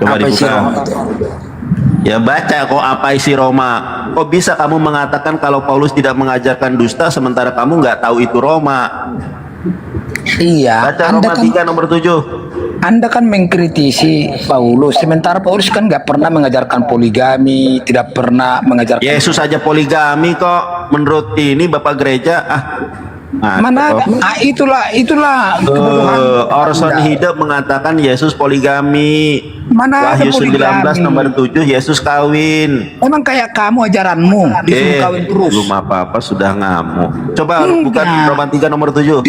Speaker 12: Coba
Speaker 10: Apa isi
Speaker 12: dibuka.
Speaker 10: Roma?
Speaker 12: Ya baca kok apa isi Roma. Kok bisa kamu mengatakan kalau Paulus tidak mengajarkan dusta sementara kamu nggak tahu itu Roma?
Speaker 10: Iya,
Speaker 12: Baca
Speaker 10: Anda
Speaker 12: Roma
Speaker 10: kan
Speaker 12: 3 nomor 7.
Speaker 10: Anda kan mengkritisi Paulus, sementara Paulus kan nggak pernah mengajarkan poligami, tidak pernah mengajarkan.
Speaker 12: Yesus aja poligami kok. Menurut ini Bapak Gereja
Speaker 10: Mana? Itulah kebodohan.
Speaker 12: Orson Hidup mengatakan Yesus poligami.
Speaker 10: Mana ada
Speaker 12: Wahyu 19
Speaker 10: poligami?
Speaker 12: nomor 7 Yesus kawin.
Speaker 10: Emang kayak kamu ajaranmu disuruh kawin terus.
Speaker 12: Belum apa-apa sudah ngamuk. Coba bukan
Speaker 10: Enggak.
Speaker 12: Roma 3 nomor 7.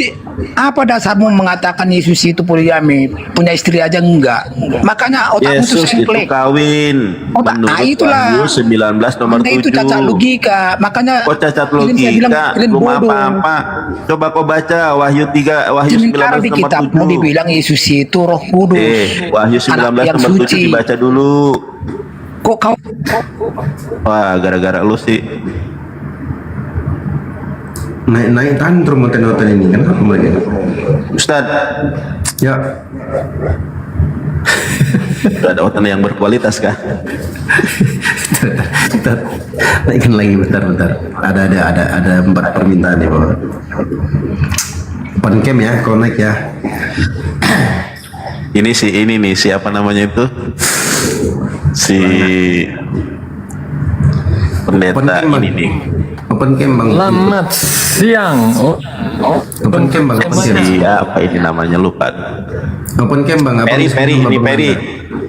Speaker 10: Apa dasarmu mengatakan Yesus itu poligami? Punya istri aja enggak? Makanya otakmu itu
Speaker 12: Yesus itu
Speaker 10: semplek.
Speaker 12: kawin. Menurut
Speaker 10: itulah.
Speaker 12: Wahyu 19 nomor
Speaker 10: Anda
Speaker 12: 7.
Speaker 10: itu cacat logika. Makanya
Speaker 12: Kok cacat
Speaker 10: ini saya bilang
Speaker 12: logika?
Speaker 10: kalian
Speaker 12: Belum
Speaker 10: bodoh.
Speaker 12: apa-apa. Coba kau baca Wahyu 3, Wahyu
Speaker 10: Sementara
Speaker 12: 19
Speaker 10: di
Speaker 12: nomor
Speaker 10: kitabmu
Speaker 12: 7.
Speaker 10: dibilang Yesus itu Roh Kudus.
Speaker 12: Wahyu 19
Speaker 10: anak yang
Speaker 12: nomor 7
Speaker 10: suci.
Speaker 12: dibaca dulu.
Speaker 10: Kok kau
Speaker 12: Wah, gara-gara lu sih.
Speaker 9: Naik tantrum hotel-hotel ini, kenapa mereka?
Speaker 12: Ustad,
Speaker 9: Ya,
Speaker 12: ada hotel yang berkualitas kah?
Speaker 9: bentar. Naikkan lagi bentar. Ada 4 permintaan nih, Pak. Open cam ya, kalau naik ya.
Speaker 12: Ini nih siapa namanya itu? Si pendeta ini nih.
Speaker 9: Open cam Bang.
Speaker 11: Selamat siang.
Speaker 9: Open cam Bang. Open cam.
Speaker 12: Siapa ini namanya lupa.
Speaker 9: Open cam Bang.
Speaker 12: Peri, ini Peri.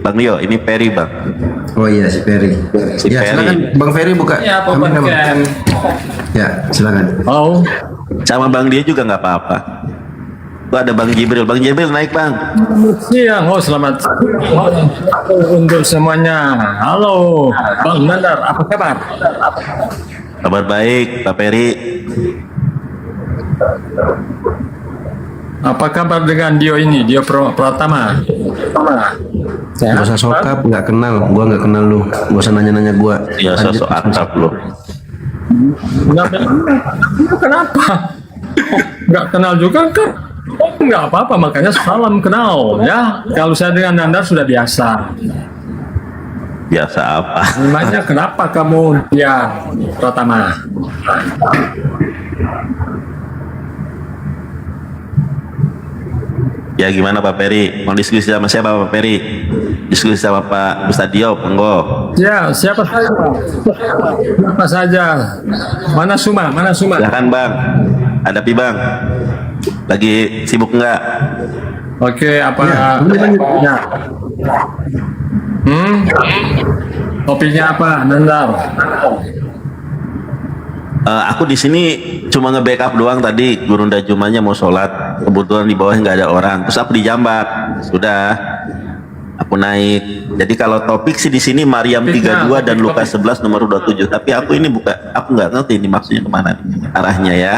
Speaker 12: Bang Leo, ini Peri Bang.
Speaker 9: Oh iya si Peri.
Speaker 12: Si
Speaker 9: Ya
Speaker 12: Peri.
Speaker 9: silakan Bang Ferry buka.
Speaker 11: Ya, open
Speaker 9: kamera, Bang.
Speaker 11: cam.
Speaker 9: Ya silakan.
Speaker 11: Oh,
Speaker 12: Sama Bang dia juga nggak apa-apa. Tuh ada Bang Jibril. Bang Jibril naik Bang.
Speaker 11: siang. Oh, selamat untuk semuanya. Halo, Bang Nandar, apa kabar?
Speaker 12: Kabar baik, Pak Peri.
Speaker 11: Apa kabar dengan Dio ini? Dio Pratama.
Speaker 9: Gak usah sokap, nggak kenal. Gua nggak kenal lu. Gak usah nanya-nanya gua.
Speaker 12: Ya sosok akrab loh.
Speaker 11: Kenapa? Nggak kenal juga kan? Nggak apa-apa, makanya salam kenal ya. Kalau saya dengan Nandar sudah biasa.
Speaker 12: Biasa apa?
Speaker 11: Memangnya kenapa kamu dia Pratama?
Speaker 12: Ya gimana Pak Peri? Mau diskusi sama siapa Pak Peri? Diskusi sama Pak Ustadio, monggo.
Speaker 11: Ya, siapa saja? Siapa saja? Mana Suma?
Speaker 12: Silahkan Bang. Hadapi Bang. Lagi sibuk enggak?
Speaker 11: Oke, apa? Ya. Topiknya apa, Nandar?
Speaker 12: Aku di sini cuma nge-backup doang tadi. Guru Dajumanya mau sholat, kebetulan di bawah nggak ada orang. Terus aku dijambak, sudah. Aku naik. Jadi kalau topik sih di sini Maryam 32 dan Lukas 11 nomor 27. Tapi aku ini aku nggak ngerti ini maksudnya kemana arahnya ya.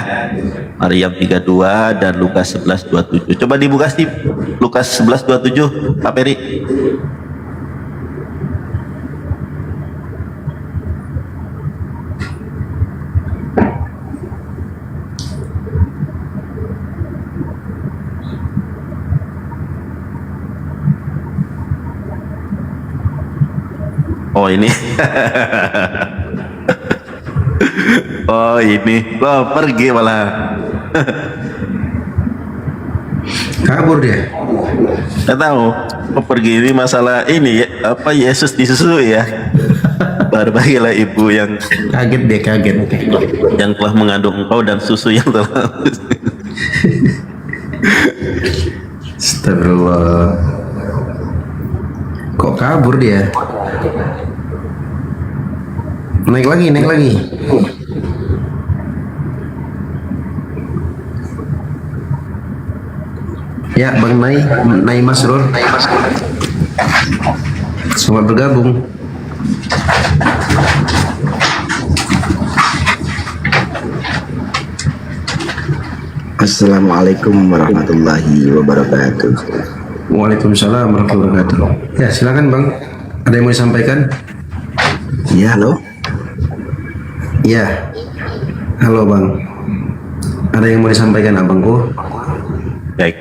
Speaker 12: Maryam 32 dan Lukas 11 27. Coba dibuka sih Lukas 11 27, Pak Peri. Oh ini. Oh ini. Wah pergi malah.
Speaker 9: Kabur dia.
Speaker 12: Nggak tahu. Oh, pergi ini masalah ini ya, apa Yesus disusui ya. Berbagailah ibu yang
Speaker 9: Kaget dia, kaget.
Speaker 12: yang telah mengandung engkau dan susu yang telah.
Speaker 9: Astagfirullah. Kok kabur dia? Naik lagi. Ya, Bang Nai Masrur. Selamat bergabung.
Speaker 13: Assalamualaikum warahmatullahi wabarakatuh.
Speaker 9: Waalaikumsalam warahmatullahi wabarakatuh. Ya, silakan Bang. Ada yang mau disampaikan?
Speaker 13: Ya, halo.
Speaker 9: Ya. Halo Bang. Ada yang mau disampaikan abangku?
Speaker 12: Baik.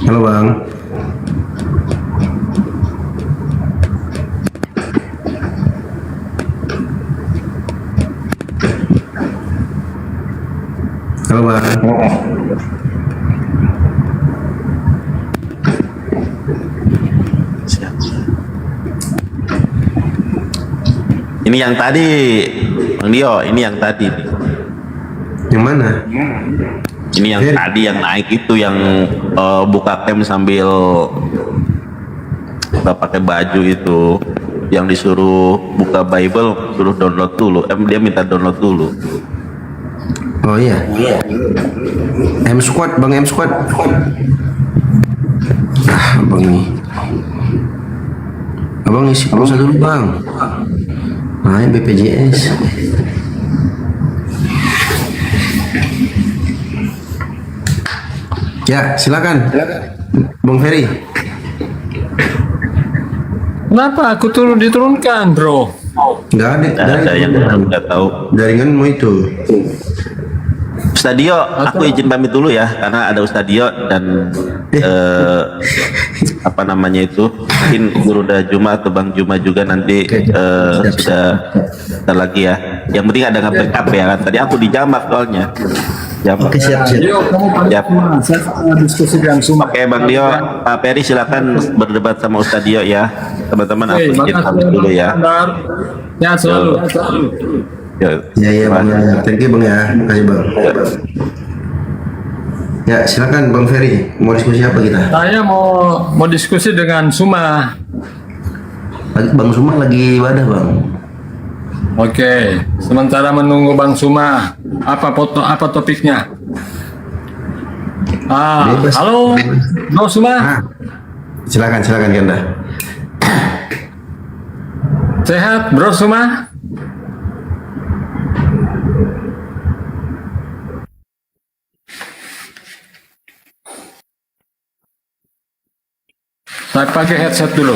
Speaker 9: Halo Bang. Halo Bang.
Speaker 12: Ini yang tadi, Bang Dio, ini yang tadi.
Speaker 9: Yang mana?
Speaker 12: Ini yang tadi yang naik itu yang buka cam sambil nggak pakai baju itu, yang disuruh buka Bible, suruh download dulu. Dia minta download dulu.
Speaker 9: Oh iya. M Squad, Bang M Squad. Abang nih. Abang isi pulsa dulu Bang. Main BPJS. Ya, silakan. Bang Ferry.
Speaker 11: Kenapa aku diturunkan, bro?
Speaker 9: Nggak ada
Speaker 12: yang nggak tahu.
Speaker 9: Jaringanmu itu.
Speaker 12: Ustadio, aku izin pamit dulu ya, karena ada Ustadio dan apa namanya itu, mungkin Guru Juma atau Bang Juma juga nanti sudah bentar lagi ya. Yang penting ada nge-backup ya kan. Tadi aku dijambak soalnya.
Speaker 9: Oke, siap.
Speaker 11: Dio, kamu diskusi dengan Suma.
Speaker 12: Oke, Bang Dio, Pak Peri silakan berdebat sama Ustadio ya. Teman-teman aku izin pamit dulu ya.
Speaker 11: Ya, selalu.
Speaker 9: Ya Bang, ya. Thank you Bang ya. Terima kasih Bang. Ya, silakan Bang Ferry. Mau diskusi apa kita?
Speaker 11: Saya mau diskusi dengan Suma.
Speaker 9: Bang Suma lagi ibadah Bang.
Speaker 11: Oke, sementara menunggu Bang Suma, apa topiknya?
Speaker 9: Bebas.
Speaker 11: Halo, Bang Suma.
Speaker 9: Silakan Ganda.
Speaker 11: Sehat, Bro Suma? Saya pakai headset dulu.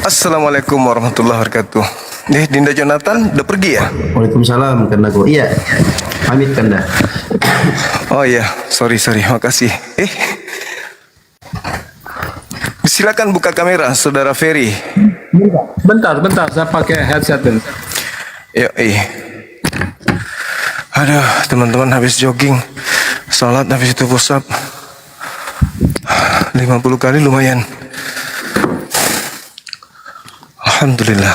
Speaker 5: Assalamualaikum warahmatullahi wabarakatuh. Dinda Jonathan udah pergi ya?
Speaker 9: Waalaikumsalam Kandaku. Iya. Pamit Kanda.
Speaker 5: Oh iya, sorry, makasih. Silakan buka kamera, Saudara Ferry.
Speaker 11: Bentar, saya pakai headset dulu.
Speaker 5: Aduh, teman-teman habis jogging, sholat, habis itu push up 50 kali lumayan. Alhamdulillah.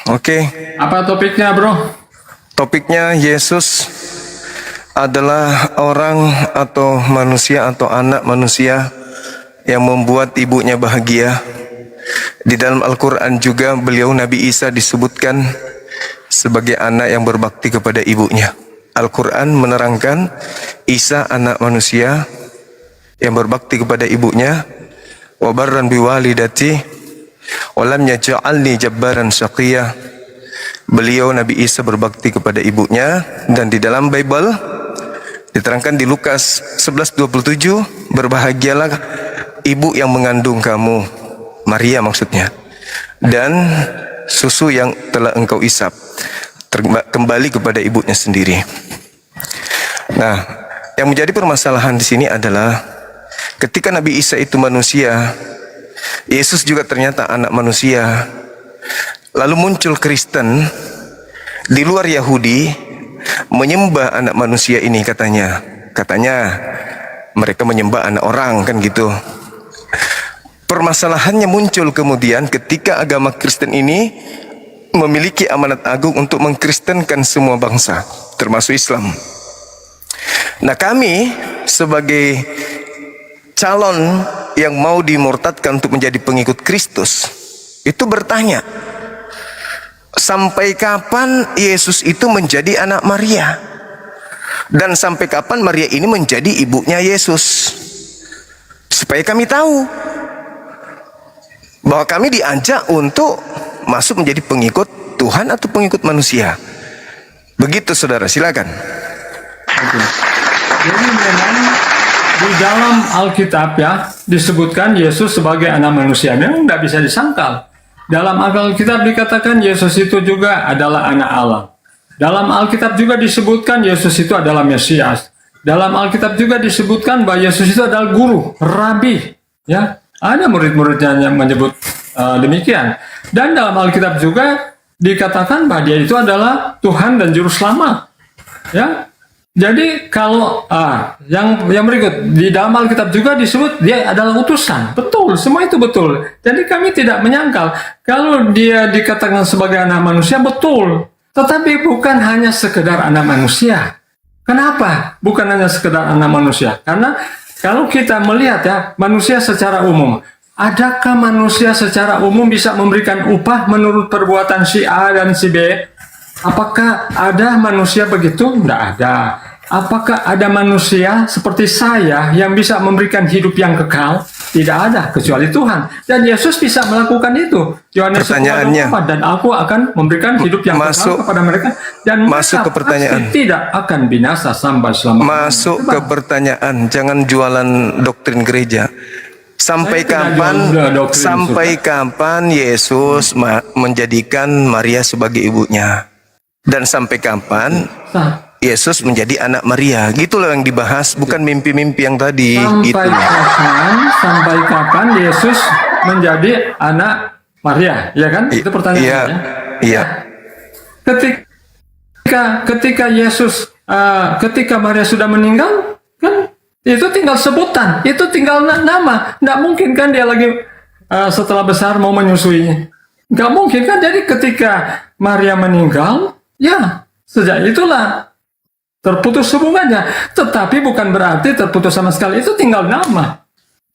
Speaker 5: Oke.
Speaker 11: Apa topiknya, Bro?
Speaker 5: Topiknya Yesus adalah orang atau manusia atau anak manusia yang membuat ibunya bahagia. Di dalam Al-Quran juga beliau Nabi Isa disebutkan sebagai anak yang berbakti kepada ibunya. Al-Quran menerangkan Isa anak manusia yang berbakti kepada ibunya. Wa barran biwalidati wa lam yaj'alni jabbaran syaqiyya. Beliau Nabi Isa berbakti kepada ibunya, dan di dalam Bible diterangkan di Lukas 11:27, berbahagialah ibu yang mengandung kamu, Maria maksudnya, dan susu yang telah engkau isap, kembali kepada ibunya sendiri. Nah, yang menjadi permasalahan di sini adalah ketika Nabi Isa itu manusia, Yesus juga ternyata anak manusia. Lalu muncul Kristen di luar Yahudi menyembah anak manusia ini, katanya mereka menyembah anak orang, kan gitu. Permasalahannya muncul kemudian ketika agama Kristen ini memiliki amanat agung untuk mengkristenkan semua bangsa, termasuk Islam. Nah, kami sebagai calon yang mau dimurtadkan untuk menjadi pengikut Kristus itu bertanya, sampai kapan Yesus itu menjadi anak Maria? Dan sampai kapan Maria ini menjadi ibunya Yesus? Supaya kami tahu bahwa kami diajak untuk masuk menjadi pengikut Tuhan atau pengikut manusia. Begitu saudara, silakan.
Speaker 11: Jadi memang di dalam Alkitab ya disebutkan Yesus sebagai anak manusia. Memang tidak bisa disangkal. Dalam Alkitab dikatakan Yesus itu juga adalah anak Allah. Dalam Alkitab juga disebutkan Yesus itu adalah Mesias. Dalam Alkitab juga disebutkan bahwa Yesus itu adalah guru, rabi. Ya, ada murid-muridnya yang menyebut demikian. Dan dalam Alkitab juga dikatakan bahwa dia itu adalah Tuhan dan Juru Selamat. Ya, jadi kalau yang berikut di dalam Alkitab juga disebut dia adalah utusan. Betul, semua itu betul. Jadi kami tidak menyangkal kalau dia dikatakan sebagai anak manusia, betul. Tetapi bukan hanya sekedar anak manusia. Kenapa? Bukan hanya sekedar anak manusia. Karena kalau kita melihat ya manusia secara umum, adakah manusia secara umum bisa memberikan upah menurut perbuatan si A dan si B? Apakah ada manusia begitu? Tidak ada. Apakah ada manusia seperti saya yang bisa memberikan hidup yang kekal? Tidak ada, kecuali Tuhan. Dan Yesus bisa melakukan itu. Yohanes 10:24, dan aku akan memberikan hidup yang kekal kepada mereka. Dan
Speaker 5: masuk ke pertanyaan.
Speaker 11: Tidak akan binasa sampai selama.
Speaker 5: Masuk ke pertanyaan, jangan jualan doktrin gereja. Sampai kapan Yesus menjadikan Maria sebagai ibunya? Dan sampai kapan Yesus menjadi anak Maria? Gitulah yang dibahas, bukan mimpi-mimpi yang tadi.
Speaker 11: Sampai kapan Yesus menjadi anak Maria? Ya kan? Itu pertanyaannya.
Speaker 5: Iya.
Speaker 11: Ketika Yesus, ketika Maria sudah meninggal, kan itu tinggal sebutan, itu tinggal nama. Nggak mungkin kan dia lagi setelah besar mau menyusuinya. Nggak mungkin kan. Jadi ketika Maria meninggal, ya sejak itulah terputus hubungannya. Tetapi bukan berarti terputus sama sekali. Itu tinggal nama.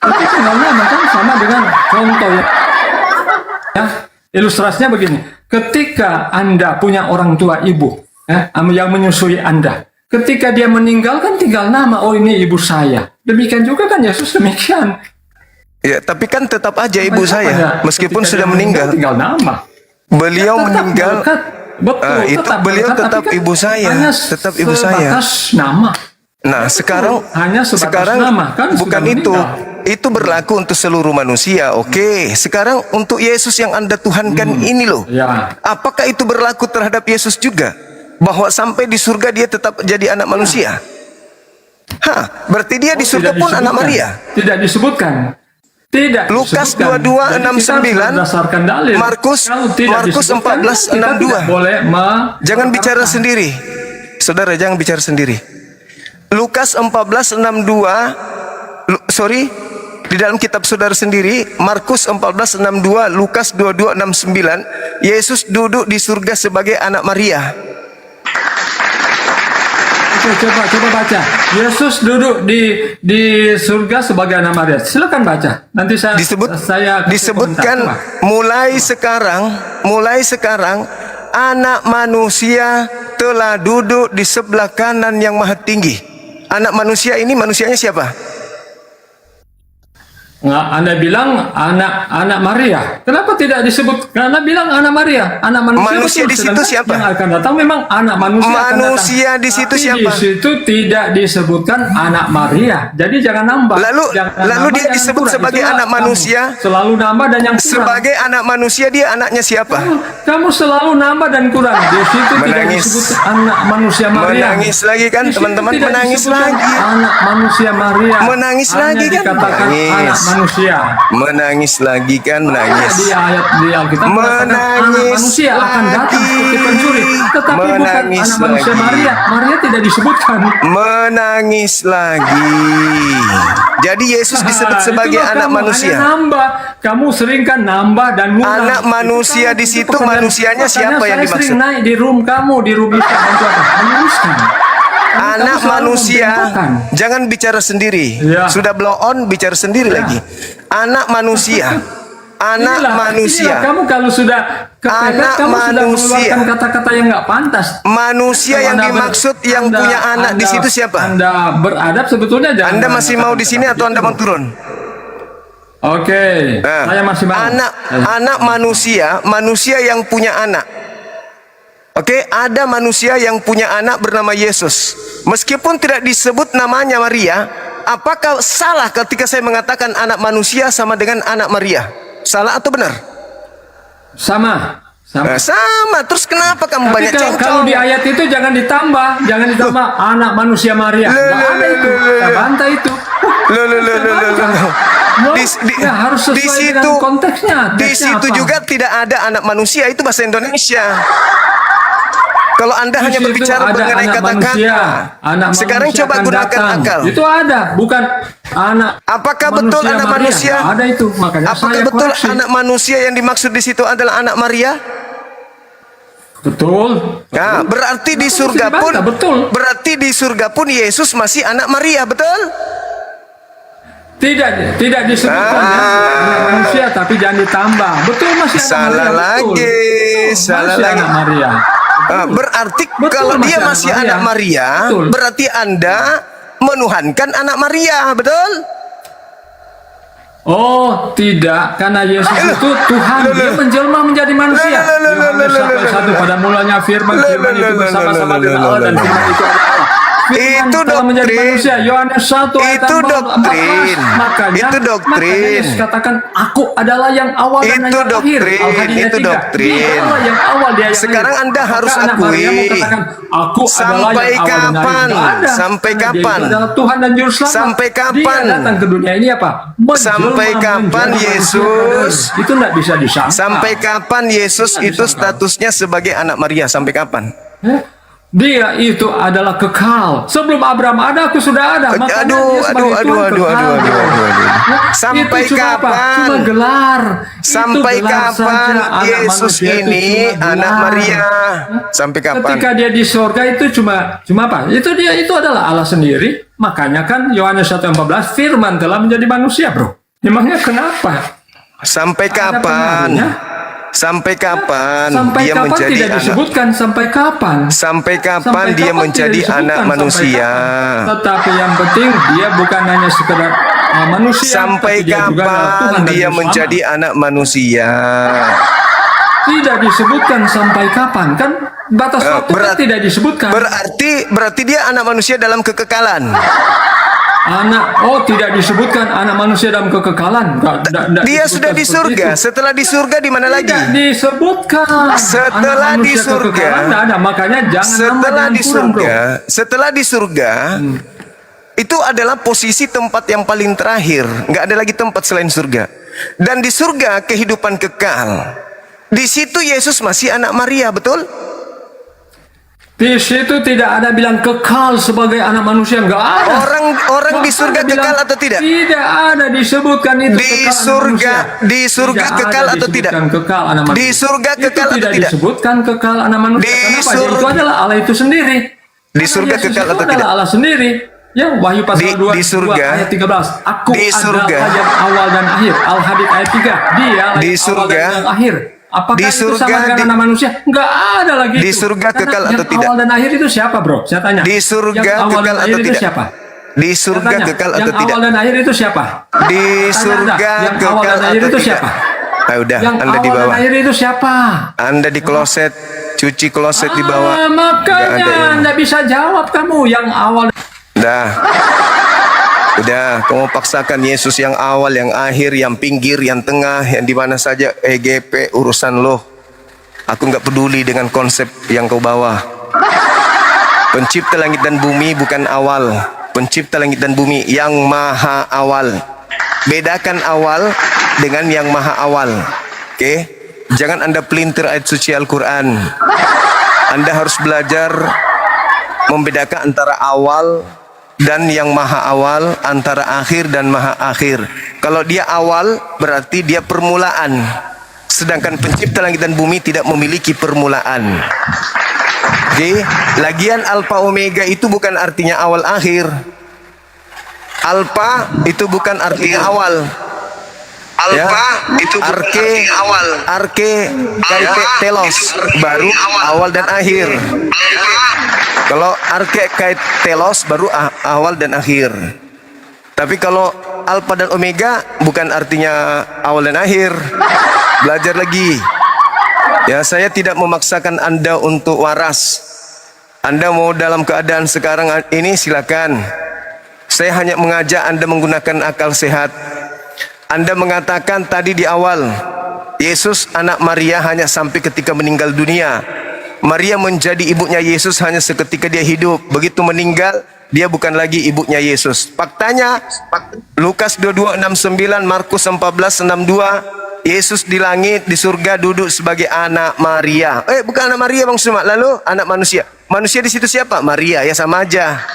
Speaker 11: Itu tinggal nama kan, sama dengan contoh ya. Ilustrasinya begini. Ketika Anda punya orang tua ibu yang menyusui Anda, ketika dia meninggal kan tinggal nama. Oh, ini ibu saya. Demikian juga kan Yesus demikian.
Speaker 5: Ya, tapi kan tetap aja ibu saya, meskipun sudah meninggal.
Speaker 11: Tinggal nama.
Speaker 5: Beliau meninggal.
Speaker 11: Betul,
Speaker 5: itu beliau tetap ibu saya, tetap ibu saya.
Speaker 11: Nama.
Speaker 5: Nah, sekarang
Speaker 11: nama, kan
Speaker 5: bukan itu berlaku untuk seluruh manusia. Oke, sekarang untuk Yesus yang Anda tuhankan ini loh.
Speaker 11: Ya.
Speaker 5: Apakah itu berlaku terhadap Yesus juga? Bahwa sampai di surga dia tetap jadi anak manusia? Berarti dia di surga pun anak Maria?
Speaker 11: Tidak disebutkan. Tidak.
Speaker 5: Lukas 22:69, Markus 14:62. Jangan bicara sendiri, saudara, jangan bicara sendiri. Lukas 14:62, di dalam kitab saudara sendiri, Markus 14:62, Lukas 22:69, Yesus duduk di surga sebagai anak Maria.
Speaker 11: Coba baca. Yesus duduk di surga sebagai anak Maria. Silakan baca. Nanti saya
Speaker 5: disebutkan mulai sekarang anak manusia telah duduk di sebelah kanan yang maha tinggi. Anak manusia ini manusianya siapa?
Speaker 11: Anda bilang anak Maria. Kenapa tidak disebut? Anda bilang anak Maria, anak manusia
Speaker 5: di situ siapa?
Speaker 11: Yang akan datang memang anak manusia.
Speaker 5: Manusia di situ siapa?
Speaker 11: Di situ tidak disebutkan anak Maria. Jadi jangan nambah.
Speaker 5: Lalu dia disebut sebagai anak manusia.
Speaker 11: Selalu nambah dan yang kurang.
Speaker 5: Sebagai anak manusia dia anaknya siapa?
Speaker 11: Kamu selalu nambah dan kurang. Di situ tidak disebut anak manusia Maria.
Speaker 5: Menangis lagi kan teman-teman? Menangis lagi.
Speaker 11: Anak manusia Maria.
Speaker 5: Menangis lagi kan? Menangis lagi kan? Menangis.
Speaker 11: Di ayat di Alkitab anak manusia akan datang seperti pencuri, tetapi bukan anak manusia Maria. Maria tidak disebutkan.
Speaker 5: Menangis lagi. Jadi Yesus disebut sebagai anak manusia.
Speaker 11: Nambah. Kamu sering kan nambah dan ngurang.
Speaker 5: Anak manusia di situ manusianya siapa yang dimaksud?
Speaker 11: Sering naik di room kamu, di room Isa, menuliskan. Kamu selalu
Speaker 5: manusia,
Speaker 11: membengkokkan.
Speaker 5: jangan bicara sendiri.
Speaker 11: Ya.
Speaker 5: Sudah blow on, bicara sendiri lagi. Anak manusia, anak manusia.
Speaker 11: Kamu kalau sudah kepepet,
Speaker 5: Anak
Speaker 11: kamu sudah
Speaker 5: manusia.
Speaker 11: mengeluarkan kata-kata yang nggak pantas.
Speaker 5: Manusia
Speaker 11: Kalau
Speaker 5: yang
Speaker 11: Anda
Speaker 5: dimaksud yang punya anak di situ siapa?
Speaker 11: Anda beradab sebetulnya jangan.
Speaker 5: Anda masih mau di sini atau Anda mau turun?
Speaker 11: Oke, saya masih mau.
Speaker 5: Anak manusia, manusia yang punya anak. Oke, ada manusia yang punya anak bernama Yesus. Meskipun tidak disebut namanya Maria, apakah salah ketika saya mengatakan anak manusia sama dengan anak Maria? Salah atau benar?
Speaker 11: Sama.
Speaker 5: Sama. Terus kenapa kamu
Speaker 11: Tapi
Speaker 5: banyak cengcong?
Speaker 11: kalau di ayat itu jangan ditambah anak manusia Maria. Nggak ada itu. Kita bantah itu. Harus sesuai
Speaker 5: Di situ,
Speaker 11: dengan konteksnya.
Speaker 5: di
Speaker 11: Teksnya
Speaker 5: situ
Speaker 11: apa?
Speaker 5: juga tidak ada anak manusia, itu bahasa Indonesia. Kalau Anda
Speaker 11: Di
Speaker 5: hanya
Speaker 11: situ
Speaker 5: berbicara
Speaker 11: ada
Speaker 5: mengenai
Speaker 11: anak
Speaker 5: kata-kata,
Speaker 11: manusia. Anak
Speaker 5: sekarang
Speaker 11: manusia
Speaker 5: coba
Speaker 11: akan
Speaker 5: gunakan
Speaker 11: datang.
Speaker 5: akal.
Speaker 11: Itu ada, bukan anak.
Speaker 5: Apakah betul anak
Speaker 11: Maria?
Speaker 5: manusia?
Speaker 11: Nggak ada itu, makanya
Speaker 5: Apakah
Speaker 11: saya
Speaker 5: betul
Speaker 11: koreksi.
Speaker 5: anak manusia yang dimaksud di situ adalah anak Maria?
Speaker 11: Betul.
Speaker 5: Nah, berarti di surga pun, berarti di surga pun Yesus masih anak Maria, betul?
Speaker 11: Tidak disebutkan ya, anak manusia, tapi jangan ditambah. Betul masih anak
Speaker 5: Salah
Speaker 11: Maria.
Speaker 5: lagi, salah
Speaker 11: masih
Speaker 5: lagi.
Speaker 11: anak Maria.
Speaker 5: Berarti
Speaker 11: Betul,
Speaker 5: kalau dia
Speaker 11: masih
Speaker 5: masih
Speaker 11: anak
Speaker 5: anak Maria,
Speaker 11: Betul.
Speaker 5: berarti Anda menuhankan anak Maria, betul?
Speaker 11: Oh tidak, karena Yesus itu Tuhan, dia menjelma menjadi manusia. Yohanes 1:1, pada mulanya firman itu bersama-sama dengan Allah dan firman itu adalah Allah. Firman
Speaker 5: Itu
Speaker 11: telah menjadi
Speaker 5: doktrin.
Speaker 11: manusia. Yohanes 1 ayat
Speaker 5: Itu
Speaker 11: 14.
Speaker 5: doktrin.
Speaker 11: Makanya,
Speaker 5: Itu doktrin.
Speaker 11: makanya Yesus katakan, aku adalah yang awal dan
Speaker 5: Itu
Speaker 11: yang akhir.
Speaker 5: doktrin.
Speaker 11: Al-Hadid ayat
Speaker 5: Itu
Speaker 11: 3.
Speaker 5: doktrin.
Speaker 11: Dia adalah yang awal, dia yang
Speaker 5: Sekarang
Speaker 11: akhir.
Speaker 5: Anda harus
Speaker 11: Maka anak Maria mau
Speaker 5: akui.
Speaker 11: katakan, aku adalah
Speaker 5: Sampai
Speaker 11: yang awal dan
Speaker 5: kapan?
Speaker 11: akhir. Nggak ada.
Speaker 5: Sampai
Speaker 11: Karena dia
Speaker 5: kapan?
Speaker 11: itu adalah Tuhan dan Juru Selamat.
Speaker 5: Sampai kapan?
Speaker 11: Dia datang ke dunia ini apa?
Speaker 5: Sampai kapan Yesus?
Speaker 11: Itu tidak bisa disangka.
Speaker 5: Sampai kapan Yesus itu statusnya sebagai anak Maria? Sampai kapan?
Speaker 11: Dia itu adalah kekal. Sebelum Abraham ada, aku sudah ada. Makanya dia sebagai Tuhan kekal.
Speaker 5: Sampai
Speaker 11: Itu cuma apa?
Speaker 5: kapan?
Speaker 11: Cuma gelar.
Speaker 5: Sampai
Speaker 11: Itu gelar
Speaker 5: kapan
Speaker 11: saja. Anak
Speaker 5: Yesus
Speaker 11: manusia itu
Speaker 5: ini
Speaker 11: cuma
Speaker 5: anak
Speaker 11: gelar.
Speaker 5: Maria? Sampai kapan?
Speaker 11: Ketika dia di surga itu cuma apa? Itu adalah Allah sendiri. Makanya kan Yohanes 1:14 firman telah menjadi manusia, bro. Memangnya kenapa?
Speaker 5: Sampai kapan? Sampai kapan
Speaker 11: Sampai
Speaker 5: dia
Speaker 11: kapan
Speaker 5: menjadi
Speaker 11: tidak
Speaker 5: anak?
Speaker 11: disebutkan sampai kapan?
Speaker 5: Sampai kapan
Speaker 11: Sampai
Speaker 5: dia
Speaker 11: kapan
Speaker 5: menjadi
Speaker 11: tidak
Speaker 5: anak
Speaker 11: disebutkan
Speaker 5: manusia?
Speaker 11: sampai kapan. Tetapi yang penting dia bukan hanya sekedar manusia.
Speaker 5: Sampai
Speaker 11: tapi dia juga adalah Tuhan
Speaker 5: kapan
Speaker 11: dan
Speaker 5: dia
Speaker 11: Juru
Speaker 5: menjadi
Speaker 11: Selamat.
Speaker 5: anak manusia?
Speaker 11: Tidak disebutkan sampai kapan, kan batas waktu kan tidak disebutkan.
Speaker 5: Berarti dia anak manusia dalam kekekalan.
Speaker 11: Tidak disebutkan anak manusia dalam kekekalan.
Speaker 5: Dia sudah di surga. Setelah di surga di mana lagi?
Speaker 11: Tidak disebutkan.
Speaker 5: Setelah
Speaker 11: Anak
Speaker 5: di
Speaker 11: manusia
Speaker 5: surga.
Speaker 11: kekekalan tidak ada. Makanya jangan
Speaker 5: Setelah di
Speaker 11: kurang, bro.
Speaker 5: surga, setelah di surga, itu adalah posisi tempat yang paling terakhir. Nggak ada lagi tempat selain surga. Dan di surga kehidupan kekal. Di situ Yesus masih anak Maria, betul?
Speaker 11: Di situ tidak ada bilang kekal sebagai anak manusia, enggak ada.
Speaker 5: Orang di surga kekal atau tidak?
Speaker 11: Tidak ada disebutkan itu.
Speaker 5: Di surga kekal atau tidak?
Speaker 11: Kekal anak manusia.
Speaker 5: Di surga kekal atau tidak?
Speaker 11: Tidak disebutkan kekal anak manusia. Kenapa? Dia itu adalah Allah itu sendiri.
Speaker 5: Di surga
Speaker 11: Yesus
Speaker 5: kekal
Speaker 11: itu
Speaker 5: atau
Speaker 11: adalah
Speaker 5: tidak?
Speaker 11: Allah sendiri. Ya, Wahyu pasal 2
Speaker 5: di surga,
Speaker 11: ayat 13. Aku
Speaker 5: di surga,
Speaker 11: adalah yang awal dan akhir. Al-Hadid ayat 3. Dia
Speaker 5: di
Speaker 11: yang
Speaker 5: surga,
Speaker 11: awal dan yang akhir. Apakah
Speaker 5: di
Speaker 11: itu
Speaker 5: surga,
Speaker 11: sama dengan anak manusia? Enggak ada lagi.
Speaker 5: Di
Speaker 11: itu.
Speaker 5: surga
Speaker 11: Karena
Speaker 5: kekal
Speaker 11: yang
Speaker 5: atau tidak?
Speaker 11: awal dan akhir itu siapa, bro? Saya tanya.
Speaker 5: Di surga
Speaker 11: yang awal
Speaker 5: kekal
Speaker 11: dan akhir
Speaker 5: atau
Speaker 11: itu
Speaker 5: tidak?
Speaker 11: siapa?
Speaker 5: Di surga
Speaker 11: Saya tanya,
Speaker 5: kekal atau
Speaker 11: yang
Speaker 5: tidak?
Speaker 11: awal dan akhir itu siapa?
Speaker 5: Di surga
Speaker 11: yang awal
Speaker 5: kekal
Speaker 11: dan akhir
Speaker 5: atau
Speaker 11: itu
Speaker 5: tidak?
Speaker 11: siapa?
Speaker 5: Nah, udah,
Speaker 11: Yang
Speaker 5: Anda di
Speaker 11: awal dan
Speaker 5: bawah.
Speaker 11: akhir itu siapa?
Speaker 5: Anda di kloset, cuci kloset di bawah. Nggak ada
Speaker 11: Makanya
Speaker 5: yang-
Speaker 11: Anda bisa jawab kamu yang awal.
Speaker 5: Udah, kamu paksakan Yesus yang awal, yang akhir, yang pinggir, yang tengah, yang di mana saja. EGP urusan lo. Aku nggak peduli dengan konsep yang kau bawa. Pencipta langit dan bumi bukan awal. Pencipta langit dan bumi yang maha awal. Bedakan awal dengan yang maha awal. Oke? Jangan Anda pelintir ayat suci Al-Quran. Anda harus belajar membedakan antara awal dan yang maha awal, antara akhir dan maha akhir. Kalau dia awal berarti dia permulaan. Sedangkan pencipta langit dan bumi tidak memiliki permulaan. Oke, lagian alfa omega itu bukan artinya awal akhir. Alfa itu bukan artinya awal. Alfa itu arke awal. Arke kaite telos baru awal dan akhir. Kalau arke kait telos baru awal dan akhir. Tapi kalau alfa dan omega bukan artinya awal dan akhir. Belajar lagi. Ya, saya tidak memaksakan Anda untuk waras. Anda mau dalam keadaan sekarang ini silakan. Saya hanya mengajak Anda menggunakan akal sehat. Anda mengatakan tadi di awal, Yesus anak Maria hanya sampai ketika meninggal dunia. Maria menjadi ibunya Yesus hanya seketika dia hidup. Begitu meninggal, dia bukan lagi ibunya Yesus. Faktanya, Lukas 22:69, Markus 14:62, Yesus di langit, di surga duduk sebagai anak Maria. Bukan anak Maria Bang Sumak. Lalu anak manusia. Manusia di situ siapa? Maria. Ya sama aja.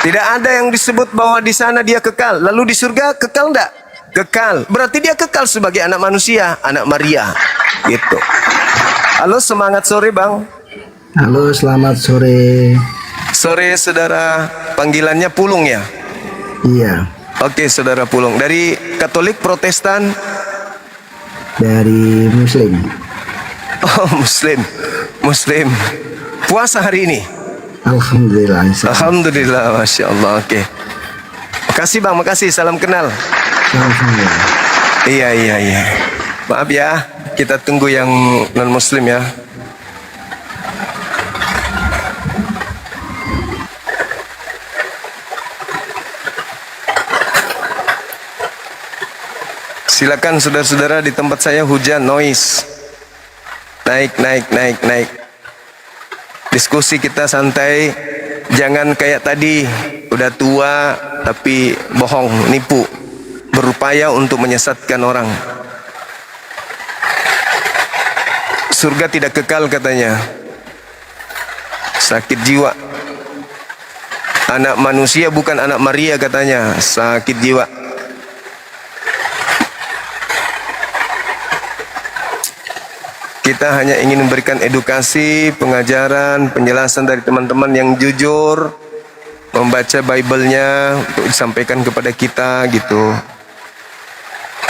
Speaker 5: Tidak ada yang disebut bahwa di sana dia kekal. Lalu di surga kekal enggak? Kekal. Berarti dia kekal sebagai anak manusia, anak Maria. Gitu. Halo, semangat sore Bang.
Speaker 13: Halo, selamat sore.
Speaker 5: Sore saudara, panggilannya Pulung ya?
Speaker 13: Iya.
Speaker 5: Oke, saudara Pulung. Dari Katolik, Protestan?
Speaker 13: Dari Muslim.
Speaker 5: Oh, Muslim. Muslim. Puasa hari ini?
Speaker 13: Alhamdulillah.
Speaker 5: Alhamdulillah, Masya Allah. Oke. Makasih Bang, makasih. Salam kenal.
Speaker 13: Alhamdulillah.
Speaker 5: Iya. Maaf ya, kita tunggu yang non-Muslim ya. Silakan saudara-saudara, di tempat saya hujan, noise. Naik. Diskusi kita santai. Jangan kayak tadi, udah tua tapi bohong, nipu. Berupaya untuk menyesatkan orang. Surga tidak kekal katanya. Sakit jiwa. Anak manusia bukan anak Maria katanya. Sakit jiwa. Kita hanya ingin memberikan edukasi, pengajaran, penjelasan dari teman-teman yang jujur, membaca Bible-nya untuk disampaikan kepada kita gitu.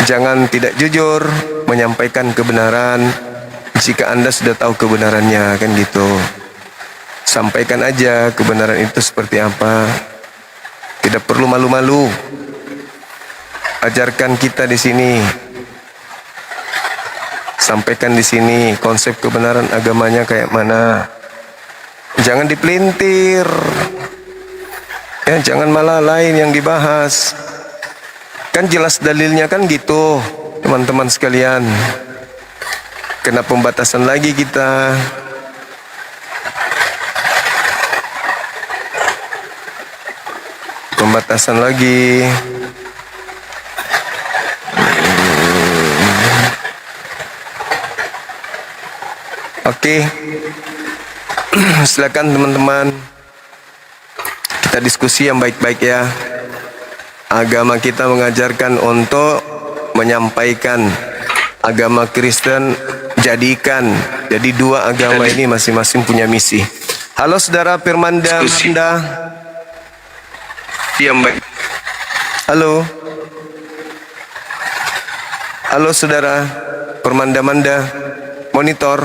Speaker 5: Jangan tidak jujur menyampaikan kebenaran jika Anda sudah tahu kebenarannya, kan gitu. Sampaikan aja kebenaran itu seperti apa. Tidak perlu malu-malu. Ajarkan kita di sini. Sampaikan di sini konsep kebenaran agamanya kayak mana. Jangan dipelintir. Ya, jangan malah lain yang dibahas. Kan jelas dalilnya kan gitu, teman-teman sekalian. Kena pembatasan lagi kita. Pembatasan lagi. Oke, silakan teman-teman, kita diskusi yang baik-baik ya. Agama kita mengajarkan untuk menyampaikan. Agama Kristen jadikan. Jadi dua agama ini masing-masing punya misi. Halo saudara Firmanda Manda. Yang baik. Halo. Halo saudara Firmanda Manda. Monitor.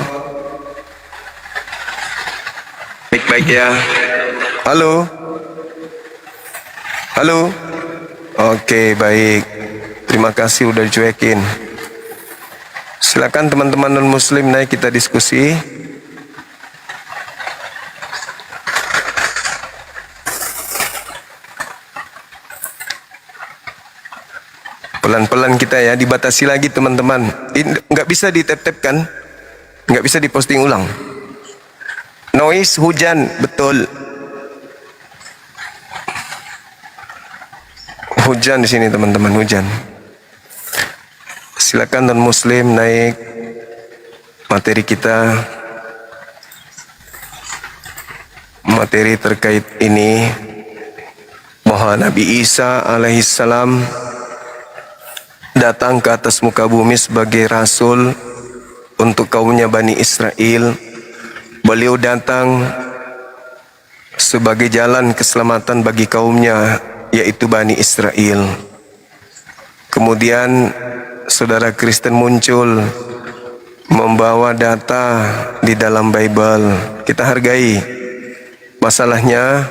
Speaker 5: Baik-baik ya. Halo. Halo. Oke, baik. Terima kasih udah dicuekin. Silakan teman-teman non-muslim naik, kita diskusi. Pelan-pelan kita ya, dibatasi lagi teman-teman. Nggak bisa di-tap-tap kan? Nggak bisa diposting ulang. Noise, hujan, betul. Hujan di sini teman-teman, hujan. Silakan non-muslim naik materi kita. Materi terkait ini bahwa Nabi Isa alaihissalam datang ke atas muka bumi sebagai rasul untuk kaumnya Bani Israel, Beliau datang sebagai jalan keselamatan bagi kaumnya, yaitu Bani Israel. Kemudian saudara Kristen muncul membawa data di dalam Bible. Kita hargai. Masalahnya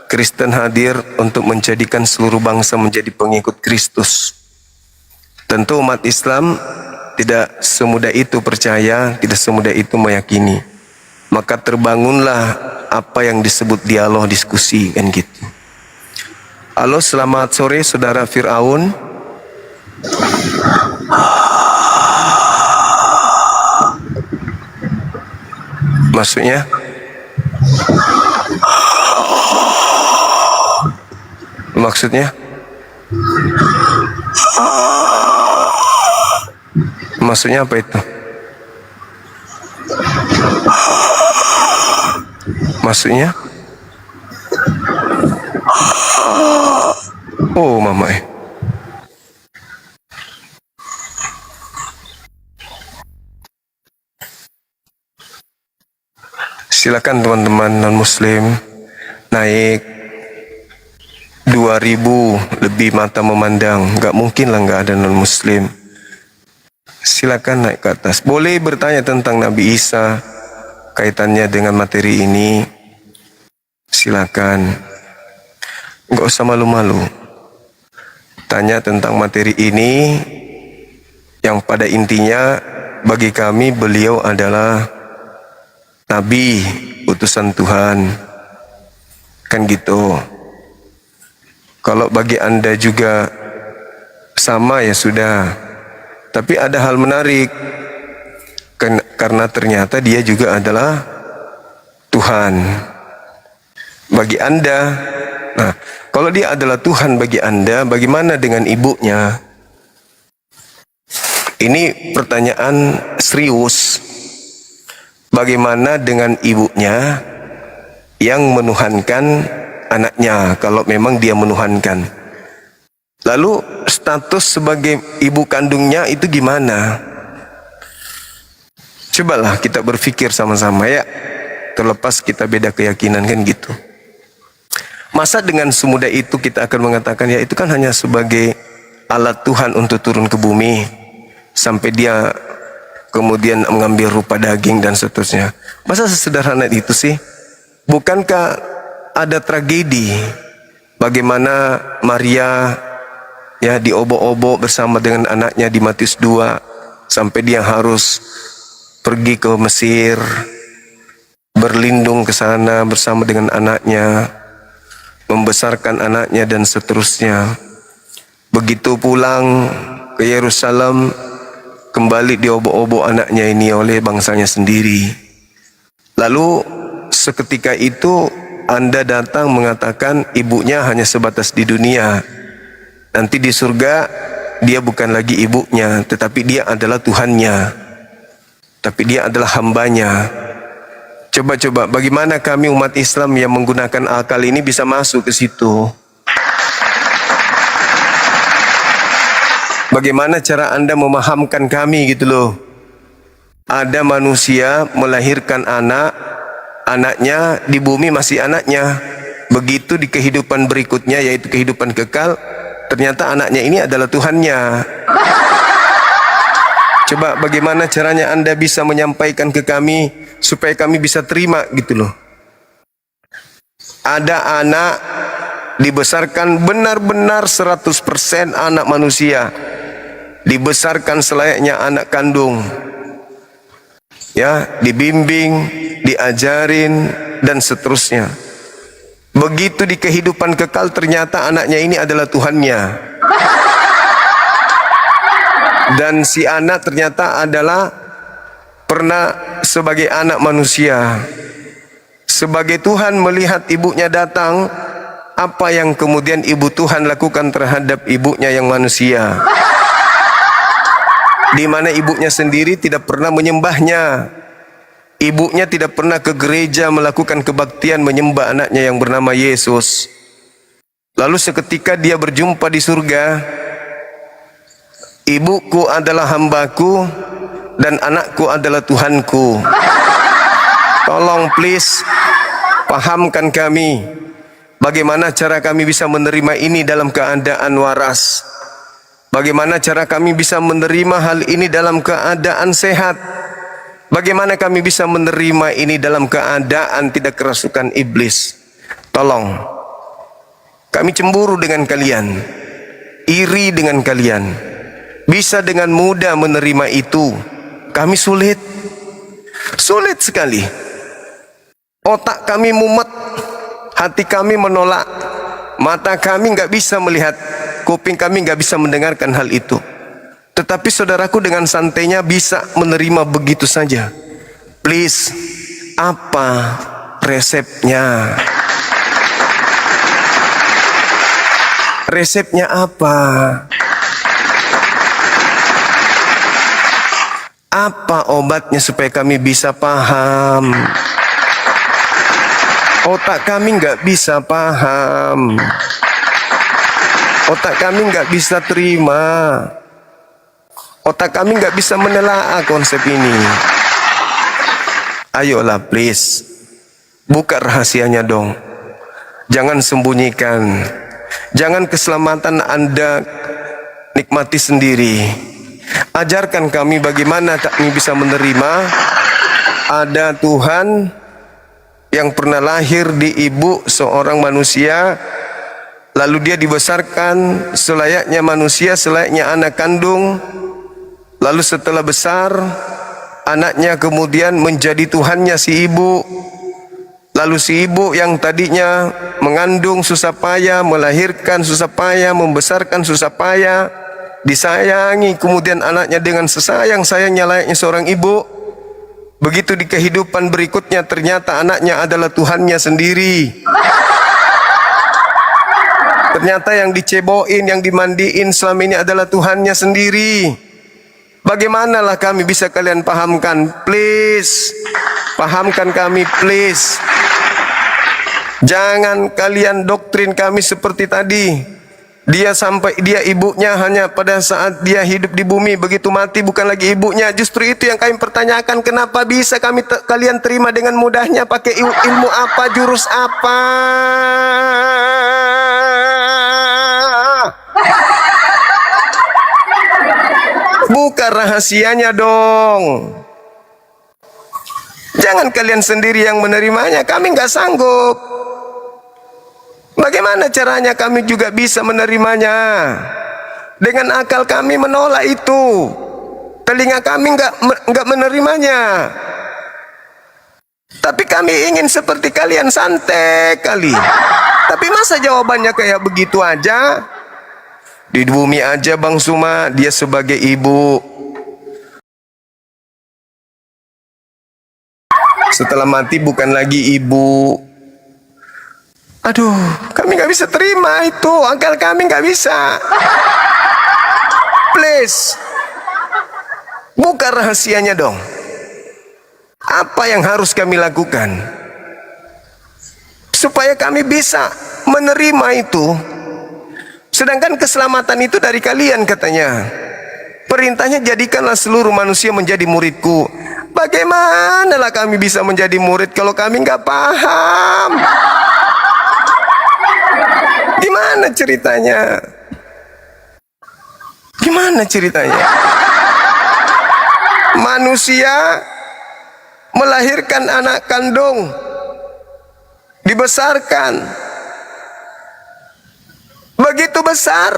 Speaker 5: Kristen hadir untuk menjadikan seluruh bangsa menjadi pengikut Kristus. Tentu umat Islam tidak semudah itu percaya, tidak semudah itu meyakini. Maka terbangunlah apa yang disebut dialog, diskusi, kan gitu. Halo, selamat sore saudara Fir'aun. Maksudnya? Maksudnya? Maksudnya apa itu? Maksudnya? Oh, mama. Silakan teman-teman non-muslim naik 2000 lebih mata memandang. Gak mungkin lah gak ada non-muslim. Silakan naik ke atas. Boleh bertanya tentang Nabi Isa, kaitannya dengan materi ini. Silakan. Gak usah malu-malu. Tanya tentang materi ini, yang pada intinya bagi kami beliau adalah Nabi, utusan Tuhan. Kan gitu. Kalau bagi Anda juga sama ya sudah. Tapi ada hal menarik. Karena ternyata dia juga adalah Tuhan bagi Anda. Nah, kalau dia adalah Tuhan bagi Anda, bagaimana dengan ibunya? Ini pertanyaan serius. Bagaimana dengan ibunya yang menuhankan anaknya, kalau memang dia menuhankan? Lalu status sebagai ibu kandungnya itu gimana? Cobalah kita berpikir sama-sama ya. Terlepas kita beda keyakinan kan gitu. Masa dengan semudah itu kita akan mengatakan ya itu kan hanya sebagai alat Tuhan untuk turun ke bumi, sampai dia kemudian mengambil rupa daging dan seterusnya. Masa sesederhana itu sih? Bukankah ada tragedi bagaimana Maria ya diobok-obok bersama dengan anaknya di Matius 2, sampai dia harus pergi ke Mesir, berlindung ke sana bersama dengan anaknya, membesarkan anaknya dan seterusnya. Begitu pulang ke Yerusalem, kembali diobok-obok anaknya ini oleh bangsanya sendiri. Lalu seketika itu Anda datang mengatakan ibunya hanya sebatas di dunia. Nanti di surga dia bukan lagi ibunya, tetapi dia adalah Tuhannya. Tapi dia adalah hambanya. Coba-coba bagaimana kami umat Islam yang menggunakan akal ini bisa masuk ke situ? Bagaimana cara Anda memahamkan kami gitu loh? Ada manusia melahirkan anak, anaknya di bumi masih anaknya. Begitu di kehidupan berikutnya, yaitu kehidupan kekal, ternyata anaknya ini adalah Tuhannya. Coba bagaimana caranya Anda bisa menyampaikan ke kami supaya kami bisa terima gitu loh? Ada anak dibesarkan benar-benar 100% anak manusia, dibesarkan selayaknya anak kandung, ya, dibimbing, diajarin dan seterusnya. Begitu di kehidupan kekal ternyata anaknya ini adalah Tuhannya. Dan si anak ternyata adalah pernah sebagai anak manusia. Sebagai Tuhan melihat ibunya datang, apa yang kemudian ibu Tuhan lakukan terhadap ibunya yang manusia? Di mana ibunya sendiri tidak pernah menyembahnya. Ibunya tidak pernah ke gereja melakukan kebaktian menyembah anaknya yang bernama Yesus. Lalu seketika dia berjumpa di surga, ibuku adalah hambaku dan anakku adalah Tuhanku. Tolong please pahamkan kami bagaimana cara kami bisa menerima ini dalam keadaan waras. Bagaimana cara kami bisa menerima hal ini dalam keadaan sehat. Bagaimana kami bisa menerima ini dalam keadaan tidak kerasukan iblis. Tolong. Kami cemburu dengan kalian, iri dengan kalian, bisa dengan mudah menerima itu. Kami sulit sekali. Otak kami mumet, hati kami menolak, mata kami nggak bisa melihat, kuping kami nggak bisa mendengarkan hal itu. Tetapi saudaraku dengan santainya bisa menerima begitu saja. Please, apa resepnya? Resepnya apa? Apa obatnya supaya kami bisa paham? Otak kami nggak bisa paham. Otak kami nggak bisa terima. Otak kami nggak bisa menelaah konsep ini. Ayolah please, buka rahasianya dong. Jangan sembunyikan. Jangan keselamatan Anda nikmati sendiri. Ajarkan kami bagaimana kami bisa menerima ada Tuhan yang pernah lahir di ibu seorang manusia, lalu dia dibesarkan selayaknya manusia, selayaknya anak kandung. Lalu setelah besar, anaknya kemudian menjadi Tuhannya si ibu. Lalu si ibu yang tadinya mengandung susah payah, melahirkan susah payah, membesarkan susah payah, disayangi kemudian anaknya dengan sesayang-sayangnya layaknya seorang ibu. Begitu di kehidupan berikutnya ternyata anaknya adalah Tuhannya sendiri. Ternyata yang diceboin, yang dimandiin selama ini adalah Tuhannya sendiri. Bagaimanalah kami bisa kalian pahamkan? Please, pahamkan kami please. Jangan kalian doktrin kami seperti tadi. Dia ibunya hanya pada saat dia hidup di bumi, begitu mati bukan lagi ibunya. Justru itu yang kami pertanyakan, kenapa bisa kalian terima dengan mudahnya? Pakai ilmu apa, jurus apa? Buka rahasianya dong. Jangan kalian sendiri yang menerimanya, kami nggak sanggup. Bagaimana caranya kami juga bisa menerimanya? Dengan akal kami menolak itu, telinga kami nggak menerimanya. Tapi kami ingin seperti kalian, santai kali. Tapi masa jawabannya kayak begitu aja? Di bumi aja Bang Suma, dia sebagai ibu. Setelah mati bukan lagi ibu. Aduh, kami nggak bisa terima itu, akal kami nggak bisa. Please, buka rahasianya dong. Apa yang harus kami lakukan supaya kami bisa menerima itu? Sedangkan keselamatan itu dari kalian katanya. Perintahnya jadikanlah seluruh manusia menjadi muridku. Bagaimanalah kami bisa menjadi murid kalau kami nggak paham? Gimana ceritanya? Gimana ceritanya? Manusia melahirkan anak kandung, dibesarkan. Begitu besar,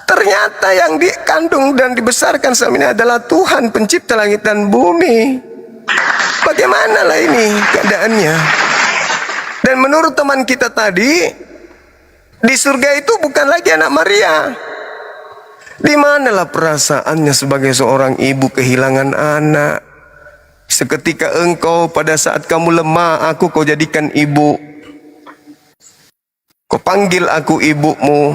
Speaker 5: ternyata yang dikandung dan dibesarkan selama ini adalah Tuhan pencipta langit dan bumi. Bagaimanalah ini keadaannya? Dan menurut teman kita tadi, di surga itu bukan lagi anak Maria. Di manalah perasaannya sebagai seorang ibu kehilangan anak? Seketika engkau pada saat kamu lemah, kau jadikan ibu. Kau panggil aku ibumu.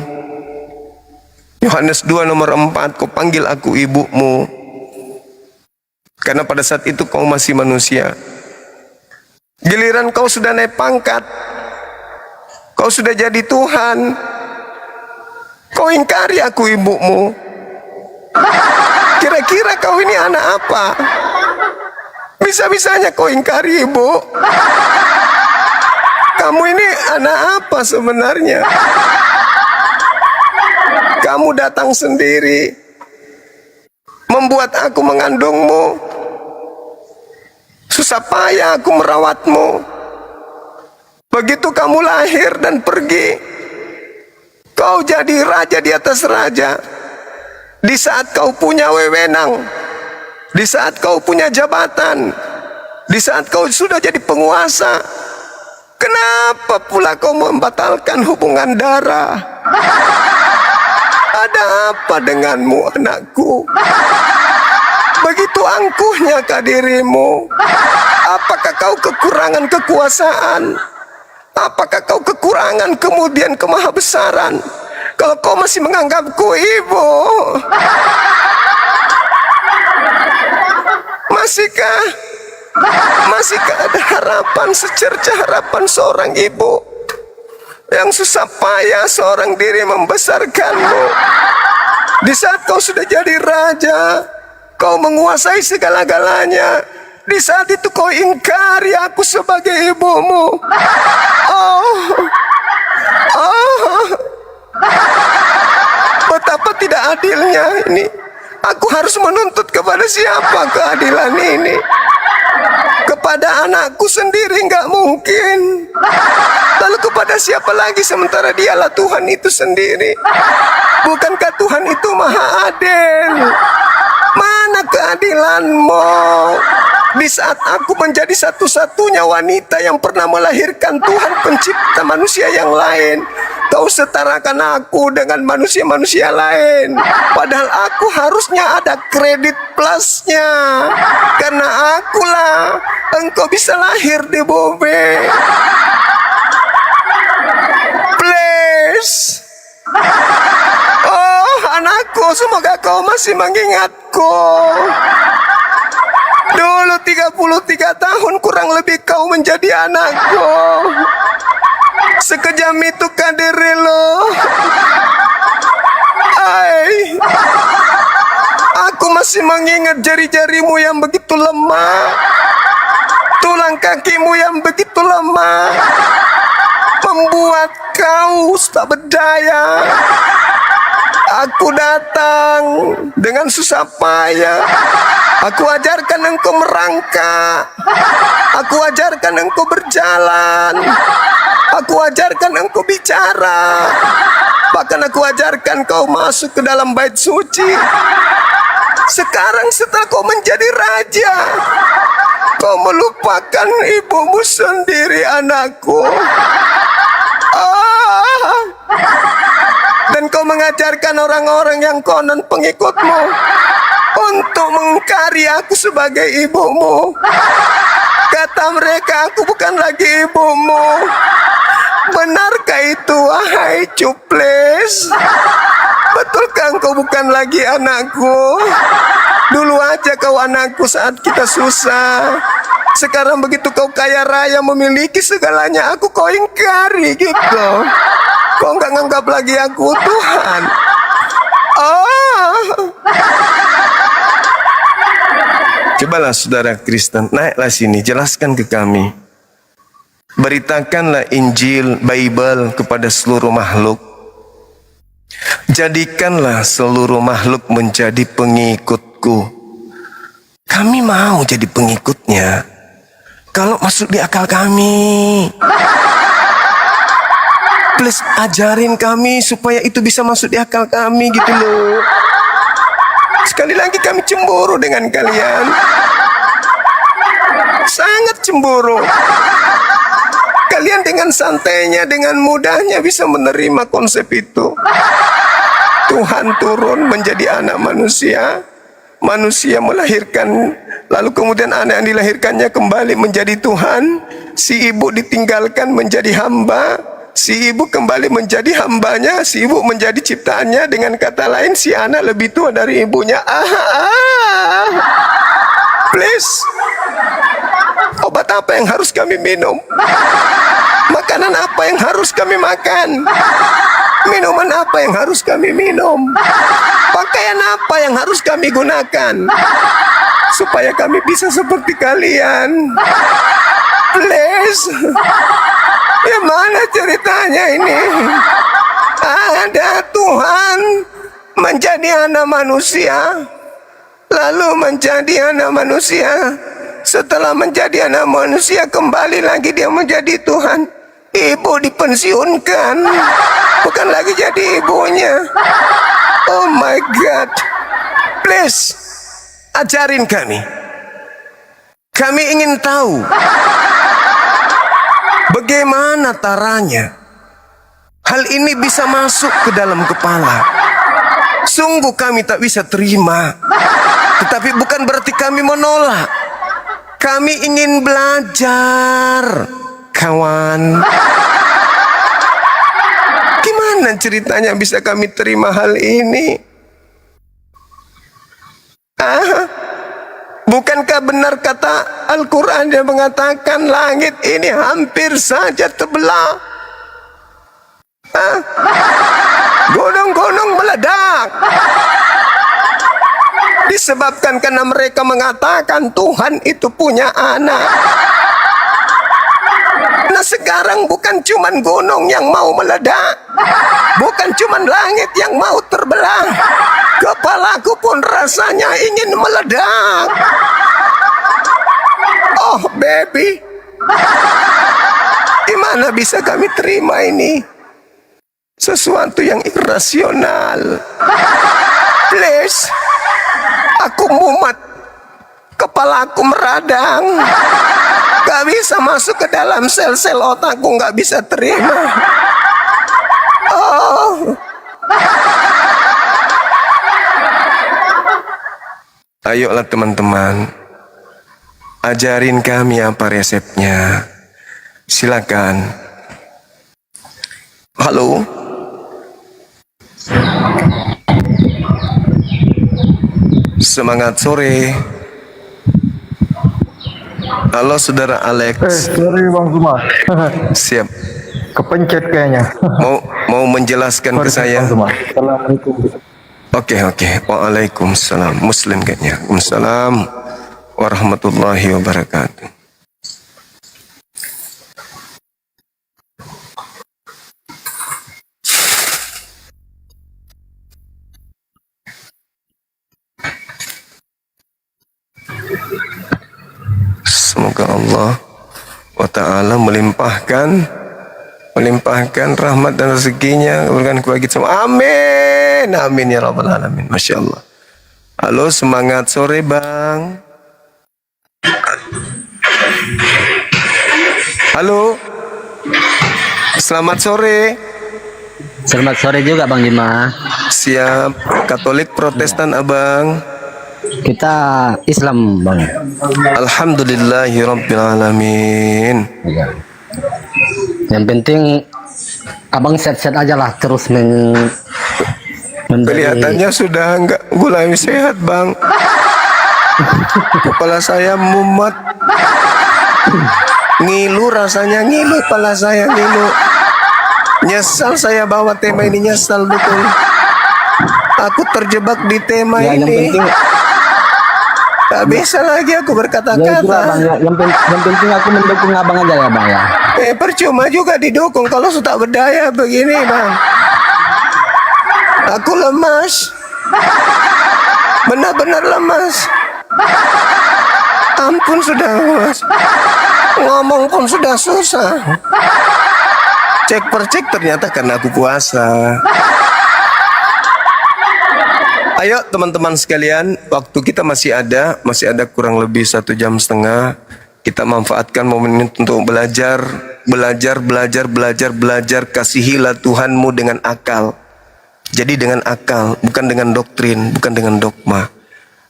Speaker 5: Yohanes 2 nomor 4, kau panggil aku ibumu. Karena pada saat itu kau masih manusia. Giliran kau sudah naik pangkat, kau sudah jadi Tuhan, kau ingkari aku ibumu. Kira-kira kau ini anak apa? Bisa-bisanya kau ingkari, Ibu. Kamu ini anak apa sebenarnya? Kamu datang sendiri, membuat aku mengandungmu. Susah payah aku merawatmu. Begitu kamu lahir dan pergi, kau jadi raja di atas raja. Di saat kau punya wewenang, di saat kau punya jabatan, di saat kau sudah jadi penguasa, kenapa pula kau membatalkan hubungan darah? Ada apa denganmu, anakku? Begitu angkuhnya dirimu. Apakah kau kekurangan kekuasaan? Apakah kau kekurangan kemudian kemahabesaran? Kalau kau masih menganggapku ibu, masihkah ada harapan, secerca harapan seorang ibu yang susah payah seorang diri membesarkanmu? Di saat kau sudah jadi raja, kau menguasai segala-galanya, di saat itu kau ingkari aku sebagai ibumu. Betapa tidak adilnya ini. Aku harus menuntut kepada siapa keadilan ini? Kepada anakku sendiri nggak mungkin. Lalu kepada siapa lagi sementara dialah Tuhan itu sendiri? Bukankah Tuhan itu maha adil? Mana keadilanmu? Di saat aku menjadi satu-satunya wanita yang pernah melahirkan Tuhan pencipta manusia yang lain, kau setarakan aku dengan manusia-manusia lain. Padahal aku harusnya ada kredit plusnya. Karena akulah engkau bisa lahir di bumi. Please. Oh anakku, semoga kau masih mengingatku. Dulu 33 tahun kurang lebih kau menjadi anakku. Sekejam itu kan diri lo. Aku masih mengingat jari-jarimu yang begitu lemah, tulang kakimu yang begitu lemah, membuat kau tak berdaya. Aku datang dengan susah payah. Aku ajarkan engkau merangkak. Aku ajarkan engkau berjalan. Aku ajarkan engkau bicara. Bahkan aku ajarkan kau masuk ke dalam bait suci. Sekarang setelah kau menjadi raja, kau melupakan ibumu sendiri, anakku. Dan kau mengajarkan orang-orang yang konon pengikutmu untuk mengingkari aku sebagai ibumu. Kata mereka, aku bukan lagi ibumu. Benarkah itu, wahai cuplis? Betulkah engkau bukan lagi anakku? Dulu aja kau anakku saat kita susah. Sekarang begitu kau kaya raya memiliki segalanya, aku kau ingkari gitu. Kau nggak nganggap lagi aku Tuhan. Cobalah saudara Kristen, naiklah sini, jelaskan ke kami. Beritakanlah Injil, Bible kepada seluruh makhluk. Jadikanlah seluruh makhluk menjadi pengikutku. Kami mau jadi pengikutnya. Kalau masuk di akal kami. Please ajarin kami supaya itu bisa masuk di akal kami gitu loh. Sekali lagi kami cemburu dengan kalian. Sangat cemburu. Kalian dengan santainya, dengan mudahnya bisa menerima konsep itu. Tuhan turun menjadi anak manusia. Manusia melahirkan, lalu kemudian anak yang dilahirkannya kembali menjadi Tuhan. Si ibu ditinggalkan menjadi hamba. Si ibu kembali menjadi hambanya, si ibu menjadi ciptaannya. Dengan kata lain, si anak lebih tua dari ibunya. Please, obat apa yang harus kami minum? Makanan apa yang harus kami makan? Minuman apa yang harus kami minum? Pakaian apa yang harus kami gunakan? supaya kami bisa seperti kalian. Please. Ya mana ceritanya ini? Ada Tuhan menjadi anak manusia, lalu menjadi anak manusia. Setelah menjadi anak manusia, kembali lagi dia menjadi Tuhan. Ibu dipensiunkan, bukan lagi jadi ibunya. Oh my God. Please, ajarin kami. Kami ingin tahu bagaimana caranya hal ini bisa masuk ke dalam kepala. Sungguh kami tak bisa terima. Tetapi bukan berarti kami menolak. Kami ingin belajar, kawan. Gimana ceritanya bisa kami terima hal ini? Bukankah benar kata Al-Quran yang mengatakan langit ini hampir saja terbelah? Gunung-gunung meledak disebabkan karena mereka mengatakan Tuhan itu punya anak. Nah sekarang bukan cuman gunung yang mau meledak, bukan cuman langit yang mau terbelah, kepalaku pun rasanya ingin meledak. Oh baby, gimana bisa kami terima ini? Sesuatu yang irasional. Please, aku mumet, kepalaku meradang, gak bisa masuk ke dalam sel-sel otakku, gak bisa terima. Oh. Ayolah teman-teman, ajarin kami apa resepnya. Silakan. Halo. Semangat sore. Halo saudara Alex.
Speaker 14: Sorry Bang Zuma.
Speaker 5: Siap.
Speaker 14: Kepencet kayaknya.
Speaker 5: Mau menjelaskan ke saya?
Speaker 14: Assalamualaikum.
Speaker 5: Oke. Waalaikumsalam. Muslim kayaknya. Waalaikumsalam warahmatullahi wabarakatuh. Semoga Allah wa ta'ala melimpahkan rahmat dan rezekinya, berikan kepada kita semua. Amin. Amin ya rabbal alamin. Masya Allah. Halo, semangat sore Bang. Halo. Selamat sore.
Speaker 15: Selamat sore juga Bang Juma.
Speaker 5: Siap. Katolik Protestan Abang?
Speaker 15: Kita Islam Bang.
Speaker 5: Alhamdulillahirabbil alamin.
Speaker 15: Yang penting Abang set-set aja lah terus
Speaker 5: Kelihatannya sudah enggak mulai sehat Bang. Kepala saya mumet, ngilu rasanya, ngilu kepala saya, ngilu. Nyesal saya bawa tema ini, nyesal betul. Aku terjebak di tema
Speaker 15: ya,
Speaker 5: ini.
Speaker 15: Yang penting
Speaker 5: tak bisa lagi aku berkata-kata.
Speaker 15: Ya, yang penting aku mendukung Abang aja ya Bang ya.
Speaker 5: Percuma juga didukung kalau sudah berdaya begini Bang. Aku lemas, benar-benar lemas. Ampun sudah lemas. Ngomong pun sudah susah. Cek per cek ternyata karena aku puasa. Ayo teman-teman sekalian, waktu kita masih ada kurang lebih 1,5 jam. Kita manfaatkan momen ini untuk belajar. Kasihilah Tuhanmu dengan akal. Jadi dengan akal, bukan dengan doktrin, bukan dengan dogma.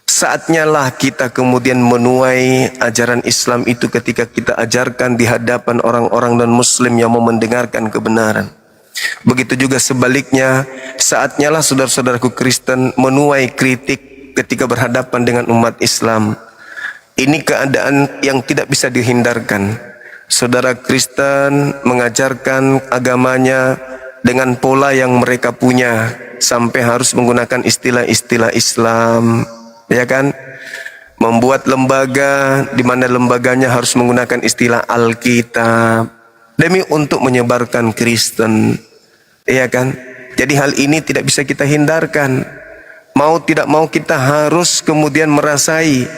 Speaker 5: Saatnya lah kita kemudian menuai ajaran Islam itu ketika kita ajarkan di hadapan orang-orang dan muslim yang mau mendengarkan kebenaran. Begitu juga sebaliknya, saatnya lah saudara-saudaraku Kristen menuai kritik ketika berhadapan dengan umat Islam. Ini keadaan yang tidak bisa dihindarkan. Saudara Kristen mengajarkan agamanya dengan pola yang mereka punya, sampai harus menggunakan istilah-istilah Islam, ya kan? membuat lembaga di mana lembaganya harus menggunakan istilah Alkitab demi untuk menyebarkan Kristen. Iya kan? Jadi hal ini tidak bisa kita hindarkan. Mau tidak mau kita harus kemudian merasai,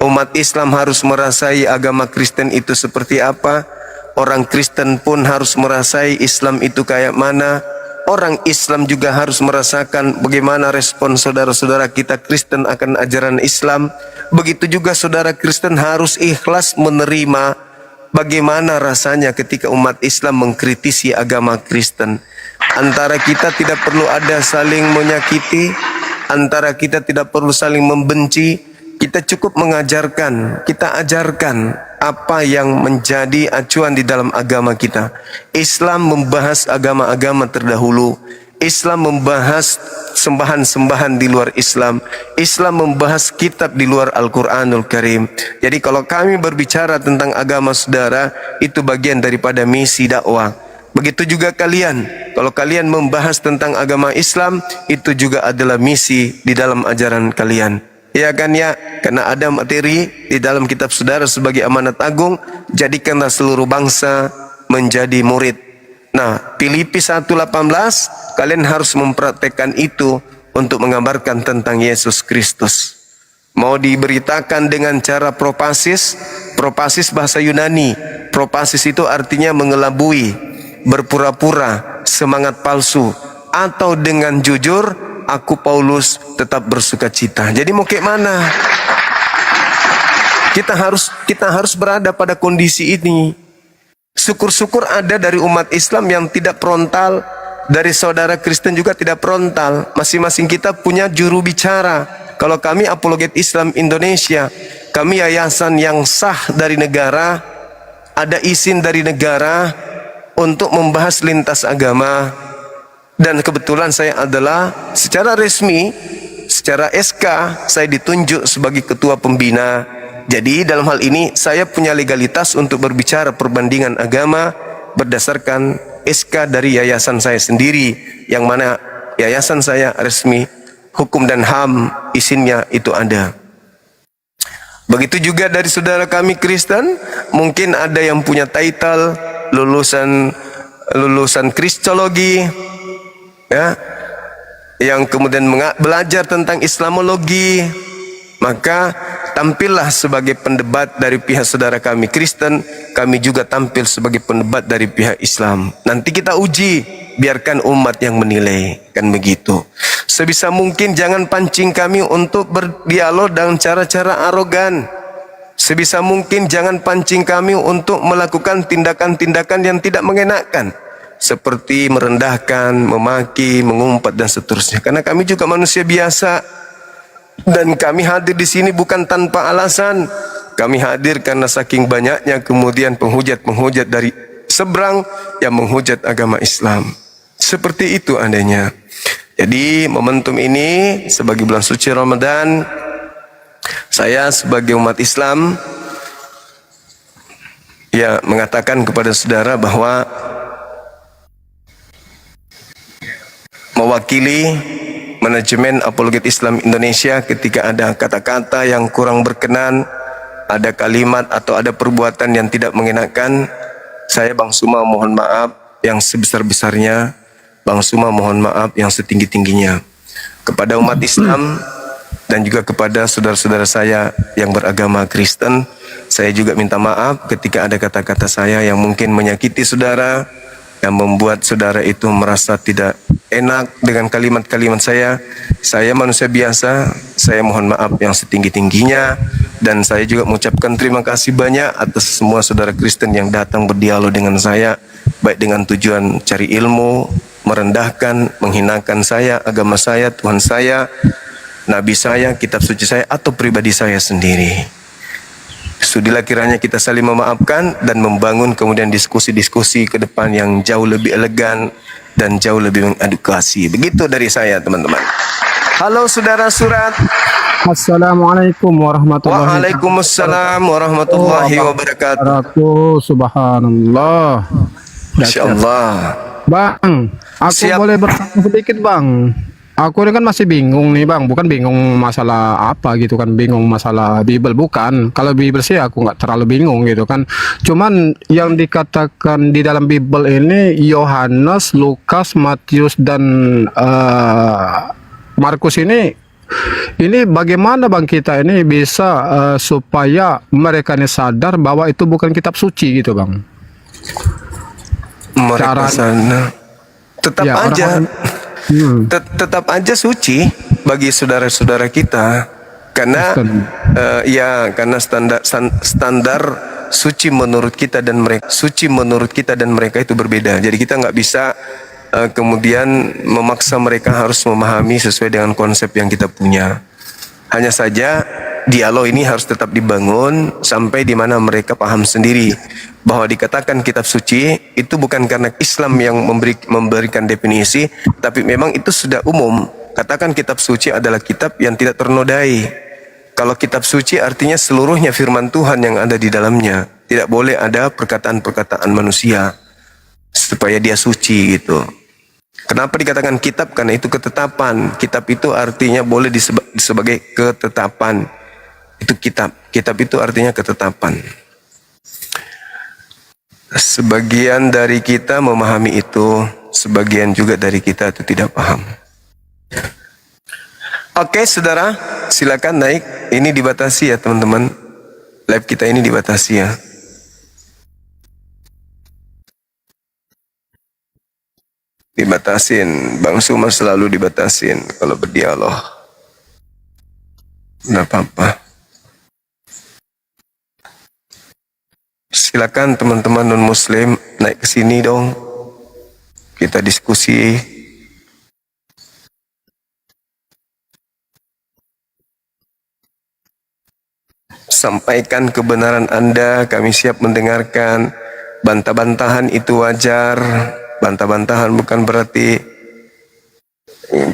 Speaker 5: umat Islam harus merasai agama Kristen itu seperti apa. Orang Kristen pun harus merasai Islam itu kayak mana. Orang Islam juga harus merasakan bagaimana respon saudara-saudara kita Kristen akan ajaran Islam. Begitu juga saudara Kristen harus ikhlas menerima bagaimana rasanya ketika umat Islam mengkritisi agama Kristen. Antara kita tidak perlu ada saling menyakiti, antara kita tidak perlu saling membenci. Kita cukup mengajarkan, kita ajarkan apa yang menjadi acuan di dalam agama kita. Islam membahas agama-agama terdahulu. Islam membahas sembahan-sembahan di luar Islam. Islam membahas kitab di luar Al-Quranul Karim. Jadi kalau kami berbicara tentang agama saudara, itu bagian daripada misi dakwah. Begitu juga kalian, kalau kalian membahas tentang agama Islam, itu juga adalah misi di dalam ajaran kalian. Ya kan ya, karena ada materi di dalam kitab saudara sebagai amanat agung, jadikanlah seluruh bangsa menjadi murid. Nah, Filipi 1:18, kalian harus mempraktekkan itu untuk menggambarkan tentang Yesus Kristus. Mau diberitakan dengan cara propasis, propasis bahasa Yunani. Propasis itu artinya mengelabui, berpura-pura, semangat palsu, atau dengan jujur, aku Paulus tetap bersuka cita. Jadi mau kayak mana? Kita harus berada pada kondisi ini. Syukur-syukur ada dari umat Islam yang tidak frontal, dari saudara Kristen juga tidak frontal. Masing-masing kita punya juru bicara. Kalau kami Apologet Islam Indonesia, kami yayasan yang sah dari negara, ada izin dari negara untuk membahas lintas agama. Dan kebetulan saya adalah secara resmi, secara SK, saya ditunjuk sebagai ketua pembina. Jadi dalam hal ini saya punya legalitas untuk berbicara perbandingan agama berdasarkan SK dari yayasan saya sendiri, yang mana yayasan saya resmi, hukum dan HAM izinnya itu ada. Begitu juga dari saudara kami Kristen, mungkin ada yang punya title lulusan Kristologi, ya, yang kemudian belajar tentang Islamologi, maka tampillah sebagai pendebat dari pihak saudara kami Kristen, kami juga tampil sebagai pendebat dari pihak Islam. Nanti kita uji, biarkan umat yang menilai, kan begitu. Sebisa mungkin jangan pancing kami untuk berdialog dengan cara-cara arogan. Sebisa mungkin jangan pancing kami untuk melakukan tindakan-tindakan yang tidak mengenakan, seperti merendahkan, memaki, mengumpat dan seterusnya. Karena kami juga manusia biasa, dan kami hadir di sini bukan tanpa alasan. Kami hadir karena saking banyaknya kemudian penghujat-penghujat dari seberang yang menghujat agama Islam. Seperti itu adanya. Jadi momentum ini sebagai bulan suci Ramadan, saya sebagai umat Islam ya mengatakan kepada saudara bahwa mewakili manajemen Apologet Islam Indonesia ketika ada kata-kata yang kurang berkenan, ada kalimat atau ada perbuatan yang tidak mengenakan, saya Bang Suma mohon maaf yang sebesar-besarnya, Bang Suma mohon maaf yang setinggi-tingginya kepada umat Islam dan juga kepada saudara-saudara saya yang beragama Kristen. Saya juga minta maaf ketika ada kata-kata saya yang mungkin menyakiti saudara, yang membuat saudara itu merasa tidak enak dengan kalimat-kalimat saya. Saya manusia biasa, saya mohon maaf yang setinggi-tingginya, dan saya juga mengucapkan terima kasih banyak atas semua saudara Kristen yang datang berdialog dengan saya, baik dengan tujuan cari ilmu, merendahkan, menghinakan saya, agama saya, Tuhan saya, Nabi saya, kitab suci saya, atau pribadi saya sendiri. Sudilah kiranya kita saling memaafkan dan membangun kemudian diskusi-diskusi ke depan yang jauh lebih elegan dan jauh lebih mengedukasi. Begitu dari saya, teman-teman. Halo saudara surat.
Speaker 16: Assalamualaikum warahmatullahi wabarakatuh.
Speaker 5: Waalaikumsalam warahmatullahi wabarakatuh.
Speaker 16: Subhanallah.
Speaker 5: Masya Allah.
Speaker 16: Bang, aku boleh bertanya sedikit bang. aku ini kan masih bingung nih Bang, bukan bingung masalah apa gitu kan, bingung masalah Bible bukan. Kalau Bible sih aku nggak terlalu bingung gitu kan. Cuman yang dikatakan di dalam Bible ini Yohanes, Lukas, Matius dan Markus ini bagaimana Bang kita ini bisa supaya mereka ini sadar bahwa itu bukan kitab suci gitu Bang.
Speaker 5: Mereka sana tetap
Speaker 16: Ya,
Speaker 5: aja
Speaker 16: orang-orang-
Speaker 5: tetap aja suci bagi saudara-saudara kita karena karena standar suci menurut kita dan mereka itu berbeda. Jadi kita nggak bisa kemudian memaksa mereka harus memahami sesuai dengan konsep yang kita punya. Hanya saja dialog ini harus tetap dibangun sampai di mana mereka paham sendiri bahwa dikatakan kitab suci itu bukan karena Islam yang memberikan definisi, tapi memang itu sudah umum. Katakan kitab suci adalah kitab yang tidak ternodai. Kalau kitab suci artinya seluruhnya firman Tuhan yang ada di dalamnya. Tidak boleh ada perkataan-perkataan manusia supaya dia suci gitu. Kenapa dikatakan kitab? Karena itu ketetapan. Kitab itu artinya boleh sebagai ketetapan. Itu kitab. Kitab itu artinya ketetapan. Sebagian dari kita memahami itu, sebagian juga dari kita itu tidak paham. Oke, saudara, silakan naik. Ini dibatasi ya, teman-teman. Live kita ini dibatasi ya. Dibatasin, Bang Suma selalu dibatasin kalau berdialog. Nggak apa-apa. Silakan teman-teman non-muslim naik ke sini dong. Kita diskusi. Sampaikan kebenaran Anda, kami siap mendengarkan. Bantah-bantahan itu wajar. Bantah-bantahan bukan berarti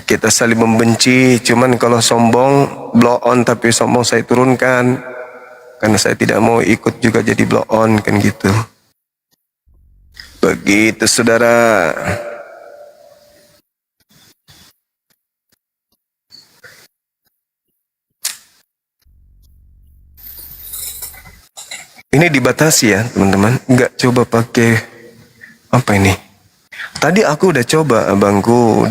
Speaker 5: kita saling membenci. Cuman kalau sombong, blow on, tapi sombong saya turunkan. Karena saya tidak mau ikut juga jadi blow on, kan gitu. Begitu, saudara. Ini dibatasi ya, teman-teman. Enggak coba pakai apa ini? Tadi aku udah coba, abangku,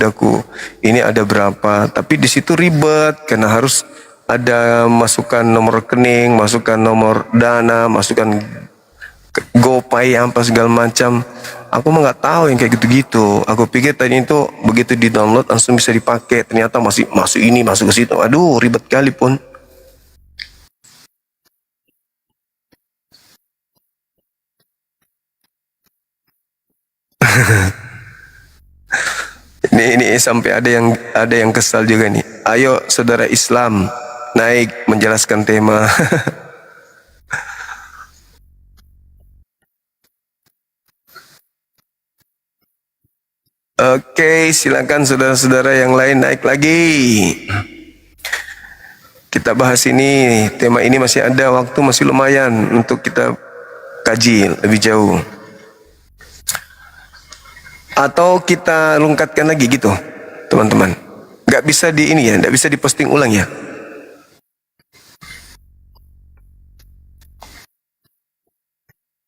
Speaker 5: ini ada berapa, tapi di situ ribet karena harus ada masukkan nomor rekening, masukkan nomor dana, masukkan GoPay apa segala macam. Aku mah nggak tahu yang kayak gitu-gitu. Aku pikir tadi itu begitu di download langsung bisa dipakai, ternyata masih masuk ini, masuk ke situ. Aduh, ribet kali pun. Ini sampai ada yang kesal juga nih. Ayo saudara Islam naik menjelaskan tema. Oke, silakan saudara-saudara yang lain naik lagi. Kita bahas ini, tema ini masih ada waktu, masih lumayan untuk kita kaji lebih jauh. Atau kita lengkapkan lagi gitu, teman-teman. Nggak bisa di ini ya, nggak bisa diposting ulang ya.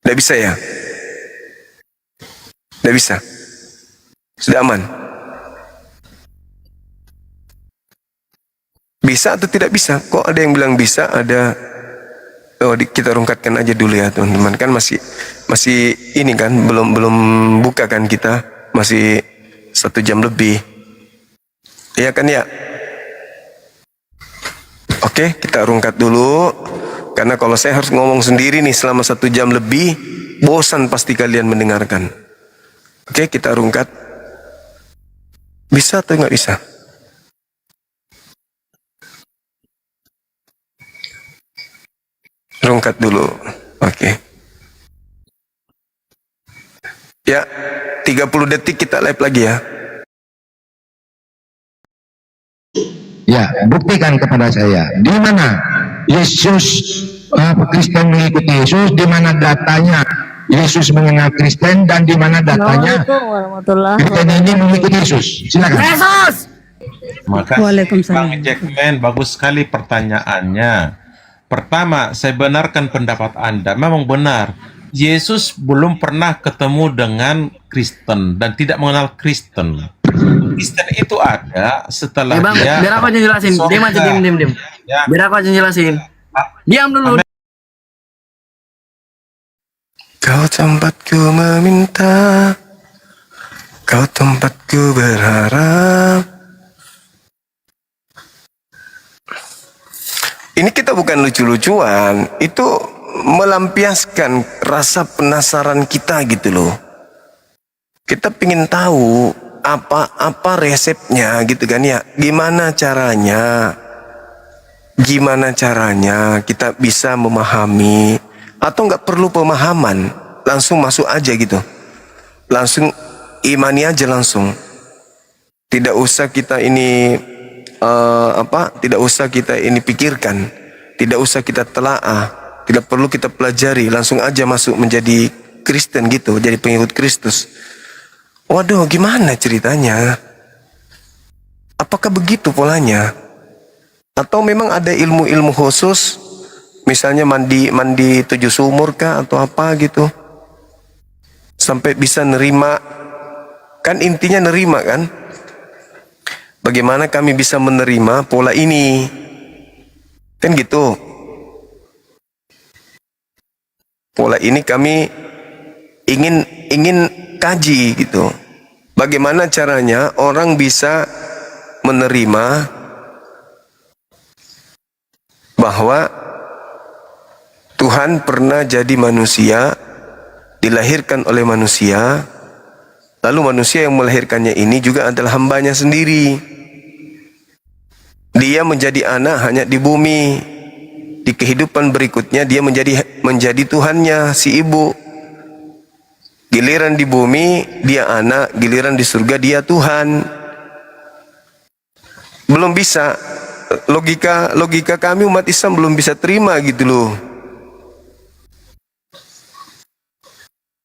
Speaker 5: Nggak bisa ya? Nggak bisa. Sudah aman? Bisa atau tidak bisa? Kok ada yang bilang bisa, ada... Oh, kita rungkatkan aja dulu ya, teman-teman. Kan masih ini kan, belum buka kan kita. Masih 1 jam lebih. Iya kan ya? Oke, kita rungkat dulu. Karena kalau saya harus ngomong sendiri nih selama 1 jam lebih, bosan pasti kalian mendengarkan. Oke, kita rungkat. Bisa atau nggak bisa? Rungkat dulu. Oke. Ya, 30 detik kita live lagi ya.
Speaker 4: Ya, buktikan kepada saya di mana Yesus Kristen mengikuti Yesus, di mana datanya Yesus mengenal Kristen, dan di mana datanya Kristen ini mengikuti Yesus. Silakan.
Speaker 17: Yesus. Makasih
Speaker 18: Waalaikumsalam.
Speaker 17: Bang Jackman, bagus sekali pertanyaannya. Pertama, saya benarkan pendapat Anda. Memang benar, Yesus belum pernah ketemu dengan Kristen dan tidak mengenal Kristen. Kristen itu ada setelah
Speaker 15: Bang,
Speaker 17: dia
Speaker 15: biar aku aja jelasin. Diam aja, diam.
Speaker 17: Ya.
Speaker 15: Biar aku aja jelasin. Diam dulu.
Speaker 5: Kau tempatku meminta, kau tempatku berharap. Ini kita bukan lucu-lucuan, itu melampiaskan rasa penasaran kita gitu loh. Kita pengen tahu apa resepnya gitu kan ya. Gimana caranya kita bisa memahami, atau nggak perlu pemahaman, langsung masuk aja gitu. Langsung imani aja langsung. Tidak usah kita ini tidak usah kita ini pikirkan, tidak usah kita telaah, tidak perlu kita pelajari, langsung aja masuk menjadi Kristen gitu, jadi pengikut Kristus. Waduh, gimana ceritanya? Apakah begitu polanya? Atau memang ada ilmu-ilmu khusus, misalnya mandi 7 sumur kah atau apa gitu, sampai bisa nerima? Kan intinya nerima kan? Bagaimana kami bisa menerima pola ini? Kan gitu. Pola ini kami ingin kaji gitu. Bagaimana caranya orang bisa menerima bahwa Tuhan pernah jadi manusia, dilahirkan oleh manusia, lalu manusia yang melahirkannya ini juga adalah hambanya sendiri. Dia menjadi anak hanya di bumi. Di kehidupan berikutnya dia menjadi Tuhannya, si ibu. Giliran di bumi dia anak, giliran di surga dia Tuhan. Belum bisa. Logika kami umat Islam belum bisa terima gitu loh.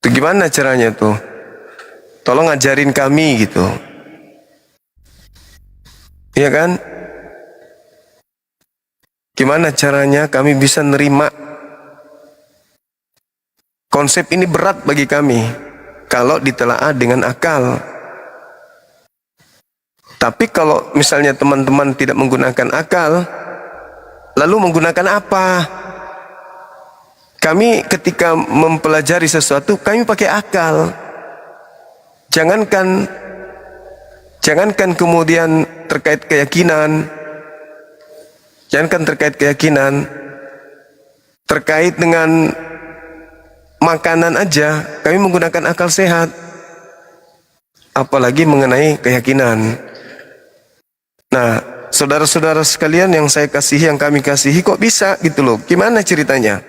Speaker 5: Itu gimana caranya tuh? Tolong ajarin kami gitu. Iya kan? Gimana caranya kami bisa nerima? Konsep ini berat bagi kami kalau ditelaah dengan akal. Tapi kalau misalnya teman-teman tidak menggunakan akal, lalu menggunakan apa? Kami ketika mempelajari sesuatu, kami pakai akal. Jangankan kemudian terkait keyakinan, terkait dengan makanan aja, kami menggunakan akal sehat. Apalagi mengenai keyakinan. Nah, saudara-saudara sekalian yang saya kasihi, yang kami kasihi, kok bisa gitu loh? Gimana ceritanya?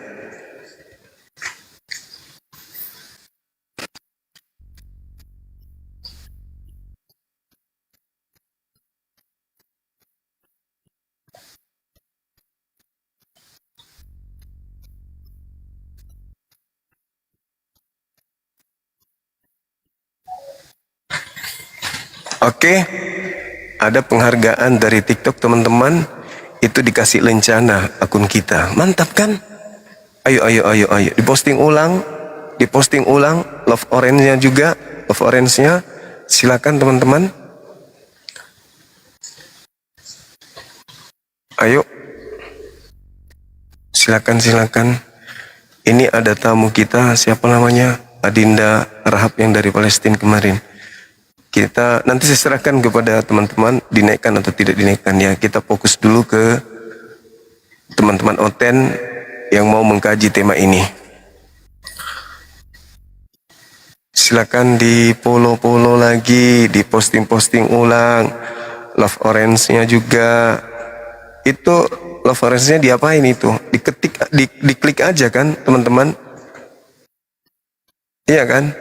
Speaker 5: Oke, ada penghargaan dari TikTok teman-teman, itu dikasih lencana akun kita, mantap kan? Ayo, diposting ulang, love orange-nya juga, silakan teman-teman. Ayo, silakan. Ini ada tamu kita, siapa namanya? Adinda Rahab yang dari Palestina kemarin. Kita nanti saya serahkan kepada teman-teman dinaikkan atau tidak dinaikkan ya. Kita fokus dulu ke teman-teman Oten yang mau mengkaji tema ini. Silakan di follow lagi, di posting ulang. Love orange-nya juga. Itu love orange-nya diapain itu? Diketik, diklik aja kan teman-teman? Iya kan?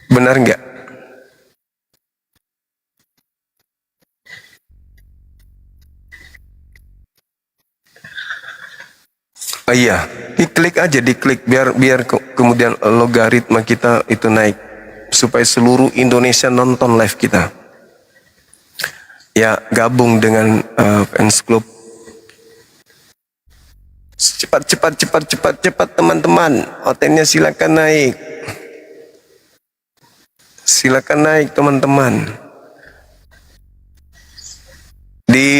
Speaker 5: Benar nggak? Oh iya, diklik aja, biar kemudian logaritma kita itu naik. supaya seluruh Indonesia nonton live kita. Ya, gabung dengan fans club. Cepat teman-teman. Hotelnya silakan naik. Silakan naik teman-teman. Di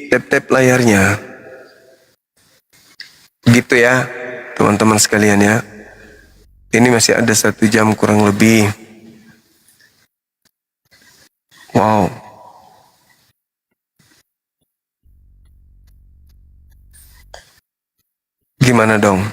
Speaker 5: tap-tap layarnya. Gitu ya, teman-teman sekalian ya. Ini masih ada 1 jam kurang lebih. Wow. Gimana dong?